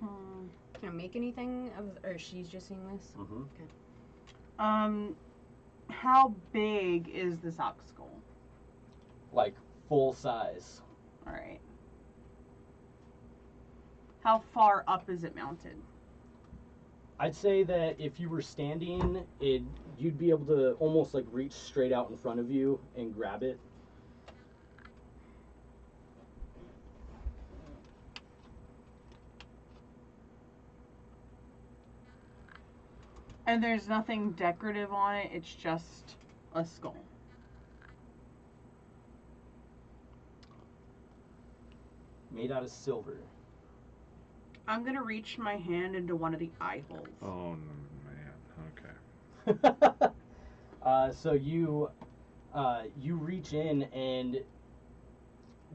Can I make anything of, or she's just seeing this? Mm-hmm. Okay. How big is this ox skull? Like full size. All right. How far up is it mounted? I'd say that if you were standing, you'd be able to almost like reach straight out in front of you and grab it. And there's nothing decorative on it, it's just a skull. Made out of silver. I'm gonna reach my hand into one of the eye holes. Oh man, okay. So you reach in and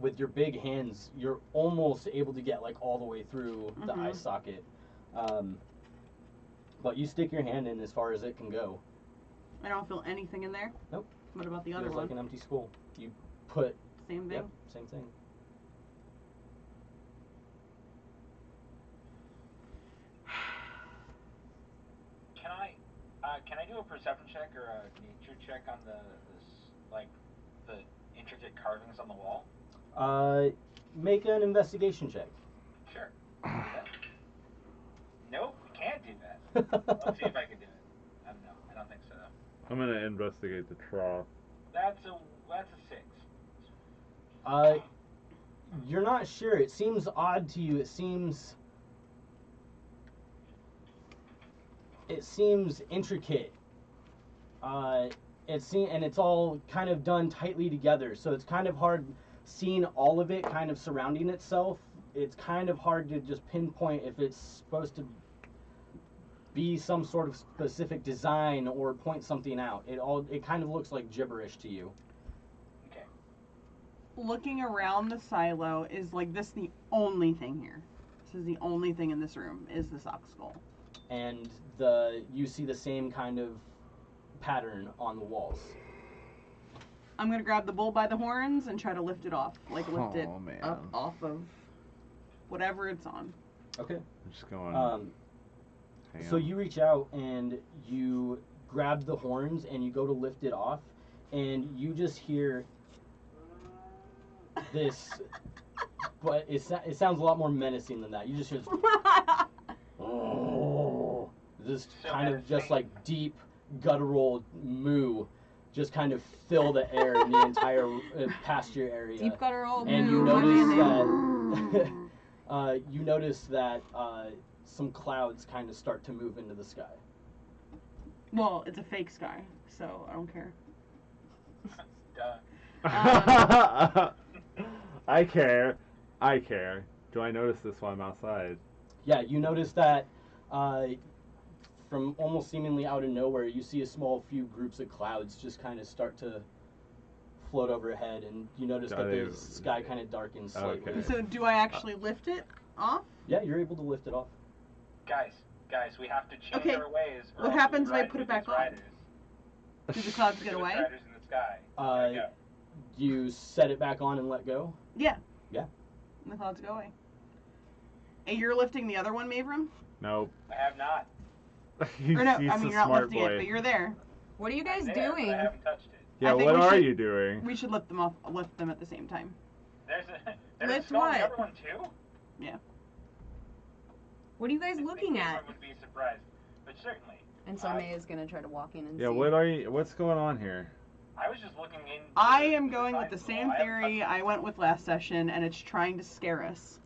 with your big hands, you're almost able to get like all the way through the eye socket. But you stick your hand in as far as it can go. I don't feel anything in there? Nope. What about the other Feels one? like an empty skull. You put... Same thing? Yep, same thing. Can I do a perception check or a nature check on the intricate carvings on the wall? Make an investigation check. Sure. Nope, we can't do that. Let's see if I can do it. I don't think so. I'm gonna investigate the trough. That's a 6. You're not sure. It seems odd to you. It seems intricate. And it's all kind of done tightly together, so it's kind of hard seeing all of it kind of surrounding itself. It's kind of hard to just pinpoint if it's supposed to be some sort of specific design or point something out. It kind of looks like gibberish to you. Okay. Looking around the silo, is like this the only thing here? This is the only thing in this room, is this ox skull. And you see the same kind of pattern on the walls. I'm gonna grab the bull by the horns and try to lift it off. Like, lift it up off of whatever it's on. Okay. I'm just going... so you reach out and you grab the horns and you go to lift it off, and you just hear this, but it sounds a lot more menacing than that. You just hear this kind of just like deep guttural moo just kind of fill the air in the entire pasture area. Deep guttural moo. And you notice that some clouds kind of start to move into the sky. Well, it's a fake sky, so I don't care. I care. Do I notice this while I'm outside? Yeah, you notice that from almost seemingly out of nowhere, you see a small few groups of clouds just kind of start to float overhead, and you notice that the sky kind of darkens slightly. Okay. So do I actually lift it off? Yeah, you're able to lift it off. Guys, we have to change our ways. What happens if I put it back on? Do the clouds get away? Riders in the sky. You set it back on and let go? Yeah. Yeah. And the clouds go away. And you're lifting the other one, Mavram? Nope. I have not. Or no, I mean, you're not lifting it, but you're there. What are you guys But doing? I haven't touched it. Yeah, what are you doing? We should lift them at the same time. There's Lift a skull on what? the other one too? Yeah. What are you guys looking I at? would be surprised, but certainly. And so May is gonna try to walk in and Yeah, see. what's going on here? I was just looking in. I am going with the same theory I went with last session, and it's trying to scare us.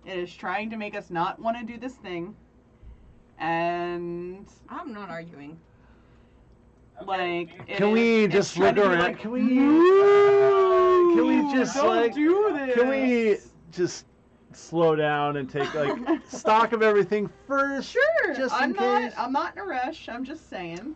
It is trying to make us not want to do this thing. And I'm not arguing. like, Can we just look around? Like, Can we just don't do this? Can we just slow down and take like stock of everything first? Sure. Just I'm in case. not in a rush. I'm just saying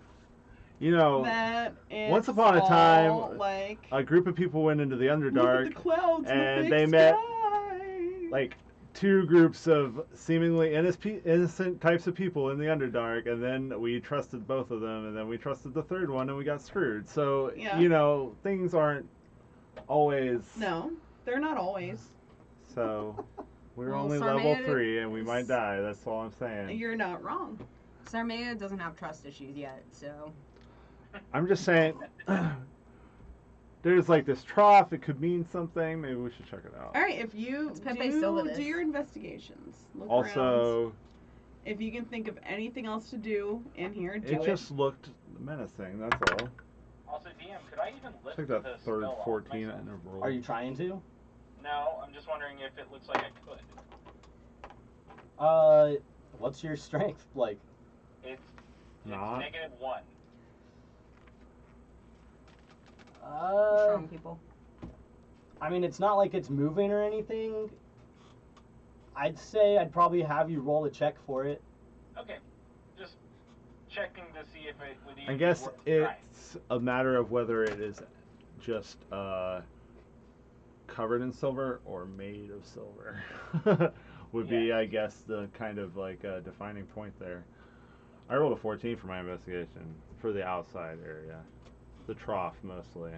You know, that it's once upon a time, all, like, a group of people went into the look Underdark, at the clouds and in the they big met sky. like two groups of seemingly innocent types of people in the Underdark, and then we trusted both of them, and then we trusted the third one, and we got screwed. So, Yeah. you know, things aren't always... No, they're not always. So, we're Well, only Sarmea level 3, and we might die. That's all I'm saying. You're not wrong. Sarmea doesn't have trust issues yet, so. I'm just saying... There's like this trough. It could mean something. Maybe we should check it out. All right, if you do your investigations, look Also, around. If you can think of anything else to do in here, do it. it just looked menacing. That's all. Also, DM, could I even lift Check the that third spell off 14 in myself? a roll. Are you trying to? No, I'm just wondering if it looks like I could. What's your strength like? It's Not. -1. Strong people. I mean, it's not like it's moving or anything. I'd say I'd probably have you roll a check for it. Okay, just checking to see if it would even I guess be worth trying. it's a matter of whether it is just covered in silver or made of silver. Would be, I guess, the kind of like defining point there. I rolled a 14 for my investigation for the outside area. The trough, mostly.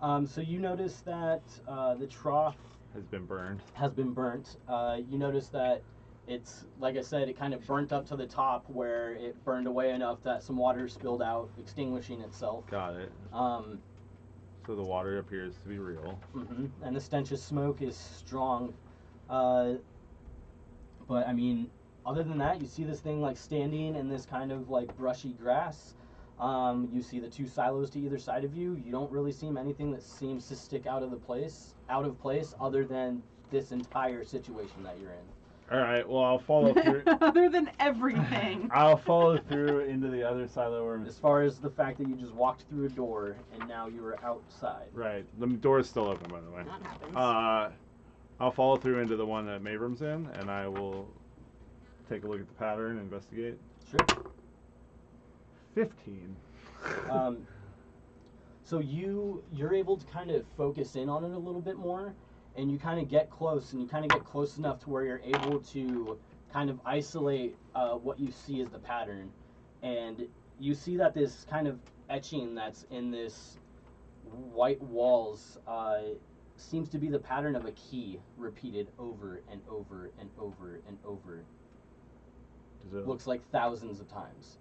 So you notice that the trough has been burned. You notice that it's, like I said, it kind of burnt up to the top where it burned away enough that some water spilled out, extinguishing itself. Got it. So the water appears to be real. And the stench of smoke is strong. But, I mean, other than that, you see this thing, like, standing in this kind of, like, brushy grass. You see the two silos to either side of you. You don't really see anything that seems to stick out of place other than this entire situation that you're in. All right, well, I'll follow through. Other than everything. I'll follow through into the other silo room. As far as the fact that you just walked through a door and now you are outside. Right, the door is still open, by the way. That happens. I'll follow through into the one that Mavram's in, and I will take a look at the pattern, investigate. Sure. 15. So you're able to kind of focus in on it a little bit more, and you kind of get close, and you kind of get close enough to where you're able to kind of isolate what you see as the pattern. And you see that this kind of etching that's in this white walls seems to be the pattern of a key repeated over and over and over and over. Looks like thousands of times.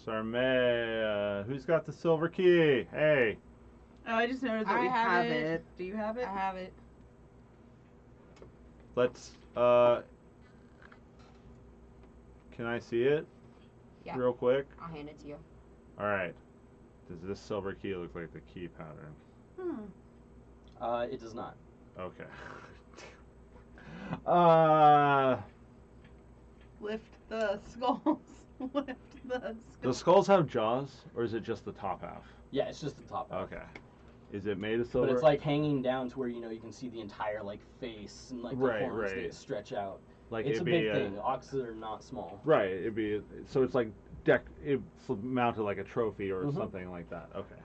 Sarmé, who's got the silver key? Hey. Oh, I just noticed that we have it. Do you have it? I have it. Let's, can I see it? Yeah. Real quick? I'll hand it to you. Alright. Does this silver key look like the key pattern? It does not. Okay. Lift the skulls. Lift the skulls. Do skulls have jaws, or is it just the top half? Yeah, it's just the top half. Okay. Is it made of silver? But it's like hanging down to where you can see the entire like face and like the horns that stretch out. Like it's a big thing. Oxes are not small. Right. It'd be so it's like it's mounted like a trophy or something like that. Okay.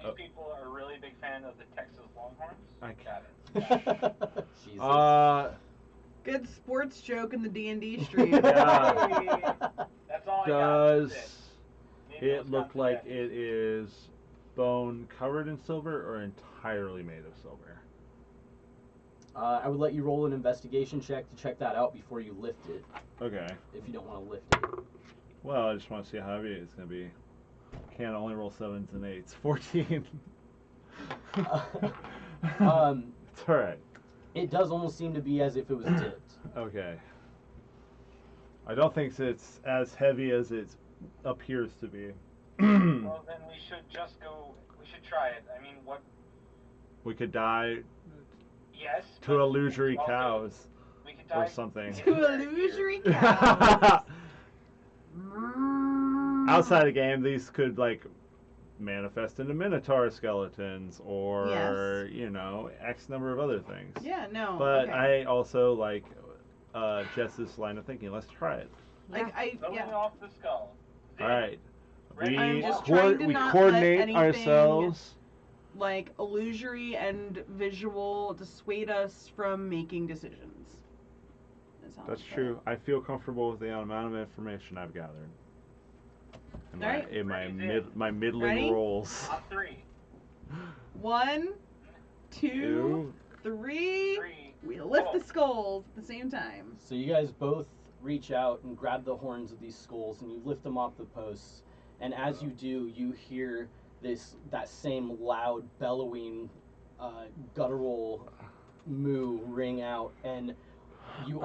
These people are a really big fan of the Texas Longhorns. I got it. Jesus. Good sports joke in the D&D stream. Yeah. That's all I got. Does it look like it is bone covered in silver or entirely made of silver? I would let you roll an investigation check to check that out before you lift it. Okay. If you don't want to lift it. Well, I just want to see how heavy it's going to be. Can't only roll 7s and 8s. 14. It's alright. It does almost seem to be as if it was dipped. Okay. I don't think it's as heavy as it appears to be. Well, then we should just go. We should try it. I mean, what? We could die. Yes. To illusory cows. We could die or something. To illusory cows. Outside the game, these could like manifest into minotaur skeletons or X number of other things. Yeah, no. But I also like Jess's line of thinking. Let's try it. Off the skull. All right. We not coordinate let ourselves. Like illusory and visual dissuade us from making decisions. That's true. I feel comfortable with the amount of information I've gathered. In my middling rolls. On 3. 1, 2, 3. We lift the skulls at the same time. So you guys both reach out and grab the horns of these skulls and you lift them off the posts. And as you do, you hear that same loud bellowing, guttural moo ring out, and you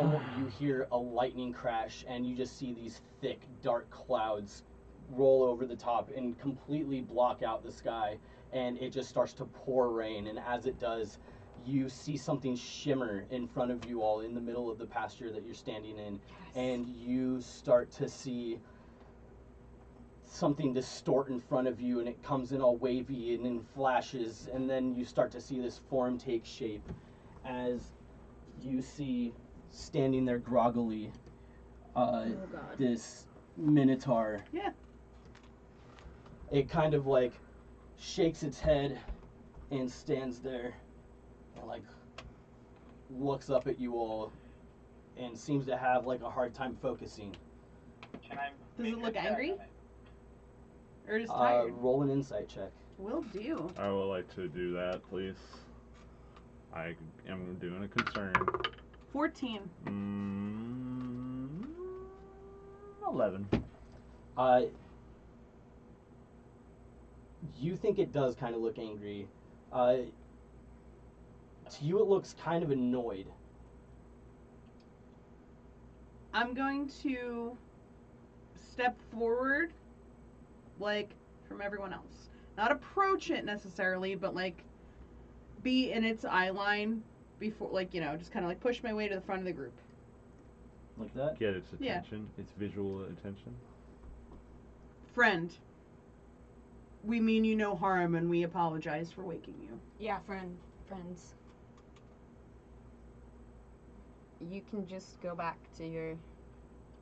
hear a lightning crash, and you just see these thick, dark clouds roll over the top and completely block out the sky, and it just starts to pour rain. And as it does, you see something shimmer in front of you all in the middle of the pasture that you're standing in, and you start to see something distort in front of you, and it comes in all wavy and in flashes, and then you start to see this form take shape as you see standing there groggily this minotaur. Yeah. It kind of like shakes its head and stands there and like looks up at you all and seems to have like a hard time focusing. Does it look angry? Or just tired? Roll an insight check. Will do. I would like to do that, please. I am doing a concern. 14. 11. You think it does kind of look angry. To you, it looks kind of annoyed. I'm going to step forward, like, from everyone else. Not approach it necessarily, but, like, be in its eye line before, like, just kind of, like, push my way to the front of the group. Like that? Get its attention, its visual attention. Friend, we mean you no harm, and we apologize for waking you. Yeah, friends. You can just go back to your...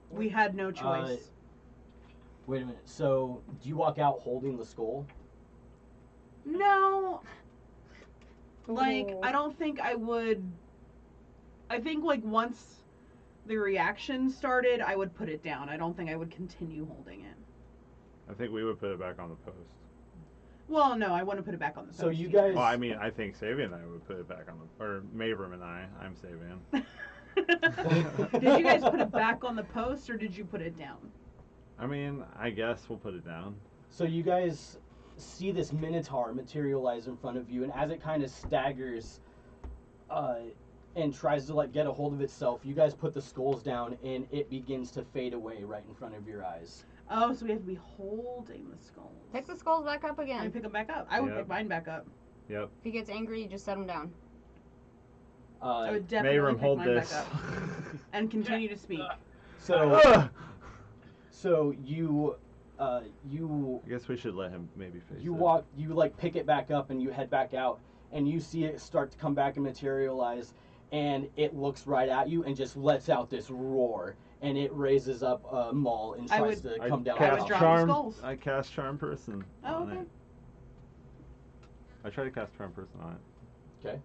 We had no choice. Wait a minute. So, do you walk out holding the skull? No. Like, I don't think I would... I think, like, once the reaction started, I would put it down. I don't think I would continue holding it. I think we would put it back on the post. Well, no, I want to put it back on the post. So you guys... Well, I mean, I think Savian and I would put it back on the... Or Mavram and I'm Savian. Did you guys put it back on the post, or did you put it down? I mean, I guess we'll put it down. So you guys see this Minotaur materialize in front of you, and as it kind of staggers and tries to like get a hold of itself, you guys put the skulls down, and it begins to fade away right in front of your eyes. Oh, so we have to be holding the skulls. Pick the skulls back up again. I pick them back up. I would pick mine back up. Yep. If he gets angry, you just set him down. I would definitely Mavram, pick hold mine this. back up. And continue to speak. So you I guess we should let him maybe face you it. walk, you like pick it back up and you head back out, and you see it start to come back and materialize, and it looks right at you and just lets out this roar, and it raises up a maul and tries to come down. I would drop the skulls. I cast Charm Person on okay. it. I try to cast Charm Person on it. Okay.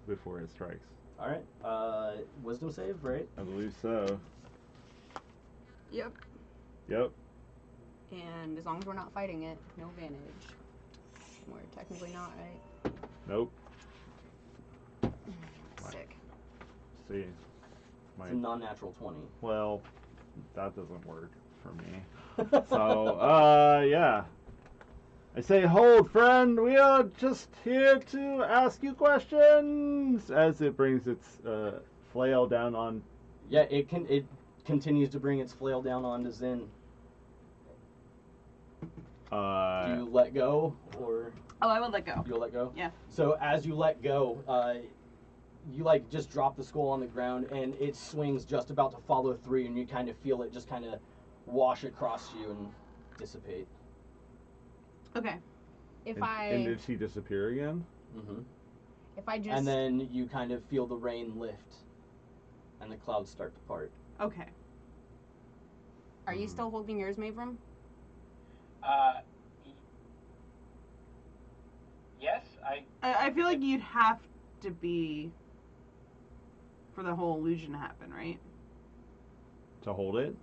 Before it strikes. All right. Wisdom save, right? I believe so. Yep. Yep. And as long as we're not fighting it, no advantage. We're technically not, right? Nope. Sick. See. It's a non-natural 20. Well, that doesn't work for me. So, yeah. I say, hold, friend. We are just here to ask you questions. As it brings its flail down on. Yeah, it continues to bring its flail down onto Zin. Do you let go, or? Oh, I would let go. You'll let go? Yeah. So as you let go, you like just drop the skull on the ground, and it swings just about to follow through, and you kind of feel it just kind of wash across you and dissipate. Okay. And did she disappear again? Mm-hmm. If I just... And then you kind of feel the rain lift, and the clouds start to part. Okay. Are you still holding yours, Mavram? Yes, I feel like you'd have to be for the whole illusion to happen, right? To hold it?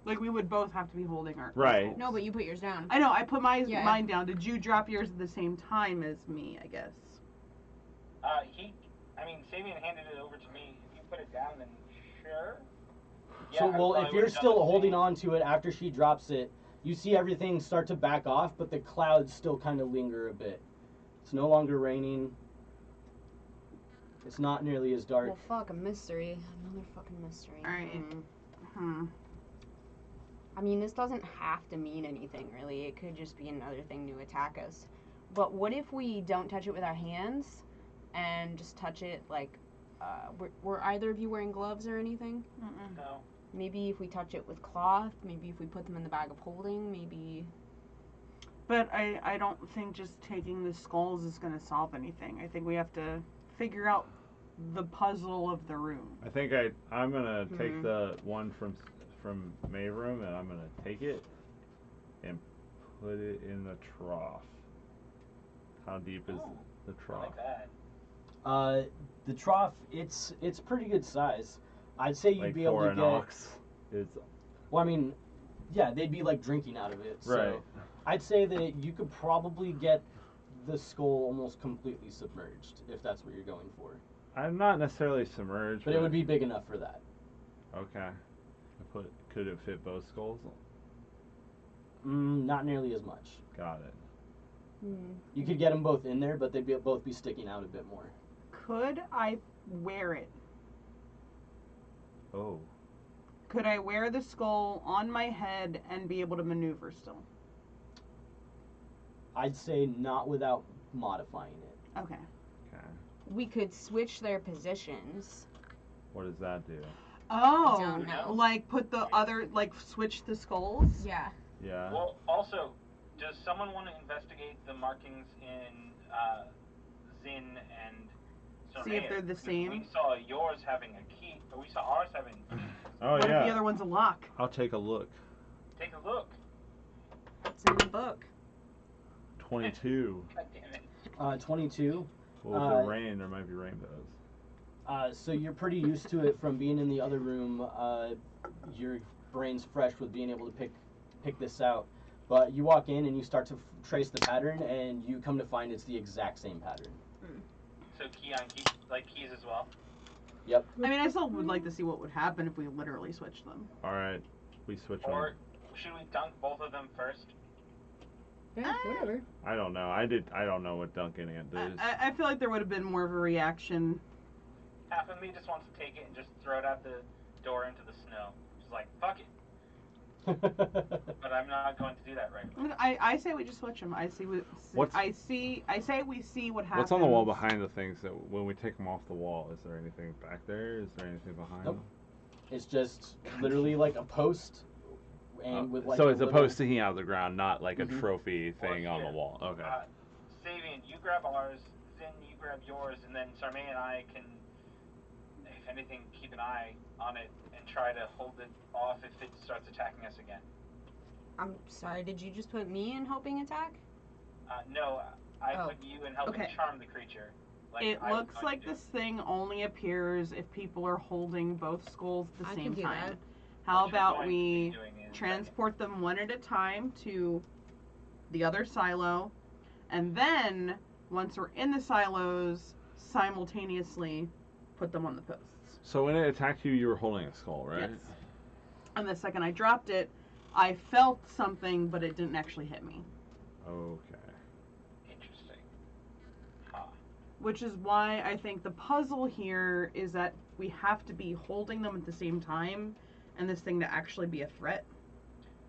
Like we would both have to be holding our Right. skulls. No, but you put yours down. I know. I put mine down. Did you drop yours at the same time as me? I guess. Sabian handed it over to me. If you put it down, then sure. Yeah, So, well, if you're still holding on to it after she drops it, you see everything start to back off, but the clouds still kind of linger a bit. It's no longer raining. It's not nearly as dark. Well, fuck, a mystery. Another fucking mystery. Alright. I mean, this doesn't have to mean anything, really. It could just be another thing to attack us. But what if we don't touch it with our hands and just touch it, like, were either of you wearing gloves or anything? No. Maybe if we touch it with cloth, maybe if we put them in the bag of holding, maybe... But I don't think just taking the skulls is going to solve anything. I think we have to figure out the puzzle of the room. I think I'm going to take the one from Mavram, and I'm going to take it and put it in the trough. How deep is the trough? I like that. The trough, it's pretty good size. I'd say you'd like be able to an get... ox. It's... Well, I mean, yeah, they'd be like drinking out of it. So right. I'd say that you could probably get the skull almost completely submerged, if that's what you're going for. I'm not necessarily submerged. But it would be big enough for that. Okay. Could it fit both skulls? Not nearly as much. Got it. You could get them both in there, but they'd both be sticking out a bit more. Could I wear it? Oh. Could I wear the skull on my head and be able to maneuver still? I'd say not without modifying it. Okay. Okay. We could switch their positions. What does that do? Oh, Don't know. like put the other, like switch the skulls? Yeah. Yeah. Well, also, does someone want to investigate the markings in Zin and Soraya? See if they're the same. We saw yours having a key, but we saw ours having a key. Oh, What yeah. if the other one's a lock? I'll take a look. Take a look. It's in the book. 22. God damn it. 22. Well, with the rain, there might be rainbows. So you're pretty used to it from being in the other room. Your brain's fresh with being able to pick this out. But you walk in and you start to trace the pattern, and you come to find it's the exact same pattern. So key on key, like keys as well? Yep. I mean, I still would like to see what would happen if we literally switched them. Alright, we switch them. Or should we dunk both of them first? Yeah, whatever. I don't know. I don't know what dunking it is. I feel like there would have been more of a reaction. Half of me just wants to take it and just throw it out the door into the snow. Just like, fuck it. But I'm not going to do that right now. I say we just switch them. I say we see what happens. What's on the wall behind the things that when we take them off the wall? Is there anything back there? Is there anything behind them? It's just literally like a post. And with like so it's a post sticking out of the ground, not like a trophy thing on the wall. Okay. Savian, you grab ours. Zin, you grab yours, and then Sarmay and I can, if anything, keep an eye on it and try to hold it off if it starts attacking us again. I'm sorry, did you just put me in helping attack? No, I put you in helping charm the creature. Like it looks like this thing only appears if people are holding both skulls at the same time. That. How about we transport them one at a time to the other silo, and then, once we're in the silos, simultaneously put them on the posts. So when it attacked you, you were holding a skull, right? Yes. And the second I dropped it, I felt something, but it didn't actually hit me. Okay. Interesting. Huh. Which is why I think the puzzle here is that we have to be holding them at the same time, and this thing to actually be a threat.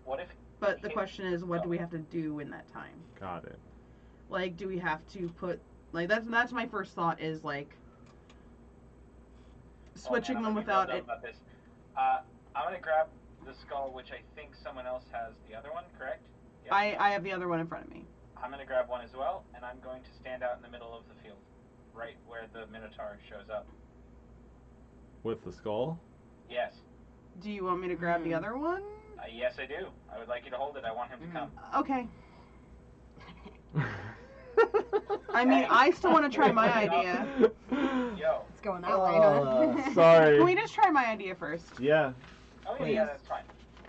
What if? But the question is, what do we have to do in that time? Got it. Like, do we have to put like that's my first thought is like switching them without it. About this. I'm gonna grab the skull, which I think someone else has the other one. Correct? Yep. I have the other one in front of me. I'm gonna grab one as well, and I'm going to stand out in the middle of the field, right where the Minotaur shows up. With the skull? Yes. Do you want me to grab the other one? Yes, I do. I would like you to hold it. I want him to come. Okay. I mean, I still want to try my idea. Yo. It's going that way, huh? Sorry. Can we just try my idea first? Yeah. Oh, yeah, that's fine.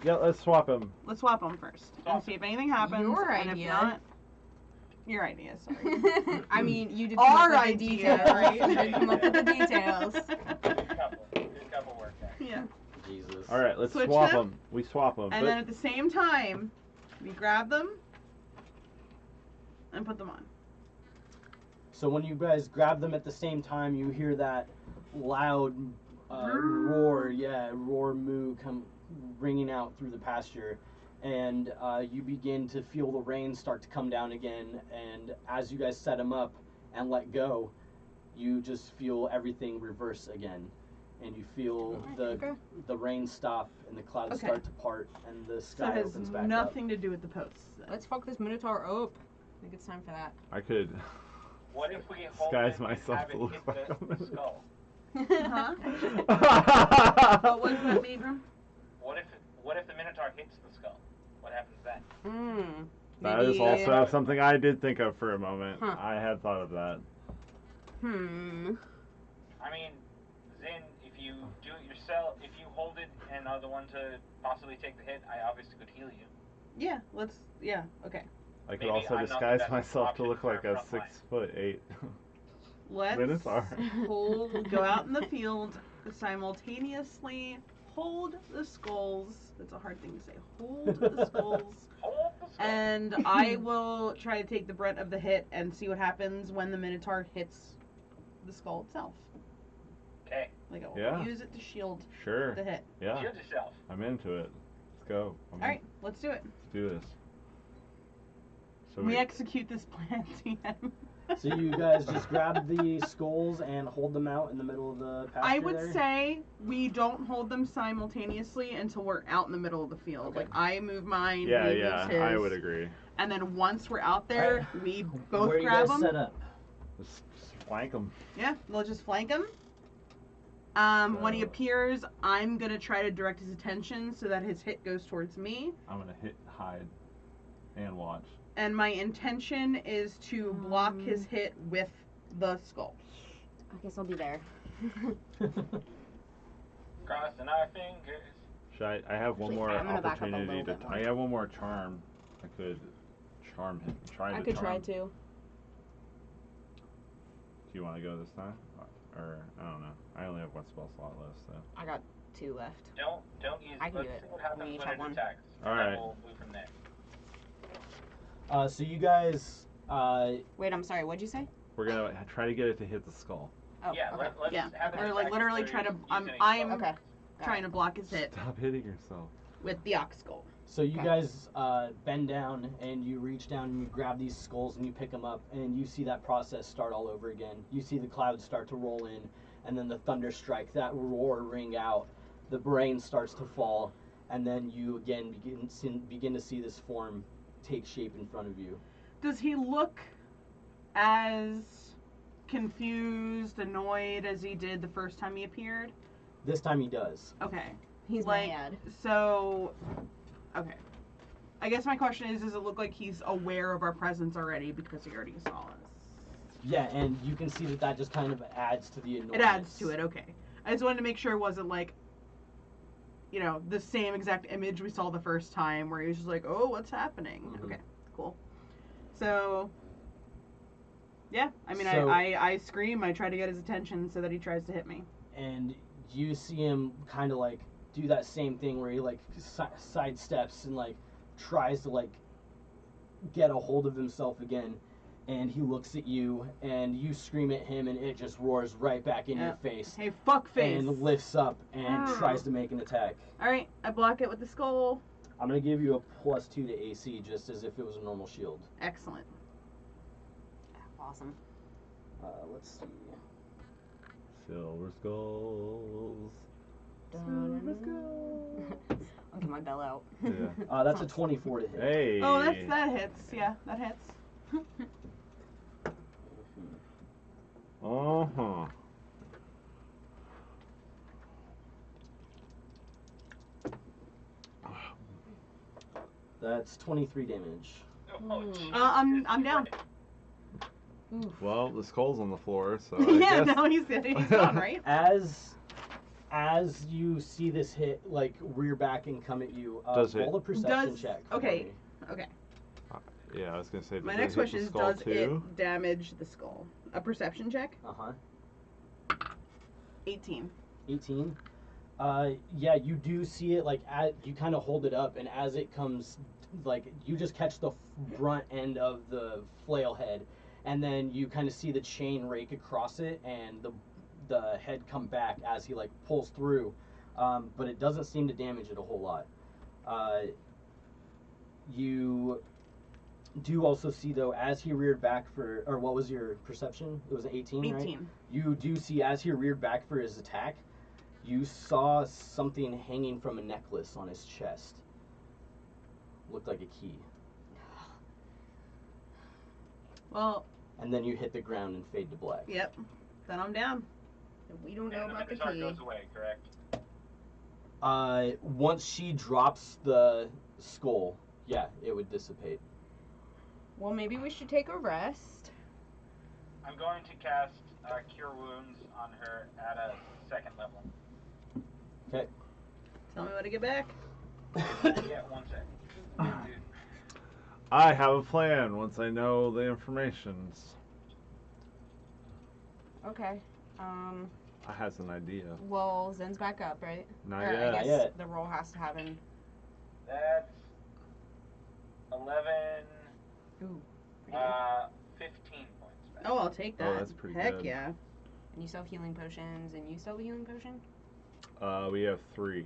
Yeah, let's swap them. Let's swap them first and see if anything happens. Your and idea. If not, your idea, sorry. I mean, you did Our come up with idea, the details. right? You did come up with the details. Good couple work there. Yeah. Jesus. All right, let's Switch swap them? them. We swap them. And then at the same time, we grab them and put them on. So when you guys grab them at the same time, you hear that loud roar, roar moo come ringing out through the pasture, and you begin to feel the rain start to come down again. And as you guys set them up and let go, you just feel everything reverse again, and you feel the rain stop and the clouds start to part and the sky opens back up. So it has nothing to do with the posts. Let's fuck this Minotaur up. I think it's time for that. I could What if we hold disguise it myself and to have look it like hit a the skull? Huh? What does that mean, Grim? What if the Minotaur hits the skull? What happens then? That is also something I did think of for a moment. Huh. I had thought of that. I mean, Zin, if you do it yourself, if you hold it and are the one to possibly take the hit, I obviously could heal you. Yeah, okay. I could Maybe also I'm not disguise the best myself to option look for like a a front 6'8" Let's Minotaur. go out in the field, simultaneously hold the skulls. That's a hard thing to say. Hold the skulls. Hold the skull. And I will try to take the brunt of the hit and see what happens when the Minotaur hits the skull itself. Okay. Like, I will use it to shield Sure. the hit. Yeah. Shield yourself. I'm into it. Let's go. Alright, let's do it. Let's do this. So we execute this plan, TM. So you guys just grab the skulls and hold them out in the middle of the pasture I would there? say we don't hold them simultaneously until we're out in the middle of the field. Okay. Like, I move mine, he Yeah, moves his. I would agree. And then once we're out there, we both Where are you grab guys them. set up? Just flank them. Yeah, we'll just flank him. When he appears, I'm going to try to direct his attention so that his hit goes towards me. I'm going to hit, hide, and watch. And my intention is to block his hit with the skull. I guess I'll be there. Crossing our fingers. Should I have one Actually, more I'm gonna back up a opportunity little to... bit more. I have one more charm I could charm him. I could try to. Do you want to go this time? Or, I don't know. I only have one spell slot left, so. I got 2 left. Don't use. I can do Let's it. see what happens We each when have it one. attacks. Alright. We'll move from there. So you guys. Wait, I'm sorry. What'd you say? We're gonna try to get it to hit the skull. Oh, Yeah, okay. let's have it Or like attack literally before try to. you use I'm any spells. Okay. trying to block his hit Stop hitting yourself. with the ox skull. So you Okay. guys bend down and you reach down and you grab these skulls and you pick them up and you see that process start all over again. You see the clouds start to roll in and then the thunder strike, that roar ring out, the brain starts to fall, and then you again begin to see this form take shape in front of you. Does he look as confused, annoyed as he did the first time he appeared? This time he does. Okay. He's Like, mad. So, okay. I guess my question is, does it look like he's aware of our presence already because he already saw us? Yeah, and you can see that just kind of adds to the annoyance. It adds to it, okay. I just wanted to make sure it wasn't like, you know, the same exact image we saw the first time where he was just like, oh, what's happening? Mhm. Okay, cool. So, yeah, I mean, So- I scream, I try to get his attention so that he tries to hit me. And you see him kind of like do that same thing where he like sidesteps and like tries to like get a hold of himself again, and he looks at you and you scream at him and it just roars right back in your face Hey, fuck face! and lifts up and tries to make an attack. Alright, I block it with the skull. I'm gonna give you a +2 to AC just as if it was a normal shield. Excellent. Awesome. Let's see. Silver skulls. I'll get my bell out. Yeah. That's a 24 to hit. Hey. Oh, that hits. Yeah, that hits. Uh-huh. That's 23 damage. Oh, Jesus. I'm down. Oof. Well, the skull's on the floor, so Yeah, I guess... no, he's gone, right? As you see this hit, like, rear back and come at you, roll a perception check. For okay. me. Okay. Yeah, I was gonna say, My does next it hit question the is, skull does too? it damage the skull? A perception check? 18. 18. Yeah, you do see it, like, you kind of hold it up, and as it comes, like, you just catch the brunt end of the flail head, and then you kind of see the chain rake across it, and the head come back as he, like, pulls through, but it doesn't seem to damage it a whole lot. You do also see, though, as he reared back for, or what was your perception? It was an 18, right? 18. You do see, as he reared back for his attack, you saw something hanging from a necklace on his chest. Looked like a key. Well, And then you hit the ground and fade to black. yep. Then I'm down. We don't know And the about the Minotaur key. goes away, correct? Once she drops the skull, yeah, it would dissipate. Well, maybe we should take a rest. I'm going to cast Cure Wounds on her at a 2nd level. Okay. Tell me when to get back. Yeah, 1 sec. Dude. I have a plan once I know the informations. Okay. I has an idea. Well, Zen's back up, right? Not Or yet. I guess Not yet. the roll has to happen. That's 11, Ooh. 15 points back. Oh, I'll take that. Oh, that's pretty Heck good. yeah. And you still have healing potions, and you still have a healing potion? We have 3.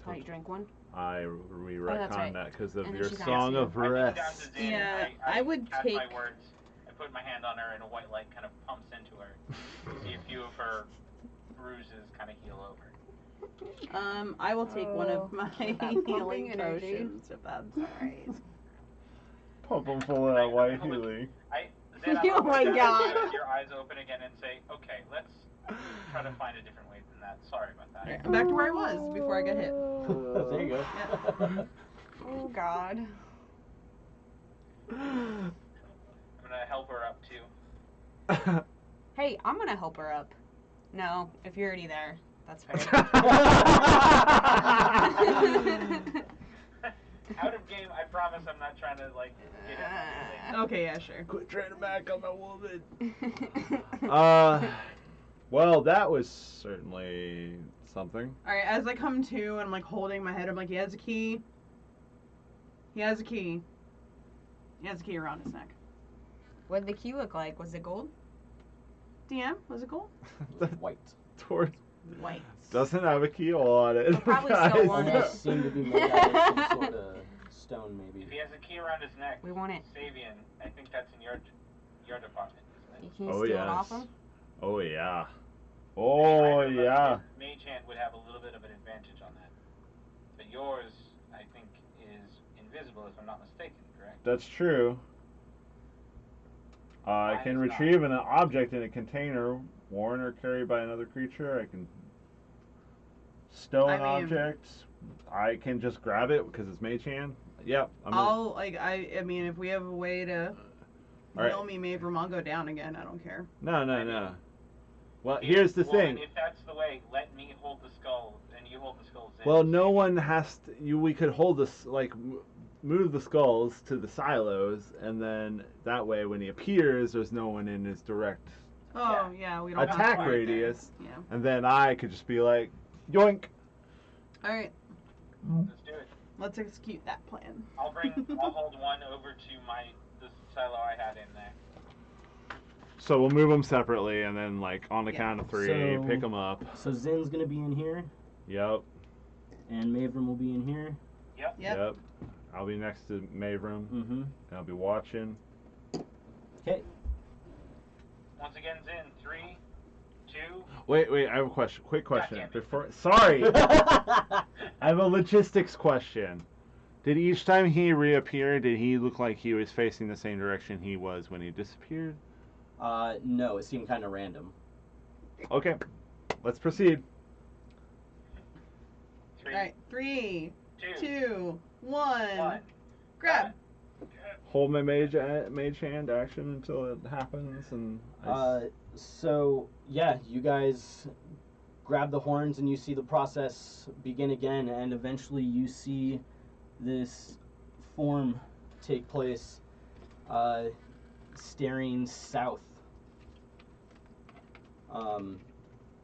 Oh, you drank one? We that's retconned right. that because of And then your she's song not of I lean down to rest. Zin, Yeah, I I would cast take- my words. I put my hand on her, and a white light kind of pumps into her. You see a few of her bruises kind of heal over. I will take one of my pumping healing energy. potions if that's alright. Pump them full of that white healing. Zin, Oh my God. Your eyes open again and say, okay, let's try to find a different way than that. Sorry about that. Alright, I'm back to where I was before I got hit. There you go. Oh, God. I'm gonna help her up too. Hey, I'm gonna help her up. No, if you're already there, that's fair. Out of game, I promise I'm not trying to, like, get it. Okay, yeah, sure. Quit trying to back on my woman. Well, that was certainly something. Alright, as I come to and I'm like holding my head, I'm like, he has a key. He has a key. He has a key around his neck. What did the key look like? Was it gold? DM, was it gold? White. White. Doesn't have a key on it. We'll probably still want it. Almost seem to be made out of some sort of stone, maybe. If he has a key around his neck, We want it. Savian, I think that's in your department, isn't You it? can't Oh, steal yes. it off him? Oh, yeah. Oh, yeah. Mage Hand would have a little bit of an advantage on that. But yours, I think, is invisible, if I'm not mistaken, correct? That's true. I can retrieve an object in a container worn or carried by another creature. I can stow an object. I can just grab it because it's mage hand. Yep. I mean, if we have a way to heal me, Mavrum, I'll go down again. I don't care. No. Well, here's the thing. If that's the way, let me hold the skull, and you hold the skulls. Well, no one has to. We could hold this, move the skulls to the silos, and then that way, when he appears, there's no one in his direct we don't attack radius. Yeah. And then I could just be like, yoink. All right. Let's do it. Let's execute that plan. I'll hold one over to the silo I had in there. So we'll move them separately, and then on the count of 3, pick them up. So Zin's gonna be in here. Yep. And Mavrum will be in here. Yep. I'll be next to Mavrum. Mm-hmm. And I'll be watching. Okay. Once again, Zin, 3, 2. Wait, I have a question. Quick question. Sorry. I have a logistics question. Did each time he reappeared, did he look like he was facing the same direction he was when he disappeared? No, it seemed kind of random. Okay. Let's proceed. 3, All right. 3, 2, 2, 1. 1. Grab. Hold my mage hand action until it happens, and So yeah, you guys grab the horns and you see the process begin again, and eventually you see this form take place, staring south.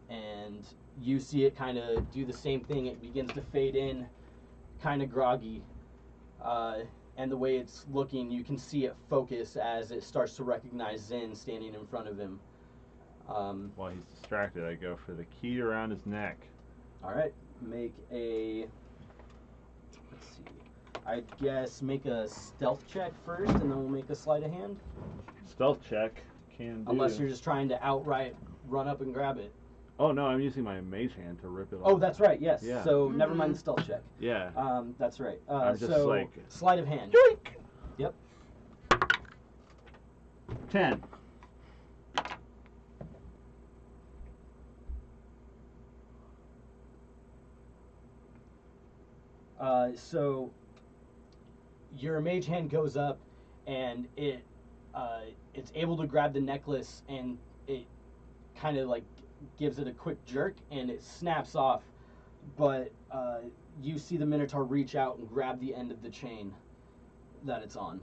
And you see it kind of do the same thing. It begins to fade in, kind of groggy. And the way it's looking, you can see it focus as it starts to recognize Zin standing in front of him. While he's distracted, I go for the key around his neck. Alright, make a... Let's see. I guess make a stealth check first, and then we'll make a sleight of hand. Stealth check can do. Unless you're just trying to outright run up and grab it. Oh, no, I'm using my mage hand to rip it off. Oh, that's right, yes. Yeah. So never mind the stealth check. Yeah. That's right. I'm just so sleight of hand. Yoink! Yep. 10. So your mage hand goes up, and it's able to grab the necklace, and it kind of gives it a quick jerk, and it snaps off. But you see the Minotaur reach out and grab the end of the chain that it's on.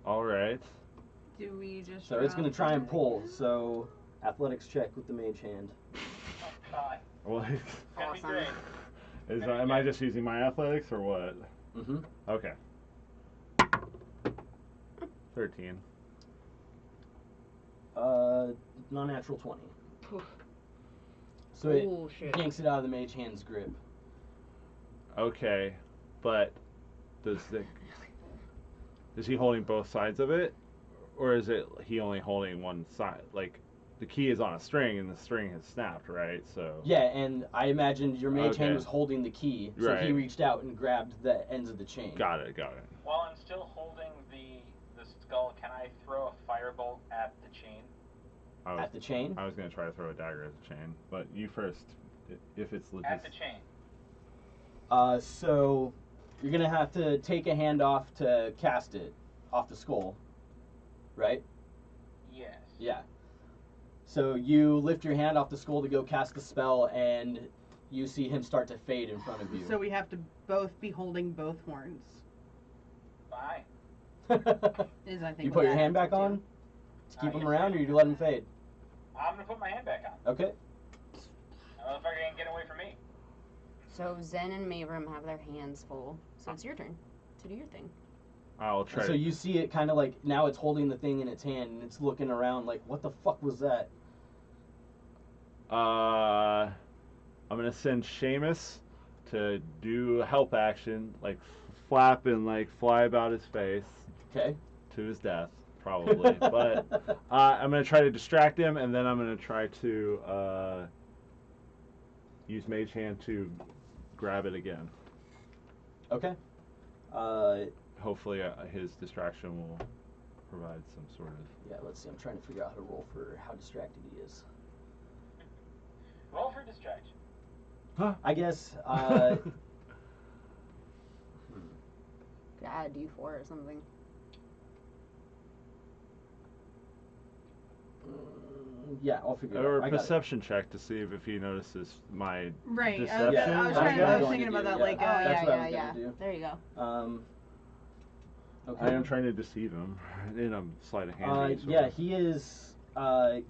All right. Do we just? So it's going to try and pull. So athletics check with the mage hand. Well, Awesome. am I just using my athletics or what? Mm-hmm. Okay. 13. Non-natural 20. So it yanks it out of the mage hand's grip. Okay, but is he holding both sides of it, or is it he only holding one side? The key is on a string, and the string has snapped, right? So yeah, and I imagined your mage hand was holding the key, so right. he reached out and grabbed the ends of the chain. Got it. While I'm still holding the skull, can I throw a firebolt at the chain? At the chain? I was going to try to throw a dagger at the chain, but you first, if it's legit. At the chain. So you're going to have to take a hand off to cast it off the skull, right? Yes. Yeah. So you lift your hand off the skull to go cast the spell, and you see him start to fade in front of you. So we have to both be holding both horns. Bye. Is I think You what put your that hand back adds up on to. to keep him Yes, around, sir. or you let him fade? I'm gonna put my hand back on. Okay. That motherfucker ain't getting away from me. So Zen and Mavram have their hands full. So it's your turn to do your thing. I'll try. So you see it kind of like, now it's holding the thing in its hand, and it's looking around like, what the fuck was that? I'm gonna send Seamus to do a help action, like flap and like fly about his face. Okay. To his death, probably. But I'm gonna try to distract him, and then I'm gonna try to use Mage Hand to grab it again. Okay. Hopefully, his distraction will provide some sort of. Yeah, let's see. I'm trying to figure out how to roll for how distracted he is. Roll for distraction. Huh? I guess. Could add a D4 or something. Yeah, I'll figure it out. Or a I got perception check to see if he notices my Right. deception. I was thinking about that. Like, That's what I was yeah. gonna do. There you go. Okay. I am trying to deceive him in a sleight of hand. Yeah, he is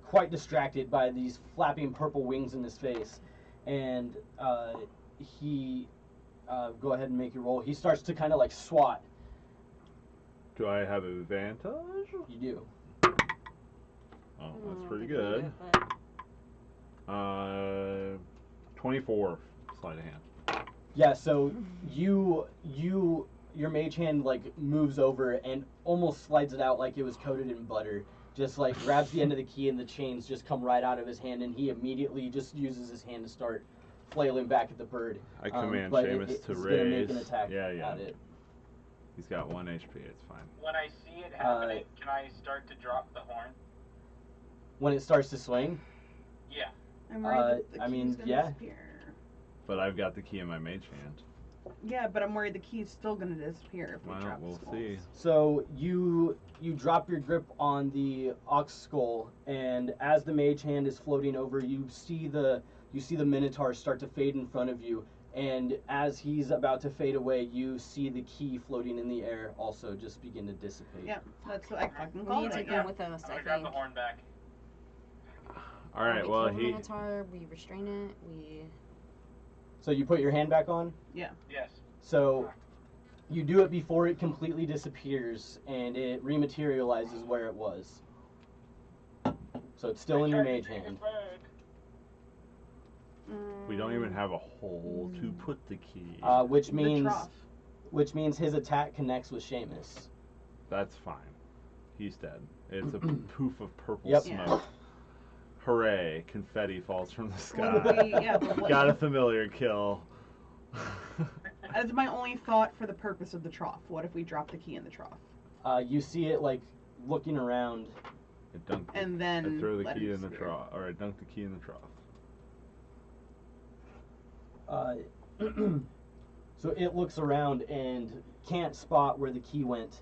quite distracted by these flapping purple wings in his face, and he go ahead and make your roll. He starts to kind of like swat. Do I have advantage? You do. Oh, that's pretty good. 24 sleight of hand. Yeah, so your mage hand like moves over and almost slides it out like it was coated in butter. Just like grabs the end of the key and the chains just come right out of his hand, and he immediately just uses his hand to start flailing back at the bird. I command but Seamus to it's raise. Gonna make an attack yeah. at it. He's got 1 HP. It's fine. When I see it happening, can I start to drop the horn? When it starts to swing, Yeah. I'm worried that the I mean, key's gonna yeah. disappear. But I've got the key in my mage hand. Yeah, but I'm worried the key's still gonna disappear if we Well, drop the we'll skulls. see. so you drop your grip on the ox skull, and as the mage hand is floating over, you see the minotaur start to fade in front of you, and as he's about to fade away, you see the key floating in the air also just begin to dissipate. Yeah, that's what I fucking We called need to it. come with us, I'm I gonna grab think. the horn back. All right. We Well, kill the he. Minotaur, we restrain it, we... So you put your hand back on? Yeah. Yes. So you do it before it completely disappears, and it rematerializes where it was. So it's still in your mage hand. We don't even have a hole to put the key. Which The means trough. his attack connects with Seamus. That's fine. He's dead. It's a poof of purple Yep. smoke. Hooray! Confetti falls from the sky. But like, Got a familiar kill. that's my only thought for the purpose of the trough. What if we drop the key in the trough? You see it like looking around. And then I throw the let key him in the disappear. trough. Or I dunk the key in the trough. So it looks around and can't spot where the key went.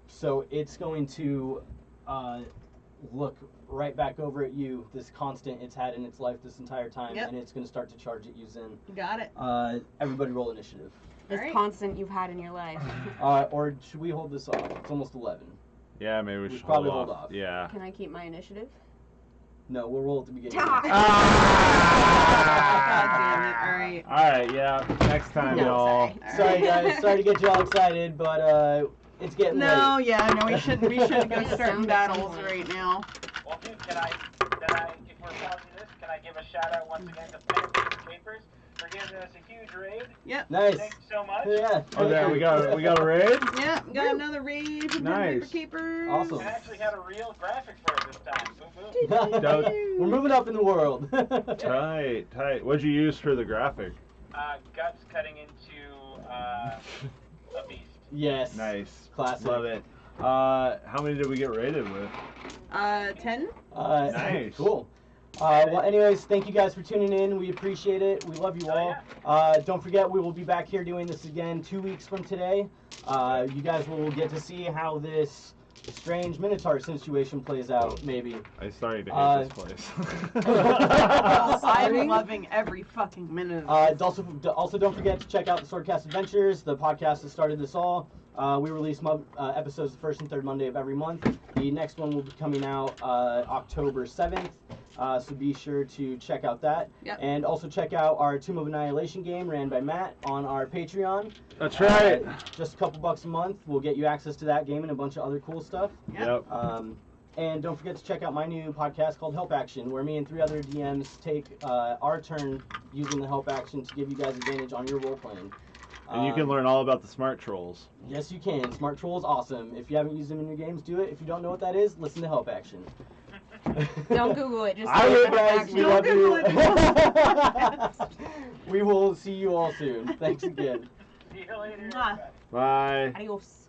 So it's going to look right back over at you, this constant it's had in its life this entire time, Yep. and it's going to start to charge at you, Zen. Got it. Everybody roll initiative. This Alright. constant you've had in your life. Or should we hold this off? It's almost 11. Yeah, maybe we We should probably hold hold off. off. Yeah. Can I keep my initiative? No, we'll roll at the beginning. God damn it. Alright. Alright, yeah. Next time, No, y'all. Sorry guys, sorry to get you all excited, but it's getting No, late. yeah, no, we shouldn't go Yeah, starting sound battles at some right now. Well, dude, can I, if we're pausing this, can I give a shout out once again to Pen and Papers for giving us a huge raid? Yep. Nice. Thanks so much. Yeah. Oh, there we got a raid. Yeah, got another raid from Nice. Paper Capers. Awesome. And actually had a real graphic for it this time. Boom, boom. We're moving up in the world. Tight. What'd you use for the graphic? Guts cutting into a beast. Yes. Nice. Classic. Love it. How many did we get rated with? 10? Nice. Cool. Well, anyways, thank you guys for tuning in. We appreciate it. We love you all. Don't forget, we will be back here doing this again 2 weeks from today. You guys will get to see how this strange Minotaur situation plays out, maybe. I'm starting to hate this place. I'm loving every fucking minute. Also, don't forget to check out the Swordcast Adventures. The podcast has started this all. We release episodes the first and third Monday of every month. The next one will be coming out October 7th. So be sure to check out that. Yep. And also check out our Tomb of Annihilation game ran by Matt on our Patreon. That's right. Just a couple bucks a month. We'll get you access to that game and a bunch of other cool stuff. Yep. And don't forget to check out my new podcast called Help Action, where me and 3 other DMs take our turn using the Help Action to give you guys advantage on your role playing. And you can learn all about the smart trolls. Yes, you can. Smart Troll is awesome. If you haven't used them in your games, do it. If you don't know what that is, listen to Help Action. Don't Google it. Just I will, guys. Action. We love Google you. We will see you all soon. Thanks again. See you later. Bye. Adios.